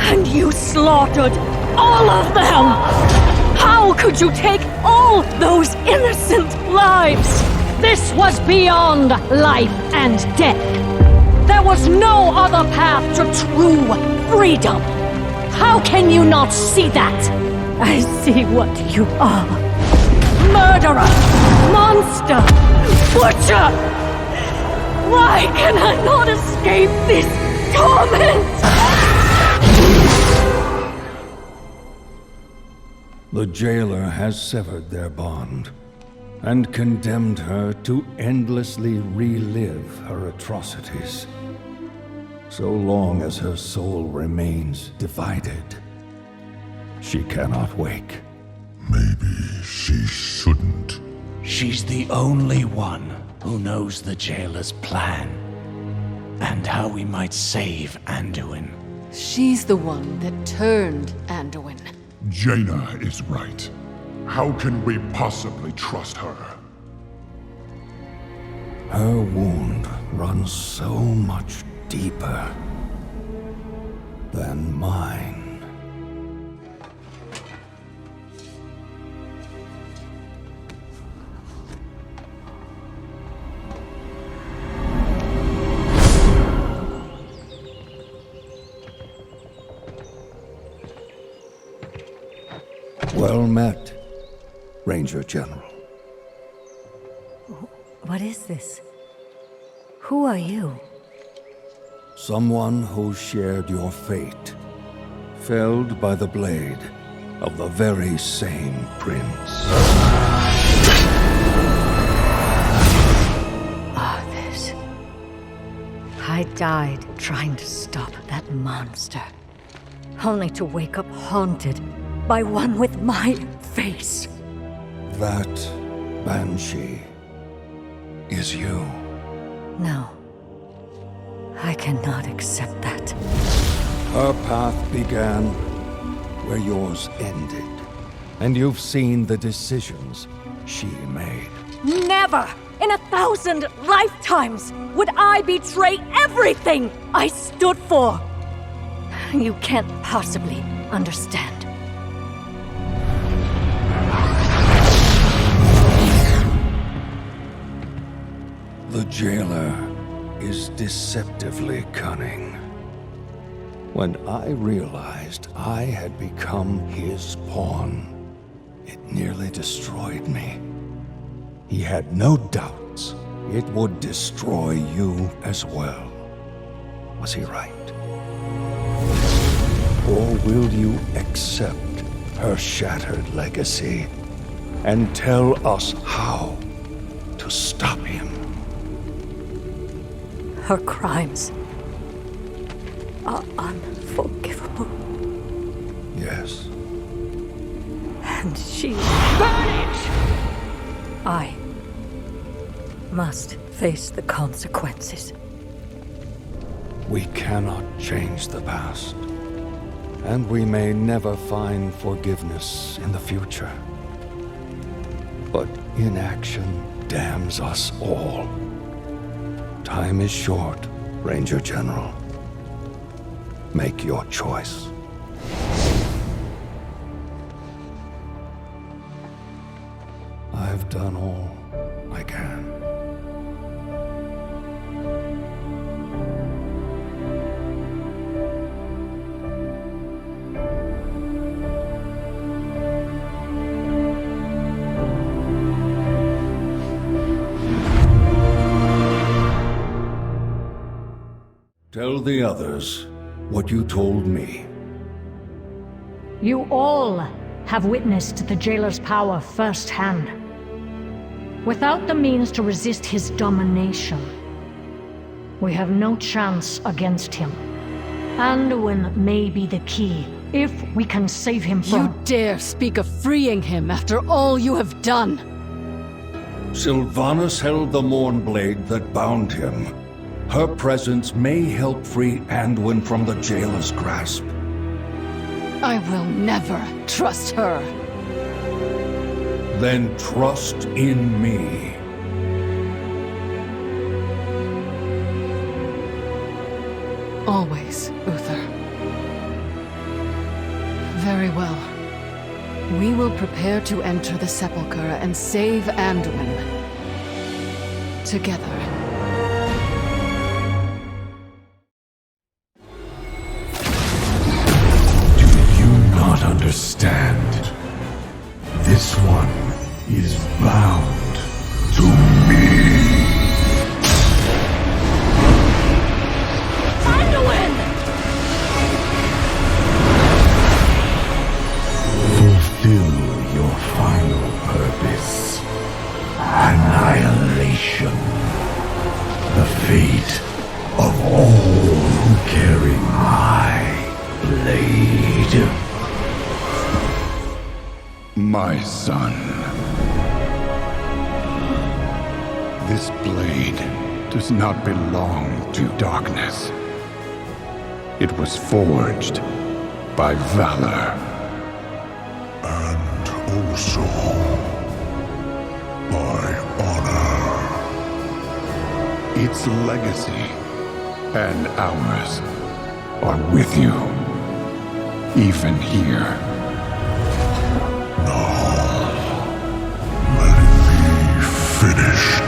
And you slaughtered all of them! How could you take all those innocent lives? This was beyond life and death. There was no other path to true freedom. How can you not see that? I see what you are. Murderer! Monster! Butcher! Why can I not escape this torment? The jailer has severed their bond and condemned her to endlessly relive her atrocities. So long as her soul remains divided, she cannot wake. Maybe she shouldn't. She's the only one who knows the jailer's plan and how we might save Anduin. She's the one that turned Anduin. Jaina is right. How can we possibly trust her? Her wound runs so much deeper than mine. Well met, Ranger-General. What is this? Who are you? Someone who shared your fate, felled by the blade of the very same prince. Arthas. I died trying to stop that monster, only to wake up haunted by one with my face. That Banshee is you. No. I cannot accept that. Her path began where yours ended. And you've seen the decisions she made. Never in 1,000 lifetimes would I betray everything I stood for! You can't possibly understand. The jailer is deceptively cunning. When I realized I had become his pawn, it nearly destroyed me. He had no doubts it would destroy you as well. Was he right? Or will you accept her shattered legacy and tell us how to stop him? Her crimes are unforgivable. Yes. And she... Burn it! I must face the consequences. We cannot change the past, and we may never find forgiveness in the future. But inaction damns us all. Time is short, Ranger-General. Make your choice. I've done all I can. Tell the others what you told me. You all have witnessed the jailer's power firsthand. Without the means to resist his domination, we have no chance against him. Anduin may be the key, if we can save him from— You dare speak of freeing him after all you have done! Sylvanas held the Mournblade that bound him. Her presence may help free Anduin from the jailer's grasp. I will never trust her. Then trust in me. Always, Uther. Very well. We will prepare to enter the Sepulchre and save Anduin. Together. Understand. This one is bound to me. Anduin! Fulfill your final purpose. Annihilation. The fate of all who carry my blade. My son, this blade does not belong to darkness. It was forged by valor. And also by honor. Its legacy and ours are with you, even here. Finished.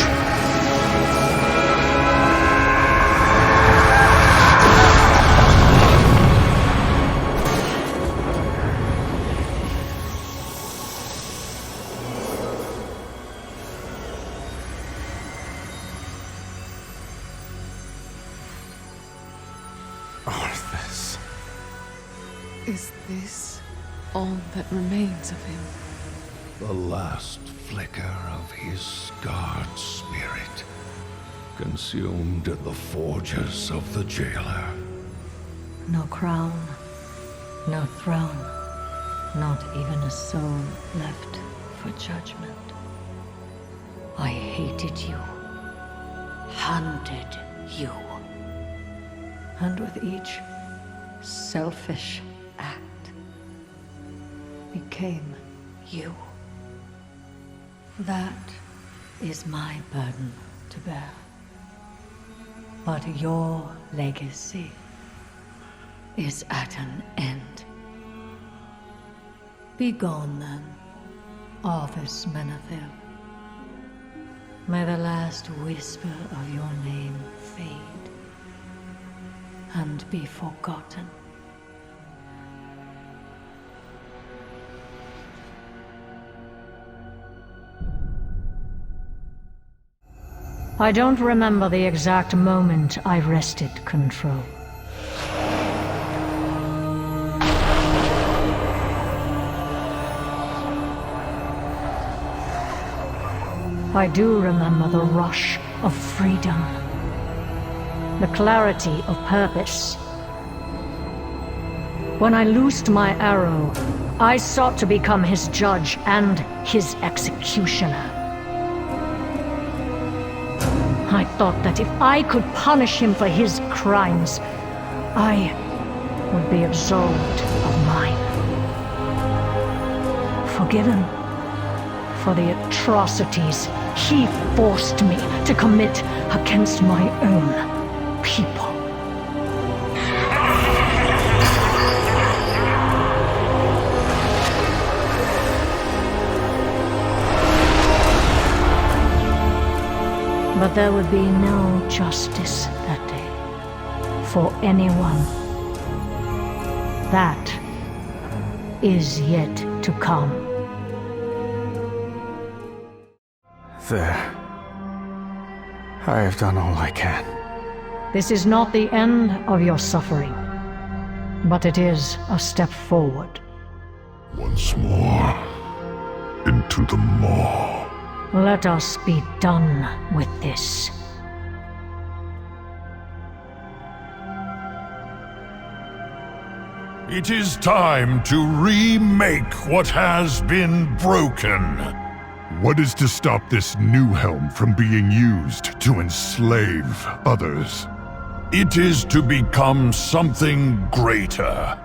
Arthas. Is this all that remains of him? The last flicker of his scarred spirit, consumed in the forges of the jailer. No crown, no throne, not even a soul left for judgment. I hated you. hunted you. And with each selfish act became you. That is my burden to bear. But your legacy is at an end. Begone then, Arthas Menethil. May the last whisper of your name fade and be forgotten. I don't remember the exact moment I wrested control. I do remember the rush of freedom, the clarity of purpose. When I loosed my arrow, I sought to become his judge and his executioner. I thought that if I could punish him for his crimes, I would be absolved of mine. Forgiven for the atrocities he forced me to commit against my own people. But there would be no justice that day for anyone. That is yet to come. There. I have done all I can. This is not the end of your suffering, but it is a step forward. Once more, into the maw. Let us be done with this. It is time to remake what has been broken. What is to stop this new helm from being used to enslave others? It is to become something greater.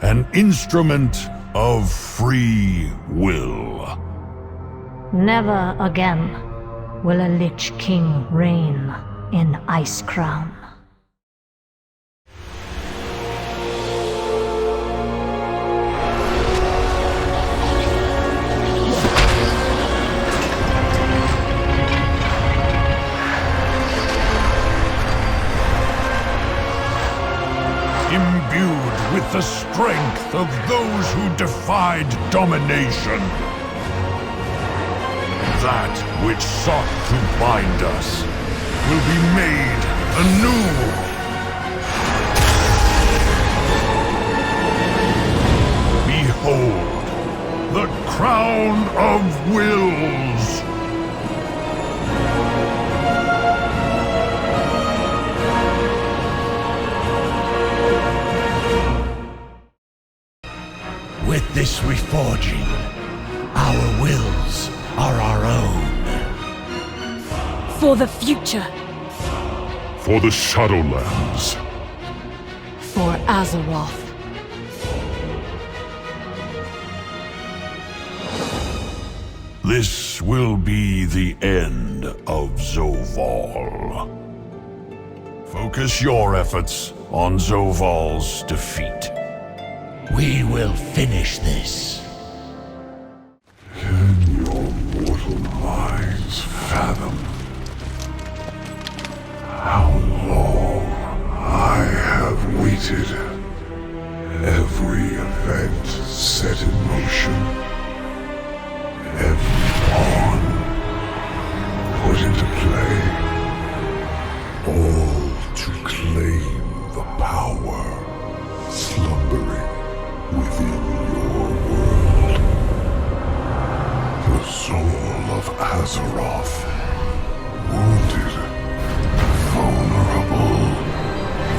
An instrument of free will. Never again will a Lich King reign in Icecrown. Imbued with the strength of those who defied domination. That which sought to bind us will be made anew. Behold, the crown of wills. With this reforging, our wills are our own. For the future. For the Shadowlands. For Azeroth. This will be the end of Zovaal. Focus your efforts on Zovaal's defeat. We will finish this. Can your mortal minds fathom how long I have waited? Every event set in motion, every pawn put into play, all to claim the power slumbering within your world. The soul of Azeroth, wounded, vulnerable,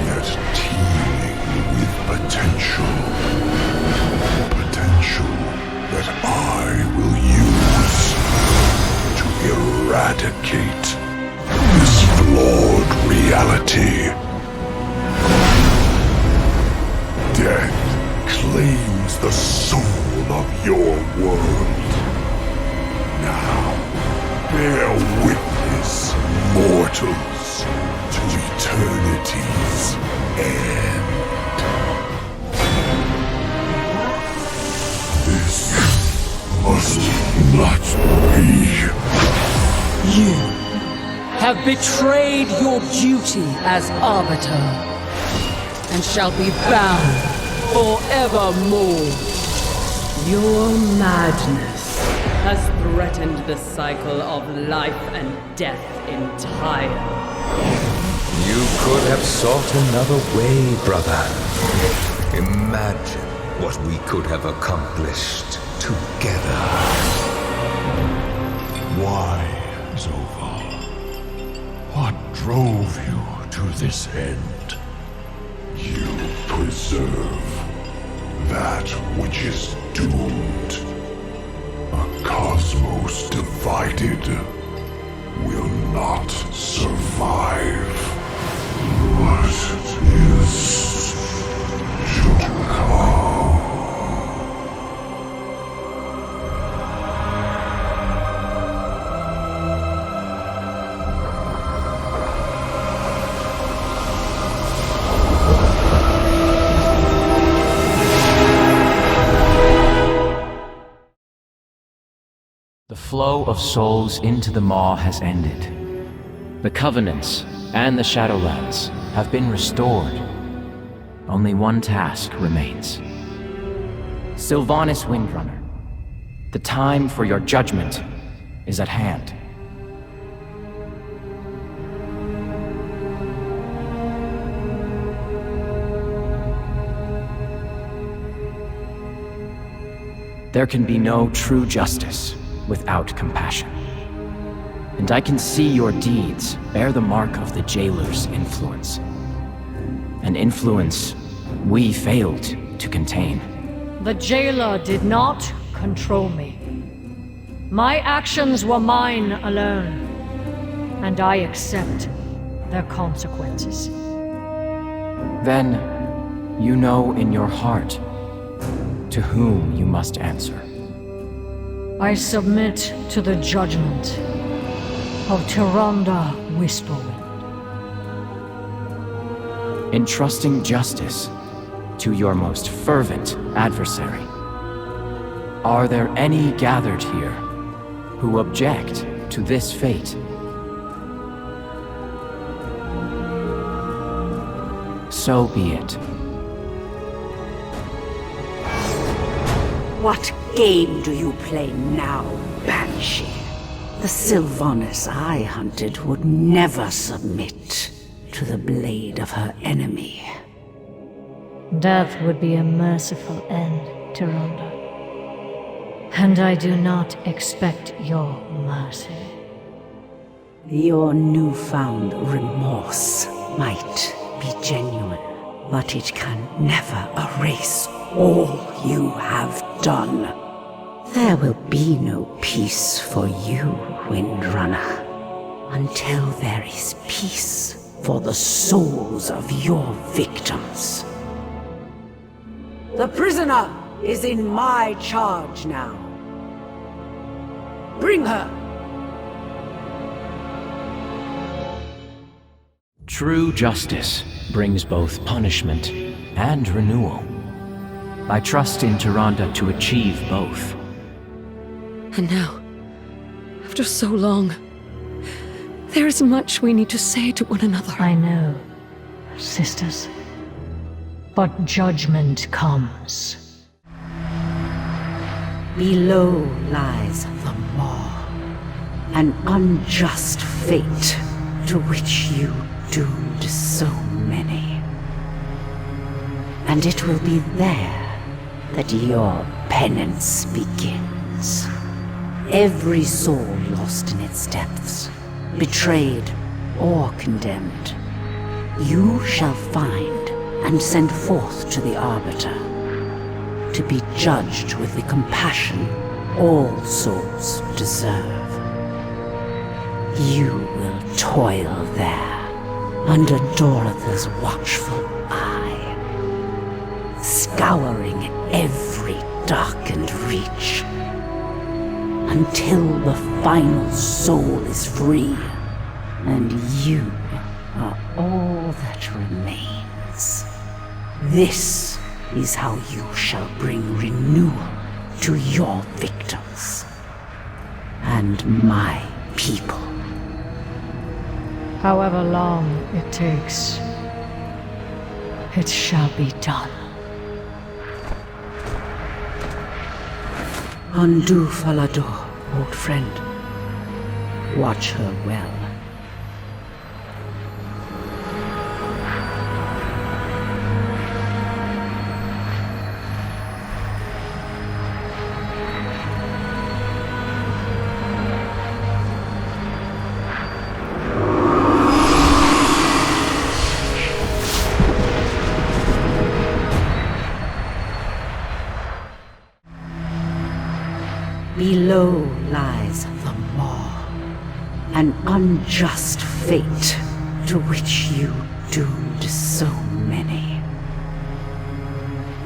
yet teeming with potential. Potential that I will use to eradicate this flaw. claims the soul of your world. Now, bear witness, mortals, to eternity's end. This must not be. You have betrayed your duty as Arbiter, and shall be bound forevermore. Your madness has threatened the cycle of life and death entirely. You could have sought another way, brother. Imagine what we could have accomplished together. Why, Zovar? What drove you to this end? You preserve that which is doomed. A cosmos divided will not survive. What is to come? The flow of souls into the Maw has ended. The Covenants and the Shadowlands have been restored. Only one task remains. Sylvanas Windrunner, the time for your judgment is at hand. There can be no true justice without compassion. And I can see your deeds bear the mark of the Jailer's influence. An influence we failed to contain. The Jailer did not control me. My actions were mine alone, and I accept their consequences. Then, you know in your heart to whom you must answer. I submit to the judgment of Tyrande Whisperwind. Entrusting justice to your most fervent adversary. Are there any gathered here who object to this fate? So be it. What game do you play now, Banshee? The Sylvanas I hunted would never submit to the blade of her enemy. Death would be a merciful end, Tyrande. And I do not expect your mercy. Your newfound remorse might be genuine, but it can never erase all you have done. There will be no peace for you, Windrunner, until there is peace for the souls of your victims. The prisoner is in my charge now. Bring her! True justice brings both punishment and renewal. I trust in Tyrande to achieve both. And now, after so long, there is much we need to say to one another. I know, sisters. But judgment comes. Below lies the Maw, an unjust fate to which you doomed so many. And it will be there that your penance begins. Every soul lost in its depths, betrayed or condemned, you shall find and send forth to the Arbiter, to be judged with the compassion all souls deserve. You will toil there, under Dorotha's watchful eye. scouring every darkened reach, until the final soul is free, and you are all that remains. This is how you shall bring renewal to your victims and my people. However long it takes, it shall be done. Undo Falador, old friend. Watch her well. Below lies the maw, an unjust fate to which you doomed so many.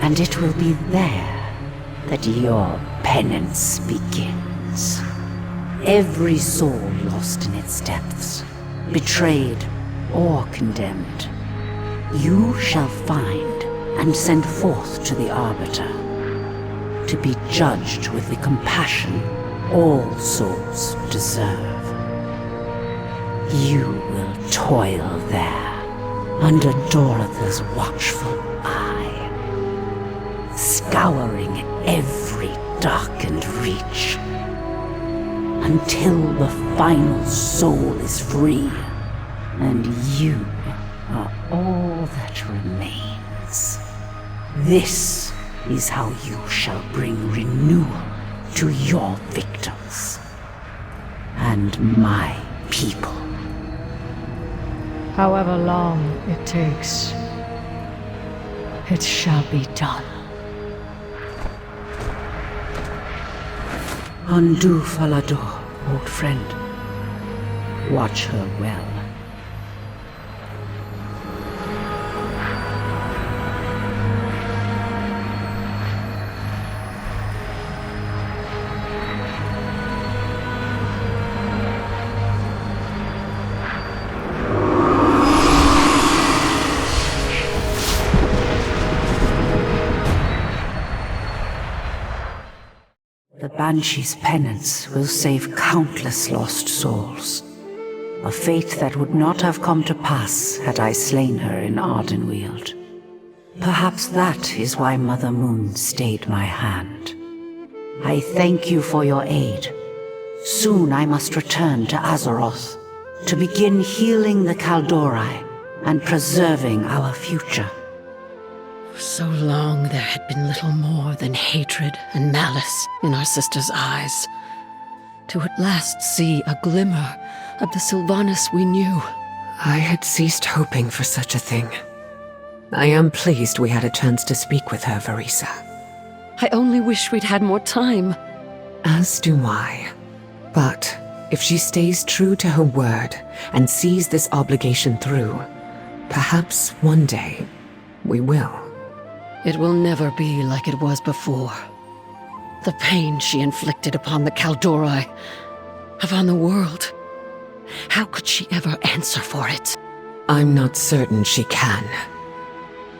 And it will be there that your penance begins. Every soul lost in its depths, betrayed or condemned, you shall find and send forth to the Arbiter, to be judged with the compassion all souls deserve. You will toil there, under Dorotha's watchful eye, scouring every darkened reach, until the final soul is free, and you are all that remains. This is how you shall bring renewal to your victims and my people. However long it takes, it shall be done. Undo Falador, old friend. Watch her well. The Banshee's penance will save countless lost souls. A fate that would not have come to pass had I slain her in Ardenweald. Perhaps that is why Mother Moon stayed my hand. I thank you for your aid. Soon I must return to Azeroth to begin healing the Kaldori and preserving our future. For so long there had been little more than hatred and malice in our sister's eyes. To at last see a glimmer of the Sylvanas we knew. I had ceased hoping for such a thing. I am pleased we had a chance to speak with her, Verisa. I only wish we'd had more time. As do I. But if she stays true to her word and sees this obligation through, perhaps one day we will. It will never be like it was before. The pain she inflicted upon the Kaldori, upon the world. How could she ever answer for it? I'm not certain she can.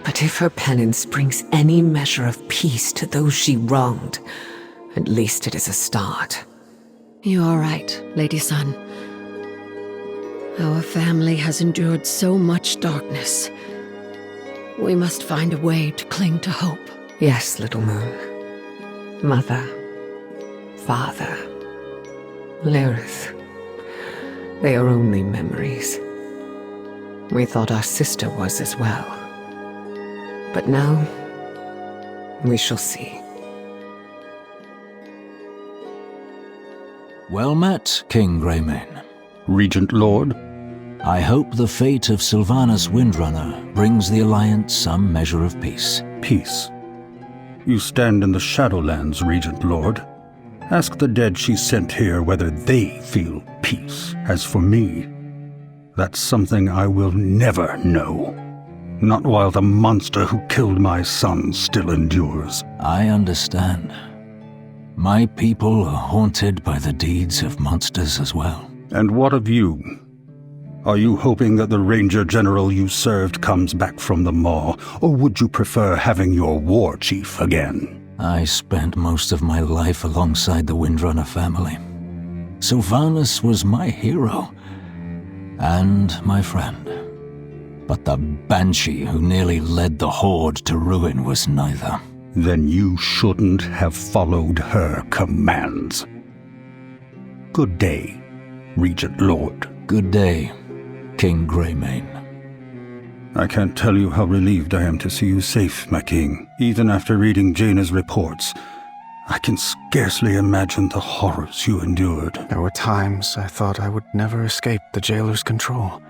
But if her penance brings any measure of peace to those she wronged, at least it is a start. You are right, Lady Sun. Our family has endured so much darkness. We must find a way to cling to hope. Yes, Little Moon. Mother, Father, Lyrith. They are only memories. We thought our sister was as well. But now, we shall see. Well met, King Greymane. Regent Lord. I hope the fate of Sylvanas Windrunner brings the Alliance some measure of peace. Peace. You stand in the Shadowlands, Regent Lord. Ask the dead she sent here whether they feel peace. As for me, that's something I will never know. Not while the monster who killed my son still endures. I understand. My people are haunted by the deeds of monsters as well. And what of you? Are you hoping that the Ranger-General you served comes back from the Maw, or would you prefer having your Warchief again? I spent most of my life alongside the Windrunner family. Sylvanas was my hero, and my friend. But the Banshee who nearly led the Horde to ruin was neither. Then you shouldn't have followed her commands. Good day, Regent Lord. Good day, King Greymane. I can't tell you how relieved I am to see you safe, my king. Even after reading Jaina's reports, I can scarcely imagine the horrors you endured. There were times I thought I would never escape the jailer's control.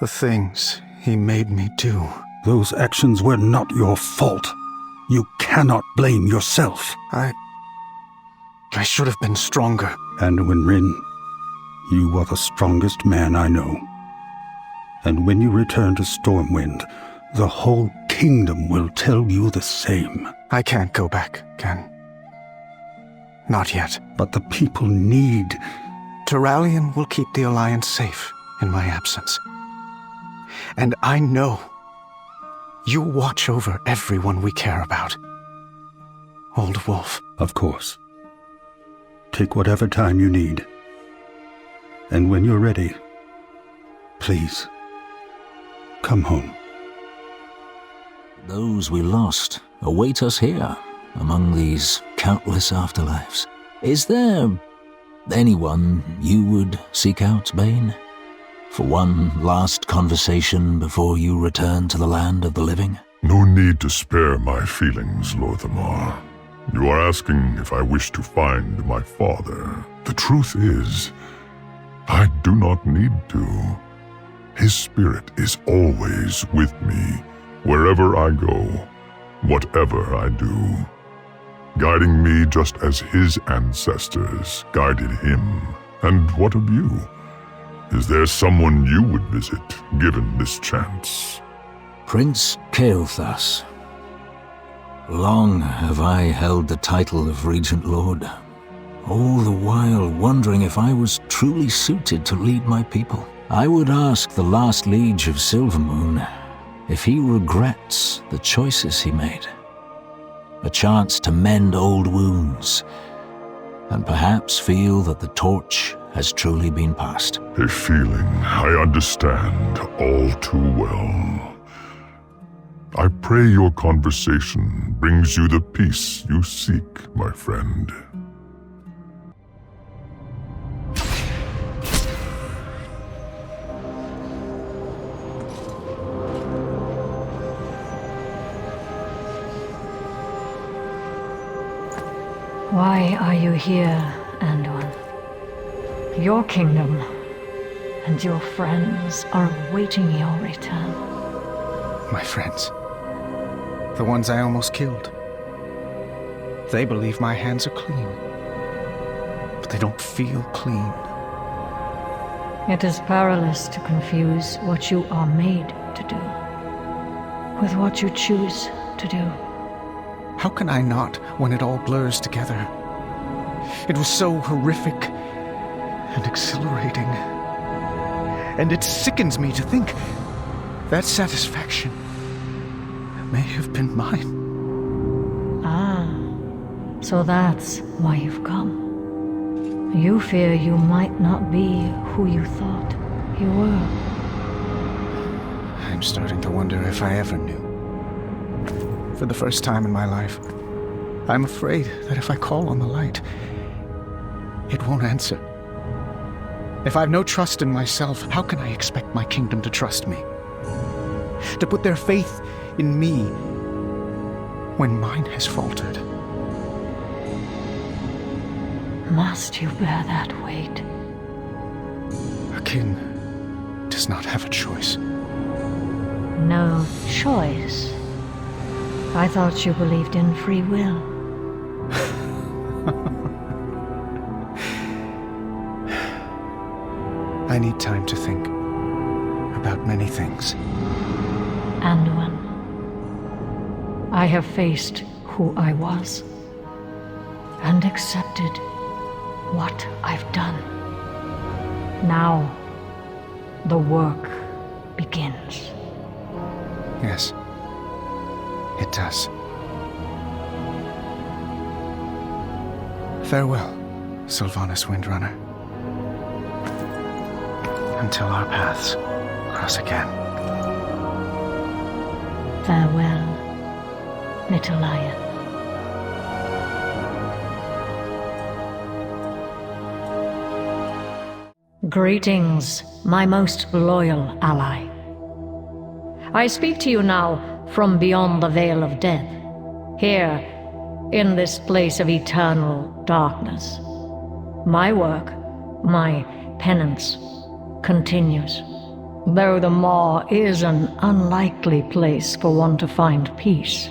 The things he made me do. Those actions were not your fault. You cannot blame yourself. I should have been stronger. And Winrin, you are the strongest man I know. And when you return to Stormwind, the whole kingdom will tell you the same. I can't go back, Ken. Not yet. But the people need... Turalyon will keep the Alliance safe in my absence. And I know you watch over everyone we care about. Old Wolf. Of course. Take whatever time you need. And when you're ready, please, come home. Those we lost await us here, among these countless afterlives. Is there anyone you would seek out, Baine? For one last conversation before you return to the land of the living? No need to spare my feelings, Lorthamar. You are asking if I wish to find my father. The truth is, I do not need to. His spirit is always with me, wherever I go, whatever I do, guiding me just as his ancestors guided him. And what of you? Is there someone you would visit, given this chance? Prince Kael'thas. Long have I held the title of Regent Lord, all the while wondering if I was truly suited to lead my people. I would ask the last liege of Silvermoon if he regrets the choices he made. A chance to mend old wounds, and perhaps feel that the torch has truly been passed. A feeling I understand all too well. I pray your conversation brings you the peace you seek, my friend. Why are you here, Anduin? Your kingdom and your friends are awaiting your return. My friends. The ones I almost killed. They believe my hands are clean. But they don't feel clean. It is perilous to confuse what you are made to do with what you choose to do. How can I not when it all blurs together? It was so horrific and exhilarating. And it sickens me to think that satisfaction may have been mine. Ah, so that's why you've come. You fear you might not be who you thought you were. I'm starting to wonder if I ever knew. For the first time in my life, I'm afraid that if I call on the light, it won't answer. If I've no trust in myself, how can I expect my kingdom to trust me? To put their faith in me when mine has faltered? Must you bear that weight? A king does not have a choice. No choice? I thought you believed in free will. I need time to think about many things. Anduin. I have faced who I was and accepted what I've done. Now, the work begins. Yes, it does. Farewell, Sylvanas Windrunner. Until our paths cross again. Farewell, little lion. Greetings, my most loyal ally. I speak to you now from beyond the Veil of Death, here, in this place of eternal darkness. My work, my penance, continues, though the Maw is an unlikely place for one to find peace.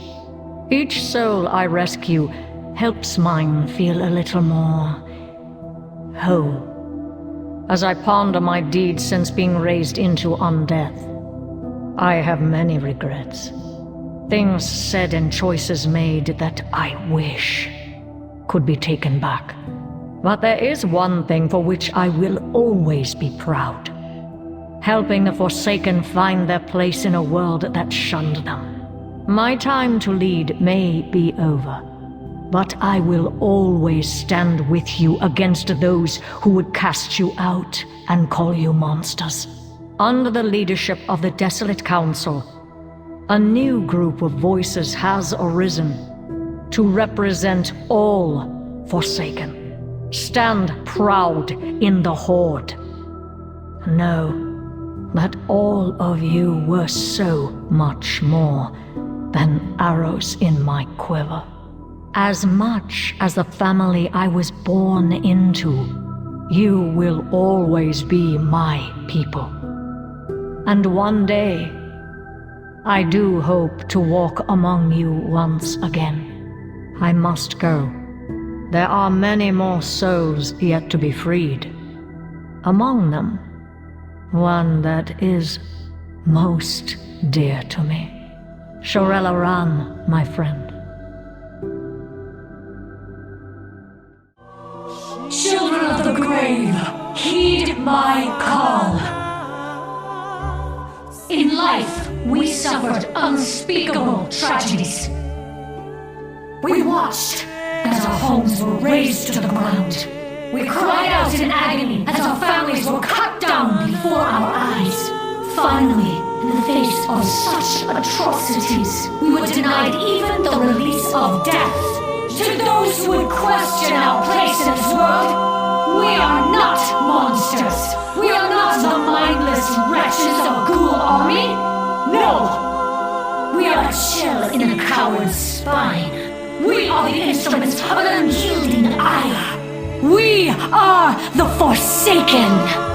Each soul I rescue helps mine feel a little more whole. As I ponder my deeds since being raised into undeath, I have many regrets. Things said and choices made that I wish could be taken back. But there is one thing for which I will always be proud. Helping the Forsaken find their place in a world that shunned them. My time to lead may be over, but I will always stand with you against those who would cast you out and call you monsters. Under the leadership of the Desolate Council, a new group of voices has arisen to represent all Forsaken. Stand proud in the Horde. Know that all of you were so much more than arrows in my quiver. As much as the family I was born into, you will always be my people. And one day, I do hope to walk among you once again. I must go. There are many more souls yet to be freed. Among them, one that is most dear to me. Shorella Ran, my friend. Children of the grave, heed my call. In life, we suffered unspeakable tragedies. We watched as our homes were razed to the ground. We cried out in agony as our families were cut down before our eyes. Finally, in the face of such atrocities, we were denied even the release of death. To those who would question our place in this world, we are not monsters. We are not the mindless wretches of Ghoul Army. No! We are a chill in a coward's spine. We are the instruments of an unyielding ire. We are the Forsaken!